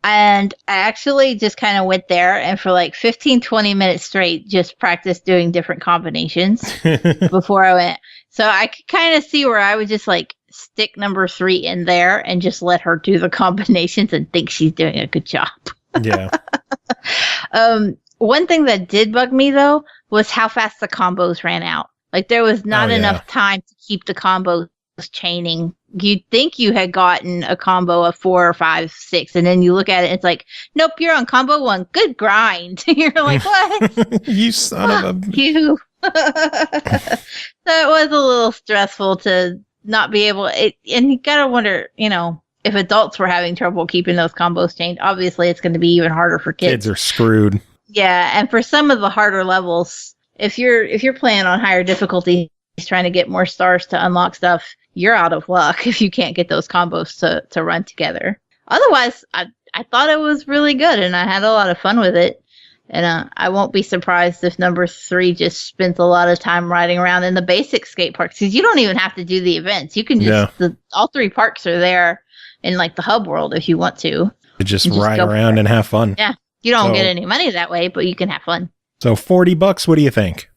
And I actually just kind of went there and for like 15, 20 minutes straight, just practiced doing different combinations before I went. So I could kind of see where I would just like stick number 3 in there and just let her do the combinations and think she's doing a good job. Yeah. One thing that did bug me though was how fast the combos ran out. Like there was not enough time to keep the combos chaining. You'd think you had gotten a combo of 4 or 5, 6, and then you look at it, and it's like, nope, you're on combo 1. Good grind. You're like, what? You son of a you. So it was a little stressful to not be able. And you gotta wonder, if adults were having trouble keeping those combos chained, obviously it's going to be even harder for kids. Kids are screwed. Yeah, and for some of the harder levels, if you're playing on higher difficulty, trying to get more stars to unlock stuff, you're out of luck if you can't get those combos to run together. Otherwise, I thought it was really good, and I had a lot of fun with it. And I won't be surprised if number 3 just spends a lot of time riding around in the basic skate parks, because you don't even have to do the events. You can just all 3 parks are there in like the hub world if you want to. Just ride around and have fun. Yeah, you don't get any money that way, but you can have fun. So $40, what do you think?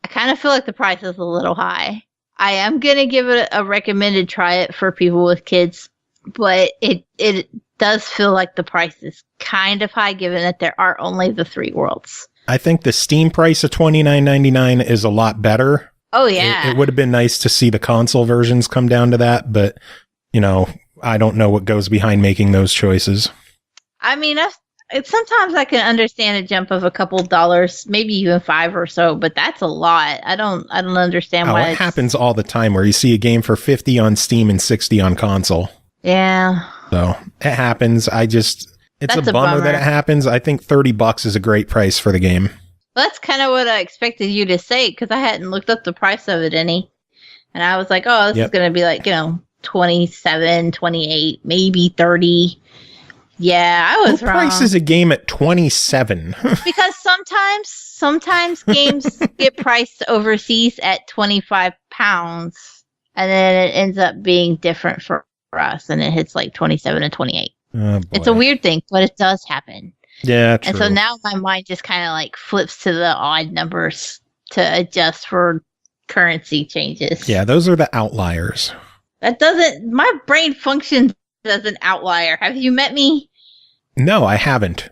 I kind of feel like the price is a little high. I am going to give it a recommended try it for people with kids, but it does feel like the price is kind of high given that there are only the 3 worlds. I think the Steam price of $29.99 is a lot better. Oh, yeah. It would have been nice to see the console versions come down to that, but, I don't know what goes behind making those choices. I mean, sometimes I can understand a jump of a couple dollars, maybe even $5 or so, but that's a lot. I don't understand why it happens all the time where you see a game for $50 on Steam and $60 on console. Yeah. So it happens. It's a bummer that it happens. I think $30 is a great price for the game. Well, that's kind of what I expected you to say, because I hadn't looked up the price of it any. And I was like, oh, this is going to be like, 27, 28, maybe 30. Yeah, I was wrong. What price is a game at 27? Because sometimes games get priced overseas at 25 pounds, and then it ends up being different for us, and it hits like 27 and 28. Oh, it's a weird thing, but it does happen. Yeah, true. And so now my mind just kind of like flips to the odd numbers to adjust for currency changes. Yeah, those are the outliers. My brain functions as an outlier. Have you met me? No, I haven't.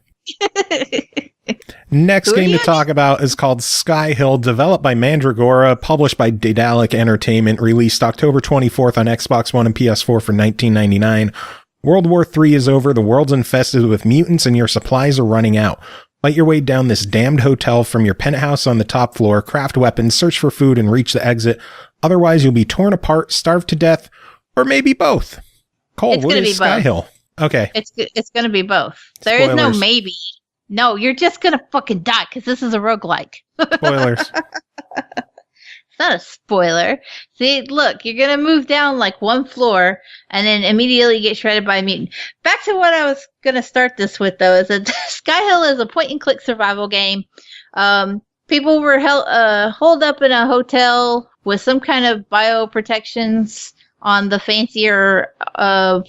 Next game to talk about is called Skyhill, developed by Mandragora, published by Daedalic Entertainment, released October 24th on Xbox One and PS4 for $19.99. World War III is over, the world's infested with mutants, and your supplies are running out. Fight your way down this damned hotel from your penthouse on the top floor, craft weapons, search for food, and reach the exit. Otherwise, you'll be torn apart, starved to death, or maybe both. Cole, what is Skyhill? Okay. It's going to be both. There is no maybe. No, you're just going to fucking die because this is a roguelike. Spoilers. It's not a spoiler. See, look, you're going to move down like one floor and then immediately get shredded by a mutant. Back to what I was going to start this with, though, is that Skyhill is a point-and-click survival game. People were holed up in a hotel with some kind of bioprotections on the fancier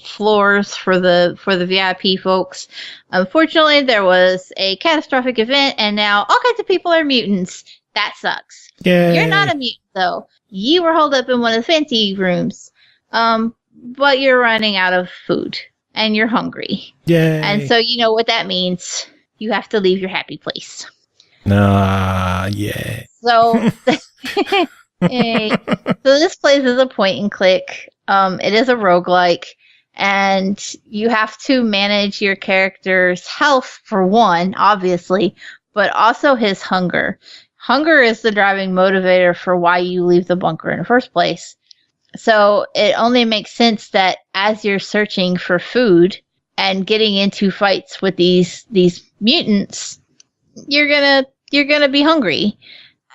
floors for the VIP folks. Unfortunately, there was a catastrophic event, and now all kinds of people are mutants. That sucks. Yay. You're not a mutant, though. You were holed up in one of the fancy rooms, but you're running out of food, and you're hungry. Yay. And so you know what that means. You have to leave your happy place. Yeah. So... Yay. So this plays as a point and click. It is a roguelike, and you have to manage your character's health for one, obviously, but also his hunger. Hunger is the driving motivator for why you leave the bunker in the first place. So it only makes sense that as you're searching for food and getting into fights with these mutants, you're gonna be hungry.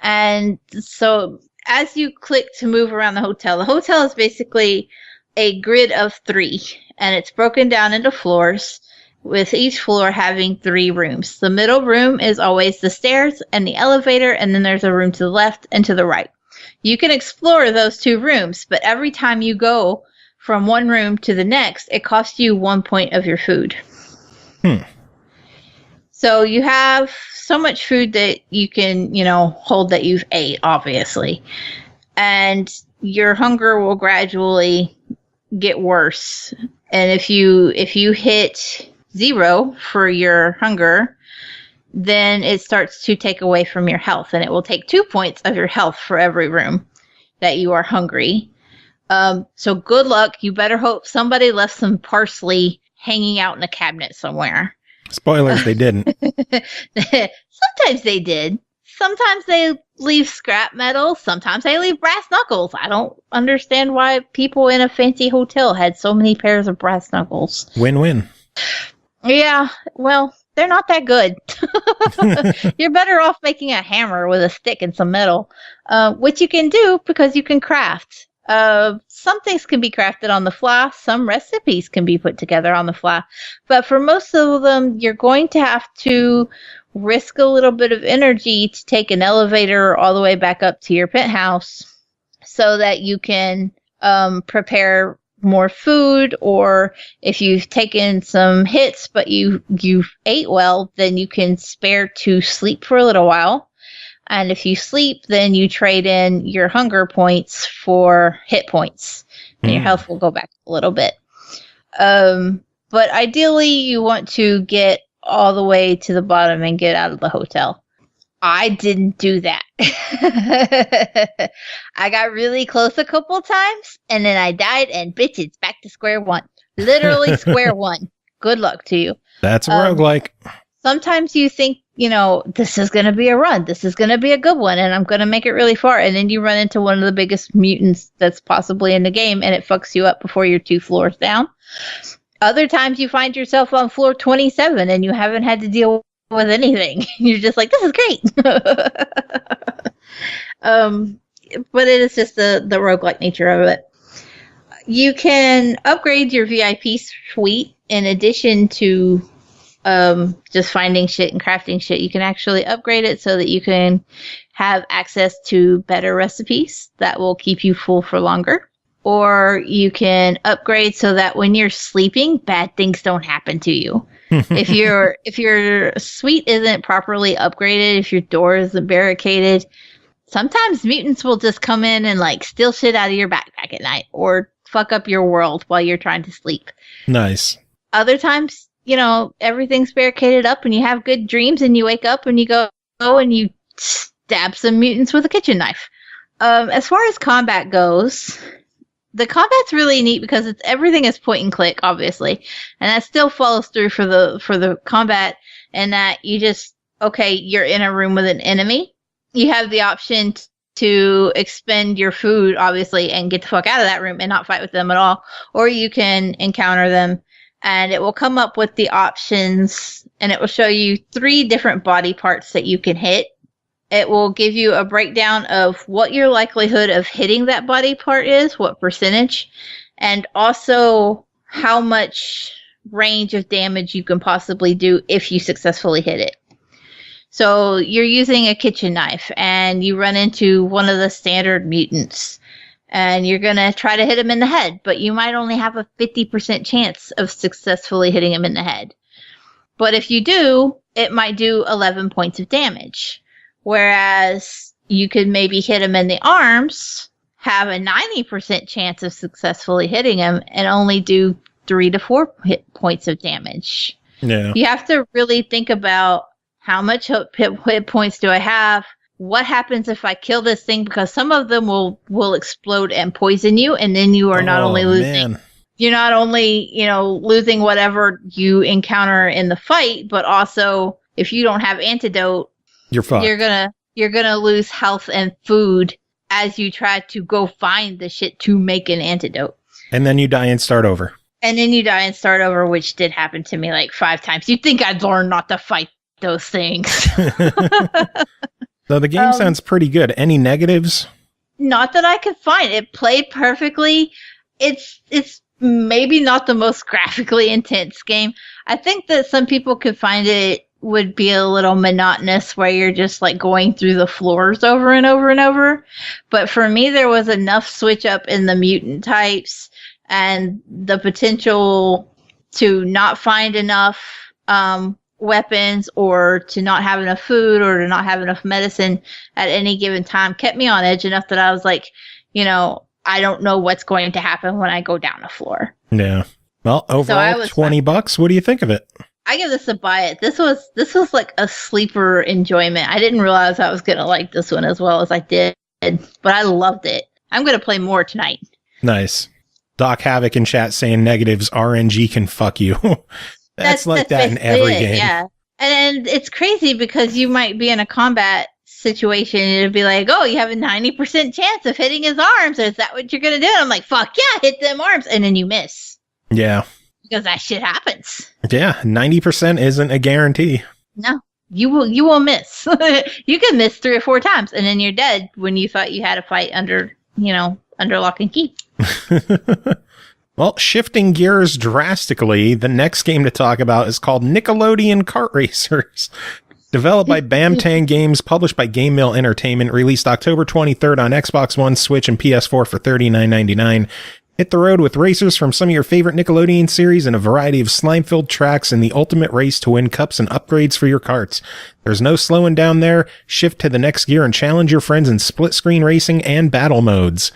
And so as you click to move around the hotel is basically a grid of 3, and it's broken down into floors, with each floor having 3 rooms. The middle room is always the stairs and the elevator, and then there's a room to the left and to the right. You can explore those 2 rooms, but every time you go from one room to the next, it costs you 1 point of your food. So you have so much food that you can, hold that you've ate, obviously. And your hunger will gradually get worse. And if you hit 0 for your hunger, then it starts to take away from your health. And it will take 2 points of your health for every room that you are hungry. So good luck. You better hope somebody left some parsley hanging out in a cabinet somewhere. Spoilers, they didn't. Sometimes they did. Sometimes they leave scrap metal. Sometimes they leave brass knuckles. I don't understand why people in a fancy hotel had so many pairs of brass knuckles. Win-win. Yeah, well, they're not that good. You're better off making a hammer with a stick and some metal, which you can do because you can craft. Some things can be crafted on the fly. Some recipes can be put together on the fly. But for most of them, you're going to have to risk a little bit of energy to take an elevator all the way back up to your penthouse so that you can prepare more food. Or if you've taken some hits but you ate well, then you can spare to sleep for a little while. And if you sleep, then you trade in your hunger points for hit points. And your health will go back a little bit. But ideally, you want to get all the way to the bottom and get out of the hotel. I didn't do that. I got really close a couple times, and then I died, and bitch, it's back to square one. Literally square one. Good luck to you. That's a roguelike. sometimes you think, this is going to be a run. This is going to be a good one, and I'm going to make it really far. And then you run into one of the biggest mutants that's possibly in the game, and it fucks you up before you're 2 floors down. Other times you find yourself on floor 27 and you haven't had to deal with anything. You're just like, this is great. But it is just the roguelike nature of it. You can upgrade your VIP suite in addition to just finding shit and crafting shit. You can actually upgrade it so that you can have access to better recipes that will keep you full for longer. Or you can upgrade so that when you're sleeping, bad things don't happen to you. If your suite isn't properly upgraded, if your door isn't barricaded, sometimes mutants will just come in and like steal shit out of your backpack at night or fuck up your world while you're trying to sleep. Nice. Other times, everything's barricaded up and you have good dreams and you wake up and you go and you stab some mutants with a kitchen knife. As far as combat goes, the combat's really neat because everything is point and click, obviously, and that still follows through for the combat. And that you're in a room with an enemy. You have the option to expend your food, obviously, and get the fuck out of that room and not fight with them at all. Or you can encounter them, and it will come up with the options, and it will show you 3 different body parts that you can hit. It will give you a breakdown of what your likelihood of hitting that body part is, what percentage, and also how much range of damage you can possibly do if you successfully hit it. So you're using a kitchen knife and you run into one of the standard mutants and you're going to try to hit him in the head, but you might only have a 50% chance of successfully hitting him in the head. But if you do, it might do 11 points of damage. Whereas you could maybe hit him in the arms, have a 90% chance of successfully hitting him, and only do 3 to 4 hit points of damage. Yeah. You have to really think about how much hit points do I have? What happens if I kill this thing? Because some of them will explode and poison you, and then you are not only losing. Man. You're not only, losing whatever you encounter in the fight, but also if you don't have antidote, you're fucked. You're gonna lose health and food as you try to go find the shit to make an antidote. And then you die and start over. Which did happen to me like 5 times. You'd think I'd learn not to fight those things. So the game sounds pretty good. Any negatives? Not that I could find. It played perfectly. It's maybe not the most graphically intense game. I think that some people could find it would be a little monotonous where you're just like going through the floors over and over and over. But for me, there was enough switch up in the mutant types and the potential to not find enough weapons or to not have enough food or to not have enough medicine at any given time kept me on edge enough that I was like, I don't know what's going to happen when I go down a floor. Yeah. Well, overall, so $20. What do you think of it? I give this a buy it. This was like a sleeper enjoyment. I didn't realize I was going to like this one as well as I did, but I loved it. I'm going to play more tonight. Nice. Doc Havoc in chat saying negatives, RNG can fuck you. that's like that in every game. Yeah. And it's crazy because you might be in a combat situation and it'd be like, oh, you have a 90% chance of hitting his arms. Is that what you're going to do? And I'm like, fuck yeah, hit them arms. And then you miss. Yeah. Because that shit happens. Yeah, 90% isn't a guarantee. No, you will miss. You can miss 3 or 4 times, and then you're dead when you thought you had a fight under lock and key. Well, shifting gears drastically, the next game to talk about is called Nickelodeon Kart Racers. Developed by Bamtang Games, published by GameMill Entertainment, released October 23rd on Xbox One, Switch, and PS4 for $39.99. Hit the road with racers from some of your favorite Nickelodeon series and a variety of slime-filled tracks in the ultimate race to win cups and upgrades for your karts. There's no slowing down there. Shift to the next gear and challenge your friends in split-screen racing and battle modes.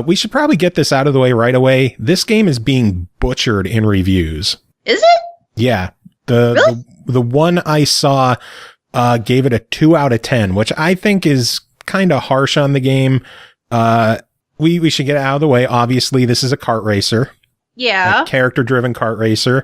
We should probably get this out of the way right away. This game is being butchered in reviews. Is it? Yeah. The one I saw gave it a 2 out of 10, which I think is kind of harsh on the game. We should get it out of the way. Obviously, this is a kart racer. Yeah. A character-driven kart racer.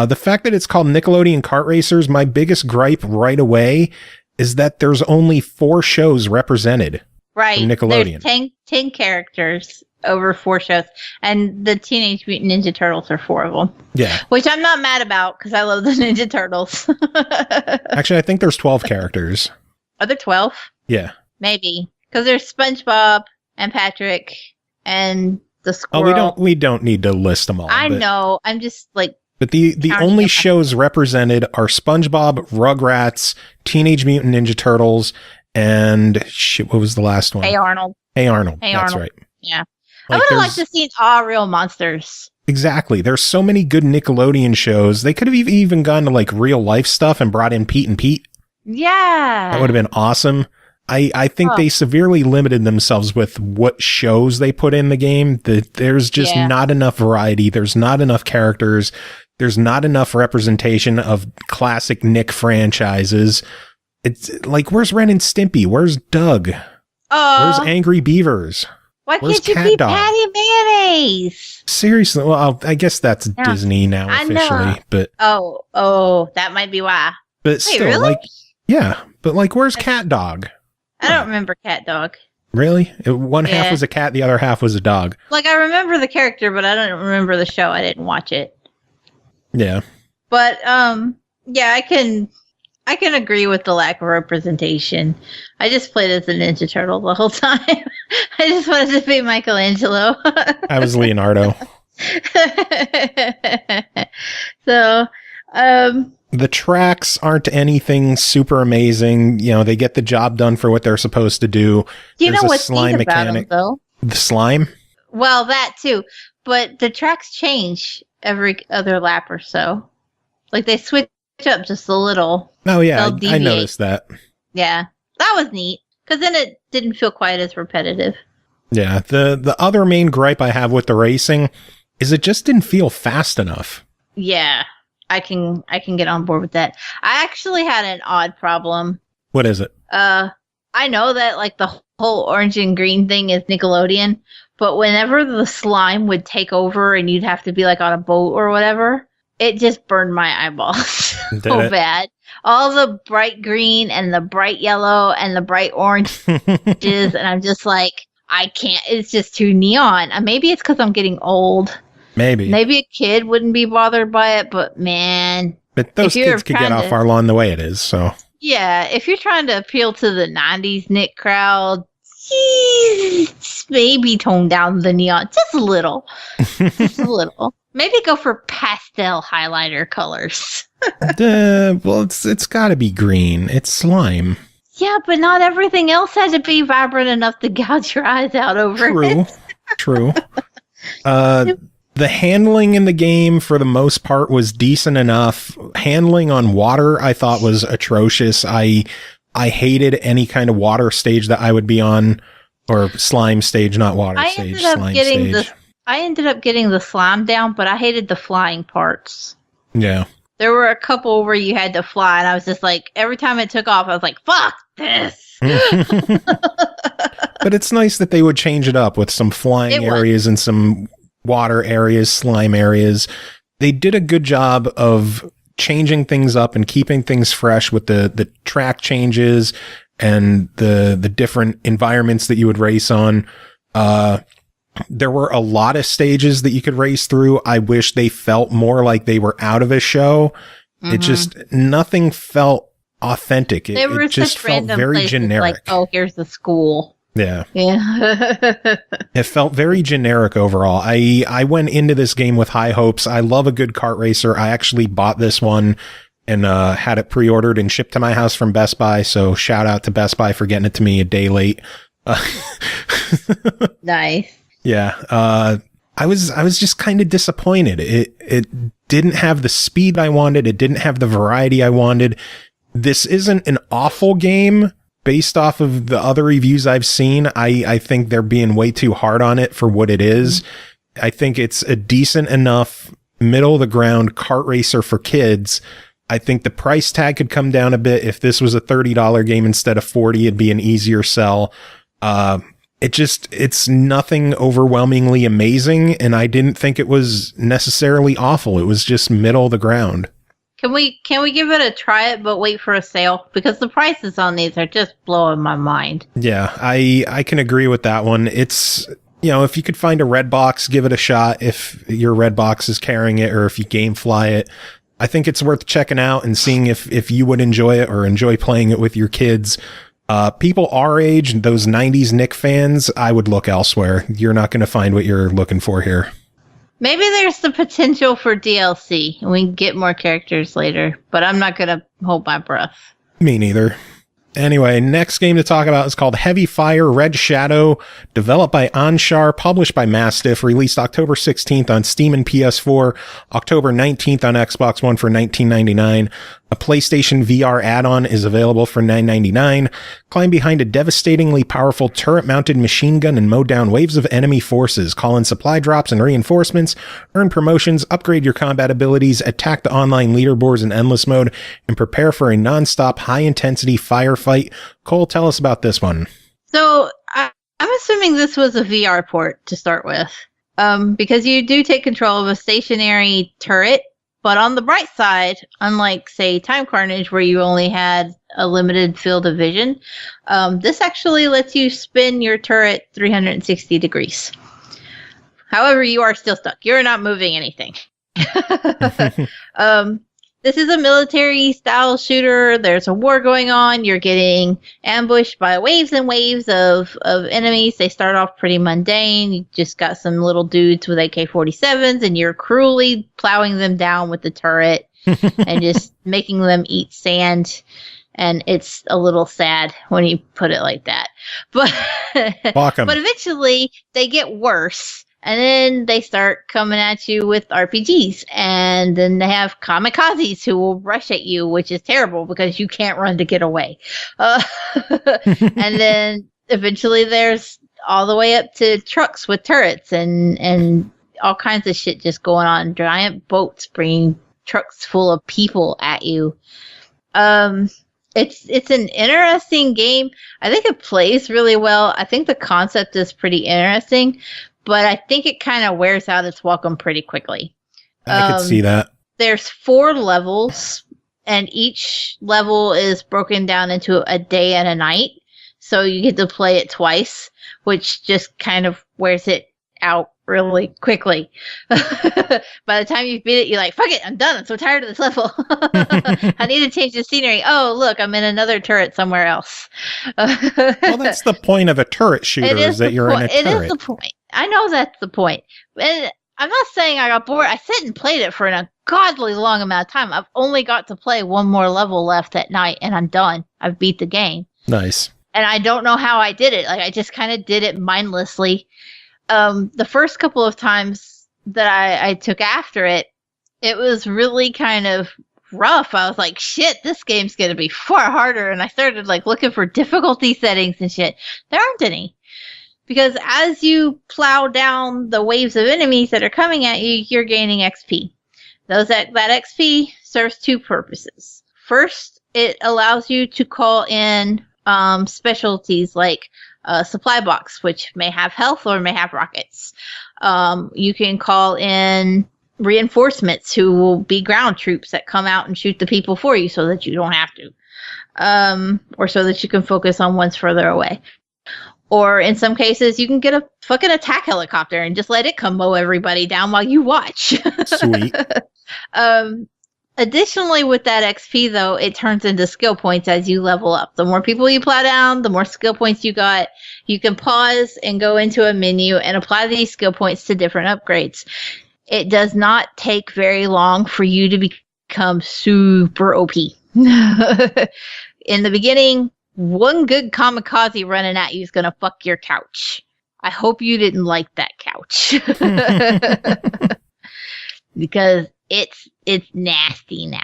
The fact that it's called Nickelodeon Kart Racers, my biggest gripe right away is that there's only 4 shows represented. Right. From Nickelodeon. There's 10 characters over 4 shows. And the Teenage Mutant Ninja Turtles are 4 of them. Yeah. Which I'm not mad about because I love the Ninja Turtles. Actually, I think there's 12 characters. Are there 12? Yeah. Maybe. Because there's SpongeBob and Patrick and the squirrel. Oh, we don't need to list them all. I know. I'm just like. But the only shows represented are SpongeBob, Rugrats, Teenage Mutant Ninja Turtles, and shit, what was the last one? Hey Arnold. Hey Arnold. Hey That's Arnold. right. Yeah. I would have liked to see all real monsters. Exactly. There's so many good Nickelodeon shows. They could have even gone to like real life stuff and brought in Pete and Pete. Yeah. That would have been awesome. I think they severely limited themselves with what shows they put in the game. There's just not enough variety. There's not enough characters. There's not enough representation of classic Nick franchises. It's like, where's Ren and Stimpy? Where's Doug? Where's Angry Beavers? Why Where's can't you Cat be Dog? Patty Mayonnaise? Seriously, well, I guess that's Disney now officially, but that might be why. But still, really? like, yeah, but like, where's Cat Dog? I don't remember Cat Dog. Really? One half was a cat, the other half was a dog. Like, I remember the character, but I don't remember the show. I didn't watch it. Yeah. But yeah, I can agree with the lack of representation. I just played as a Ninja Turtle the whole time. I just wanted to be Michelangelo. I was Leonardo. So, the tracks aren't anything super amazing. You know, they get the job done for what they're supposed to do. Do you There's know a what's slime neat about mechanic. them, though? The slime? Well, that too. But the tracks change every other lap or so. Like, they switch up just a little. Oh, yeah. They'll I deviate. noticed that. Yeah. That was neat. Because then it didn't feel quite as repetitive. Yeah. The other main gripe I have with the racing is it just didn't feel fast enough. Yeah. I can get on board with that. I actually had an odd problem. What is it? I know that like the whole orange and green thing is Nickelodeon, but whenever the slime would take over and you'd have to be like on a boat or whatever, it just burned my eyeballs so bad. All the bright green and the bright yellow and the bright oranges, and I'm just like, I can't. It's just too neon. Maybe it's because I'm getting old. Maybe a kid wouldn't be bothered by it, but man. But those kids could get off our lawn the way it is, so. Yeah, if you're trying to appeal to the 90s Nick crowd, maybe tone down the neon just a little. Just a little. Maybe go for pastel highlighter colors. Well, it's got to be green. It's slime. Yeah, but not everything else had to be vibrant enough to gouge your eyes out over it. True. The handling in the game, for the most part, was decent enough. Handling on water, I thought, was atrocious. I hated any kind of water stage that I would be on, or slime stage, not water stage. I ended up getting the slime down, but I hated the flying parts. Yeah. There were a couple where you had to fly, and I was just like, every time it took off, I was like, fuck this. But it's nice that they would change it up with some flying areas and some water areas, slime areas. They did a good job of changing things up and keeping things fresh with the track changes and the different environments that you would race on. There were a lot of stages that you could race through. I wish they felt more like they were out of a show. Mm-hmm. It just, nothing felt authentic. It just felt very generic. Like, oh, here's the school. Yeah. Yeah. It felt very generic overall. I went into this game with high hopes. I love a good kart racer. I actually bought this one and had it pre-ordered and shipped to my house from Best Buy. So shout out to Best Buy for getting it to me a day late. Nice. Yeah. I was just kind of disappointed. It didn't have the speed I wanted. It didn't have the variety I wanted. This isn't an awful game. Based off of the other reviews I've seen, I think they're being way too hard on it for what it is. I think it's a decent enough middle of the ground kart racer for kids. I think the price tag could come down a bit. If this was a $30 game instead of $40, it'd be an easier sell. it's nothing overwhelmingly amazing, and I didn't think it was necessarily awful. It was just middle of the ground. Can we give it a try it, but wait for a sale? Because the prices on these are just blowing my mind. Yeah, I can agree with that one. It's, if you could find a red box, give it a shot if your red box is carrying it or if you gamefly it. I think it's worth checking out and seeing if you would enjoy it or enjoy playing it with your kids. People our age, those 90s Nick fans, I would look elsewhere. You're not going to find what you're looking for here. Maybe there's the potential for DLC, and we can get more characters later, but I'm not going to hold my breath. Me neither. Anyway, next game to talk about is called Heavy Fire Red Shadow, developed by Anshar, published by Mastiff, released October 16th on Steam and PS4, October 19th on Xbox One for $19.99. A PlayStation VR add-on is available for $9.99. Climb behind a devastatingly powerful turret-mounted machine gun and mow down waves of enemy forces. Call in supply drops and reinforcements. Earn promotions, upgrade your combat abilities, attack the online leaderboards in endless mode, and prepare for a non-stop high-intensity firefight. Cole, tell us about this one. So, I'm assuming this was a VR port to start with. Because you do take control of a stationary turret. But on the bright side, unlike, say, Time Carnage, where you only had a limited field of vision, this actually lets you spin your turret 360 degrees. However, you are still stuck. You're not moving anything. This is a military-style shooter. There's a war going on. You're getting ambushed by waves and waves of enemies. They start off pretty mundane. You just got some little dudes with AK-47s, and you're cruelly plowing them down with the turret and just making them eat sand. And it's a little sad when you put it like that. But eventually, they get worse. And then they start coming at you with RPGs. And then they have kamikazes who will rush at you, which is terrible because you can't run to get away. And then eventually there's all the way up to trucks with turrets and all kinds of shit just going on. Giant boats bringing trucks full of people at you. It's an interesting game. I think it plays really well. I think the concept is pretty interesting. But I think it kind of wears out its welcome pretty quickly. I could see that. There's 4 levels, and each level is broken down into a day and a night. So you get to play it twice, which just kind of wears it out really quickly. By the time you beat it, you're like, fuck it, I'm done. I'm so tired of this level. I need to change the scenery. Oh, look, I'm in another turret somewhere else. Well, that's the point of a turret shooter, is that you're in a turret. It is the point. I know that's the point. And I'm not saying I got bored. I sat and played it for an ungodly long amount of time. I've only got to play one more level left at night, and I'm done. I've beat the game. Nice. And I don't know how I did it. Like, I just kind of did it mindlessly. The first couple of times that I took after it, it was really kind of rough. I was like, shit, this game's going to be far harder. And I started like looking for difficulty settings and shit. There aren't any. Because as you plow down the waves of enemies that are coming at you, you're gaining XP. That XP serves 2 purposes. First, it allows you to call in specialties like a supply box, which may have health or may have rockets. You can call in reinforcements who will be ground troops that come out and shoot the people for you so that you don't have to. Or so that you can focus on ones further away. Or in some cases, you can get a fucking attack helicopter and just let it come mow everybody down while you watch. Sweet. Additionally, with that XP, though, it turns into skill points as you level up. The more people you plow down, the more skill points you got. You can pause and go into a menu and apply these skill points to different upgrades. It does not take very long for you to become super OP. In the beginning, one good kamikaze running at you is going to fuck your couch. I hope you didn't like that couch. Because it's nasty now.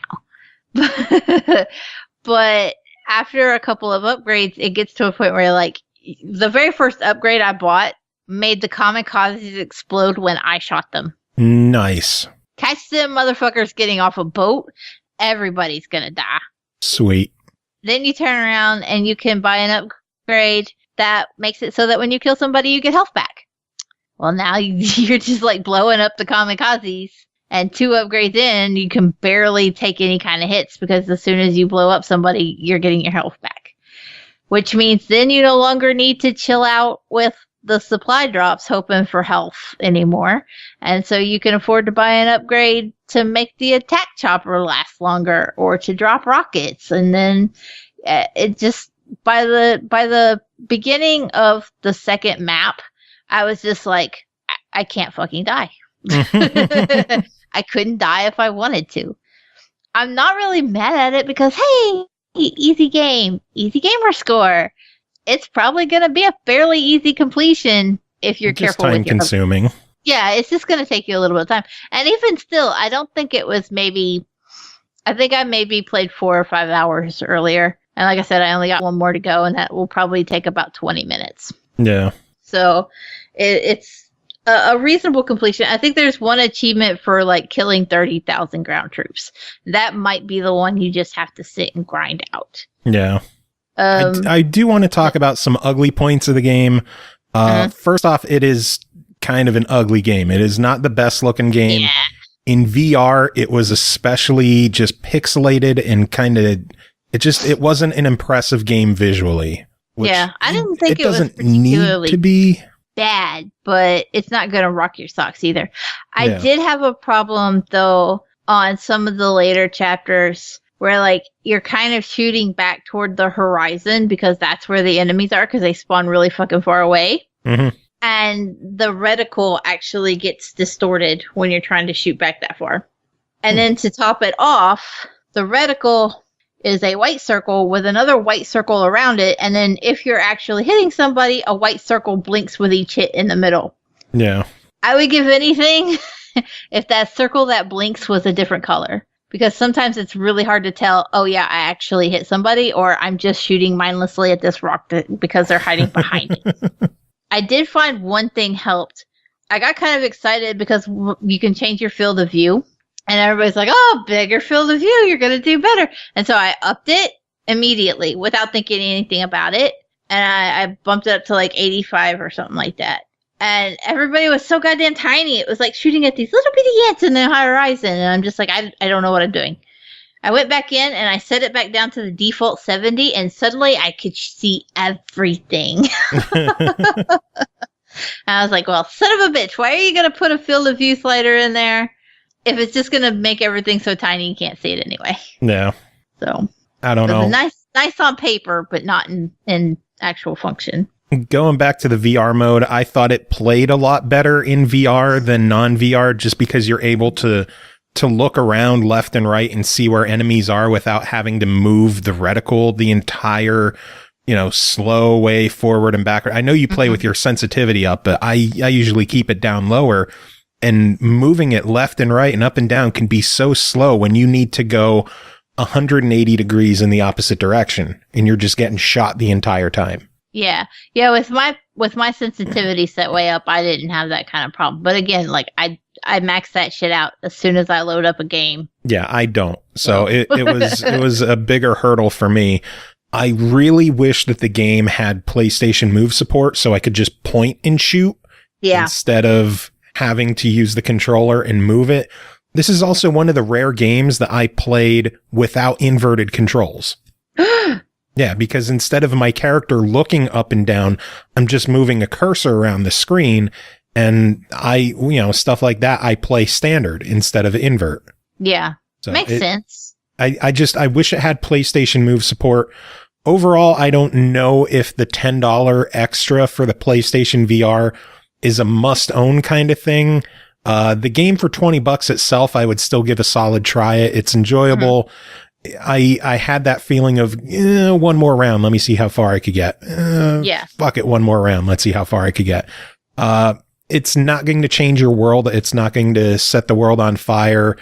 But after a couple of upgrades, it gets to a point where like the very first upgrade I bought made the kamikazes explode when I shot them. Nice. Catch them motherfuckers getting off a boat, everybody's going to die. Sweet. Then you turn around and you can buy an upgrade that makes it so that when you kill somebody, you get health back. Well, now you're just like blowing up the kamikazes, and 2 upgrades in, you can barely take any kind of hits because as soon as you blow up somebody, you're getting your health back. Which means then you no longer need to chill out with the supply drops hoping for health anymore. And so you can afford to buy an upgrade to make the attack chopper last longer or to drop rockets. And then it just, by the beginning of the second map, I was just like, I can't fucking die. I couldn't die if I wanted to. I'm not really mad at it because, hey, easy game, easy gamer score. It's probably going to be a fairly easy completion if you're careful with your... Just time consuming. Yeah, it's just going to take you a little bit of time. And even still, I don't think it was I think I maybe played 4 or 5 hours earlier. And like I said, I only got 1 more to go, and that will probably take about 20 minutes. Yeah. So it's a reasonable completion. I think there's one achievement for like killing 30,000 ground troops. That might be the one you just have to sit and grind out. Yeah. I do want to talk about some ugly points of the game. First off, it is kind of an ugly game. It is not the best looking game. Yeah. In VR, it was especially just pixelated and kind of, it wasn't an impressive game visually. Yeah, I didn't think it doesn't was particularly need to be bad, but it's not going to rock your socks either. I Yeah. did have a problem though on some of the later chapters where like you're kind of shooting back toward the horizon because that's where the enemies are because they spawn really fucking far away. Mhm. And the reticle actually gets distorted when you're trying to shoot back that far. And then to top it off, the reticle is a white circle with another white circle around it. And then if you're actually hitting somebody, a white circle blinks with each hit in the middle. Yeah. I would give anything if that circle that blinks was a different color. Because sometimes it's really hard to tell, oh yeah, I actually hit somebody, or I'm just shooting mindlessly at this rock because they're hiding behind it. I did find one thing helped. I got kind of excited because you can change your field of view. And everybody's like, oh, bigger field of view, you're going to do better. And so I upped it immediately without thinking anything about it. And I bumped it up to like 85 or something like that. And everybody was so goddamn tiny. It was like shooting at these little bitty ants in the horizon. And I'm just like, I don't know what I'm doing. I went back in and I set it back down to the default 70. And suddenly I could see everything. And I was like, well, son of a bitch, why are you going to put a field of view slider in there if it's just going to make everything so tiny you can't see it anyway? Yeah. So I don't know. Nice on paper, but not in actual function. Going back to the VR mode, I thought it played a lot better in VR than non-VR just because you're able to look around left and right and see where enemies are without having to move the reticle the entire, slow way forward and backward. I know you play with your sensitivity up, but I usually keep it down lower, and moving it left and right and up and down can be so slow when you need to go 180 degrees in the opposite direction and you're just getting shot the entire time. Yeah. With my sensitivity set way up, I didn't have that kind of problem. But again, like I max that shit out as soon as I load up a game. Yeah, I don't. So it was a bigger hurdle for me. I really wish that the game had PlayStation Move support so I could just point and shoot instead of having to use the controller and move it. This is also one of the rare games that I played without inverted controls. Yeah, because instead of my character looking up and down, I'm just moving a cursor around the screen, and stuff like that, I play standard instead of invert. Yeah. So makes sense. I wish it had PlayStation Move support. Overall, I don't know if the $10 extra for the PlayStation VR is a must-own kind of thing. The game for $20 itself, I would still give a solid try. It's enjoyable. Mm-hmm. I had that feeling of one more round. Let me see how far I could get. Fuck it. One more round. Let's see how far I could get. It's not going to change your world. It's not going to set the world on fire.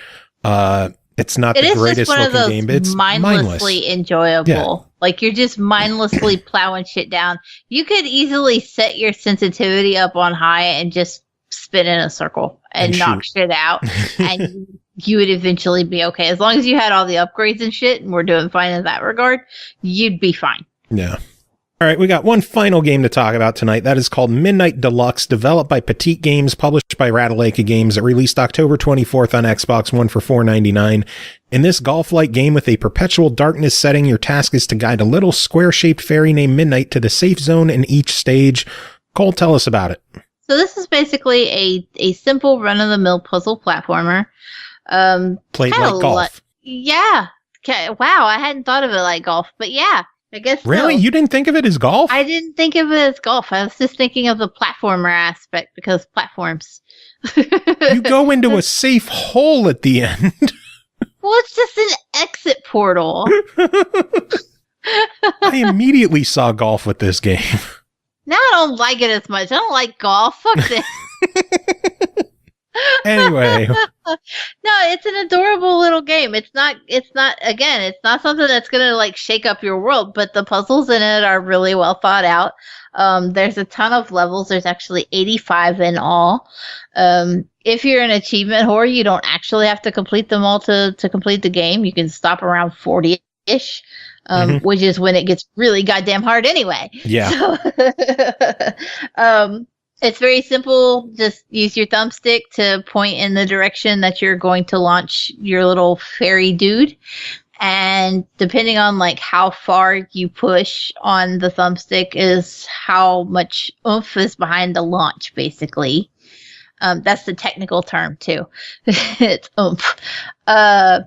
It's not the greatest looking game, but it's mindlessly enjoyable. Yeah. Like you're just mindlessly plowing shit down. You could easily set your sensitivity up on high and just spin in a circle and knock shit out. And you would eventually be okay. As long as you had all the upgrades and shit and we're doing fine in that regard, you'd be fine. Yeah. All All right, we got one final game to talk about tonight. That is called Midnight Deluxe, developed by Petite Games, published by Ratalaika Games. It released October 24th on Xbox One for $4.99. In this golf-like game with a perpetual darkness setting, your task is to guide a little square-shaped fairy named Midnight to the safe zone in each stage. Cole, tell us about it. So this is basically a simple run-of-the-mill puzzle platformer. Played like golf. Yeah. Okay. Wow, I hadn't thought of it like golf, but yeah. I guess really? so. You didn't think of it as golf? I didn't think of it as golf. I was just thinking of the platformer aspect because platforms. You go into a safe hole at the end. Well, it's just an exit portal. I immediately saw golf with this game. Now I don't like it as much. I don't like golf. Fuck this. Anyway. No, it's an adorable little game. It's not something that's going to like shake up your world, but the puzzles in it are really well thought out. There's a ton of levels. There's actually 85 in all. If you're an achievement whore, you don't actually have to complete them all to complete the game. You can stop around 40-ish, which is when it gets really goddamn hard anyway. Yeah. So, it's very simple. Just use your thumbstick to point in the direction that you're going to launch your little fairy dude. And depending on like how far you push on the thumbstick is how much oomph is behind the launch, basically. That's the technical term too. It's oomph. So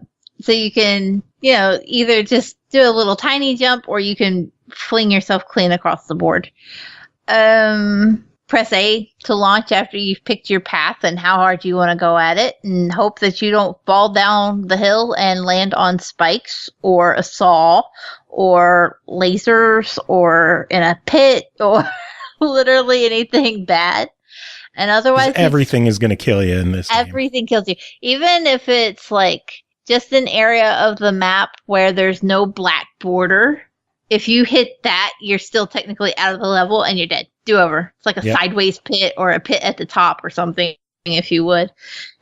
you can, either just do a little tiny jump or you can fling yourself clean across the board. Press A to launch after you've picked your path and how hard you want to go at it, and hope that you don't fall down the hill and land on spikes or a saw or lasers or in a pit or literally anything bad. And otherwise, everything is going to kill you in this game. Everything kills you. Even if it's like just an area of the map where there's no black border. If you hit that, you're still technically out of the level and you're dead. Do over. It's like a sideways pit or a pit at the top or something, if you would.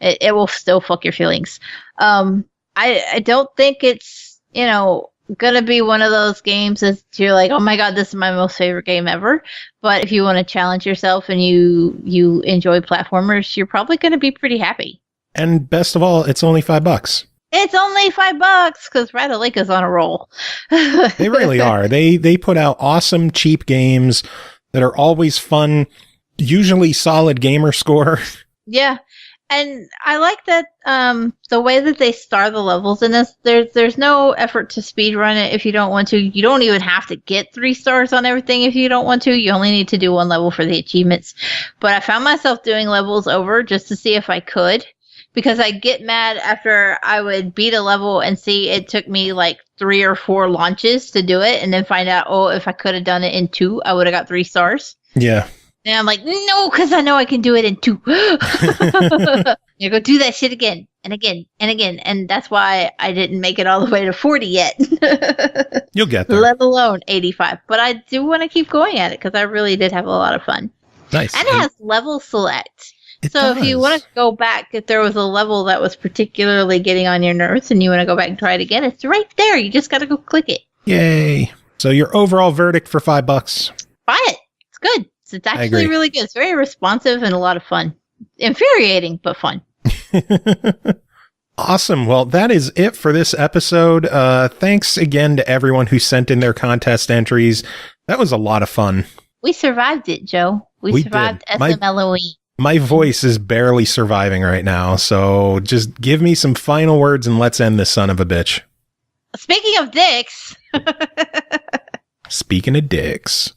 It will still fuck your feelings. I don't think it's, gonna be one of those games that you're like, oh my god, this is my most favorite game ever. But if you want to challenge yourself and you enjoy platformers, you're probably gonna be pretty happy. And best of all, it's only $5. It's only $5 because Ratalaika's on a roll. They really are. They put out awesome, cheap games that are always fun, usually solid gamer score. Yeah. And I like that the way that they star the levels in this, there's no effort to speedrun it if you don't want to. You don't even have to get 3 stars on everything if you don't want to. You only need to do 1 level for the achievements. But I found myself doing levels over just to see if I could. Because I get mad after I would beat a level and see it took me like 3 or 4 launches to do it, and then find out, if I could have done it in 2, I would have got 3 stars. Yeah. And I'm like, no, because I know I can do it in 2. You go do that shit again and again and again, and that's why I didn't make it all the way to 40 yet. You'll get there. Let alone 85. But I do want to keep going at it because I really did have a lot of fun. Nice. And it has level select. So if you want to go back, if there was a level that was particularly getting on your nerves and you want to go back and try it again, it's right there. You just got to go click it. Yay. So your overall verdict for $5? Buy it. It's good. It's actually really good. It's very responsive and a lot of fun. Infuriating, but fun. Awesome. Well, that is it for this episode. Thanks again to everyone who sent in their contest entries. That was a lot of fun. We survived it, Joe. We survived SMLoween. My voice is barely surviving right now, so just give me some final words and let's end this son of a bitch. Speaking of dicks. Speaking of dicks.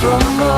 stronger.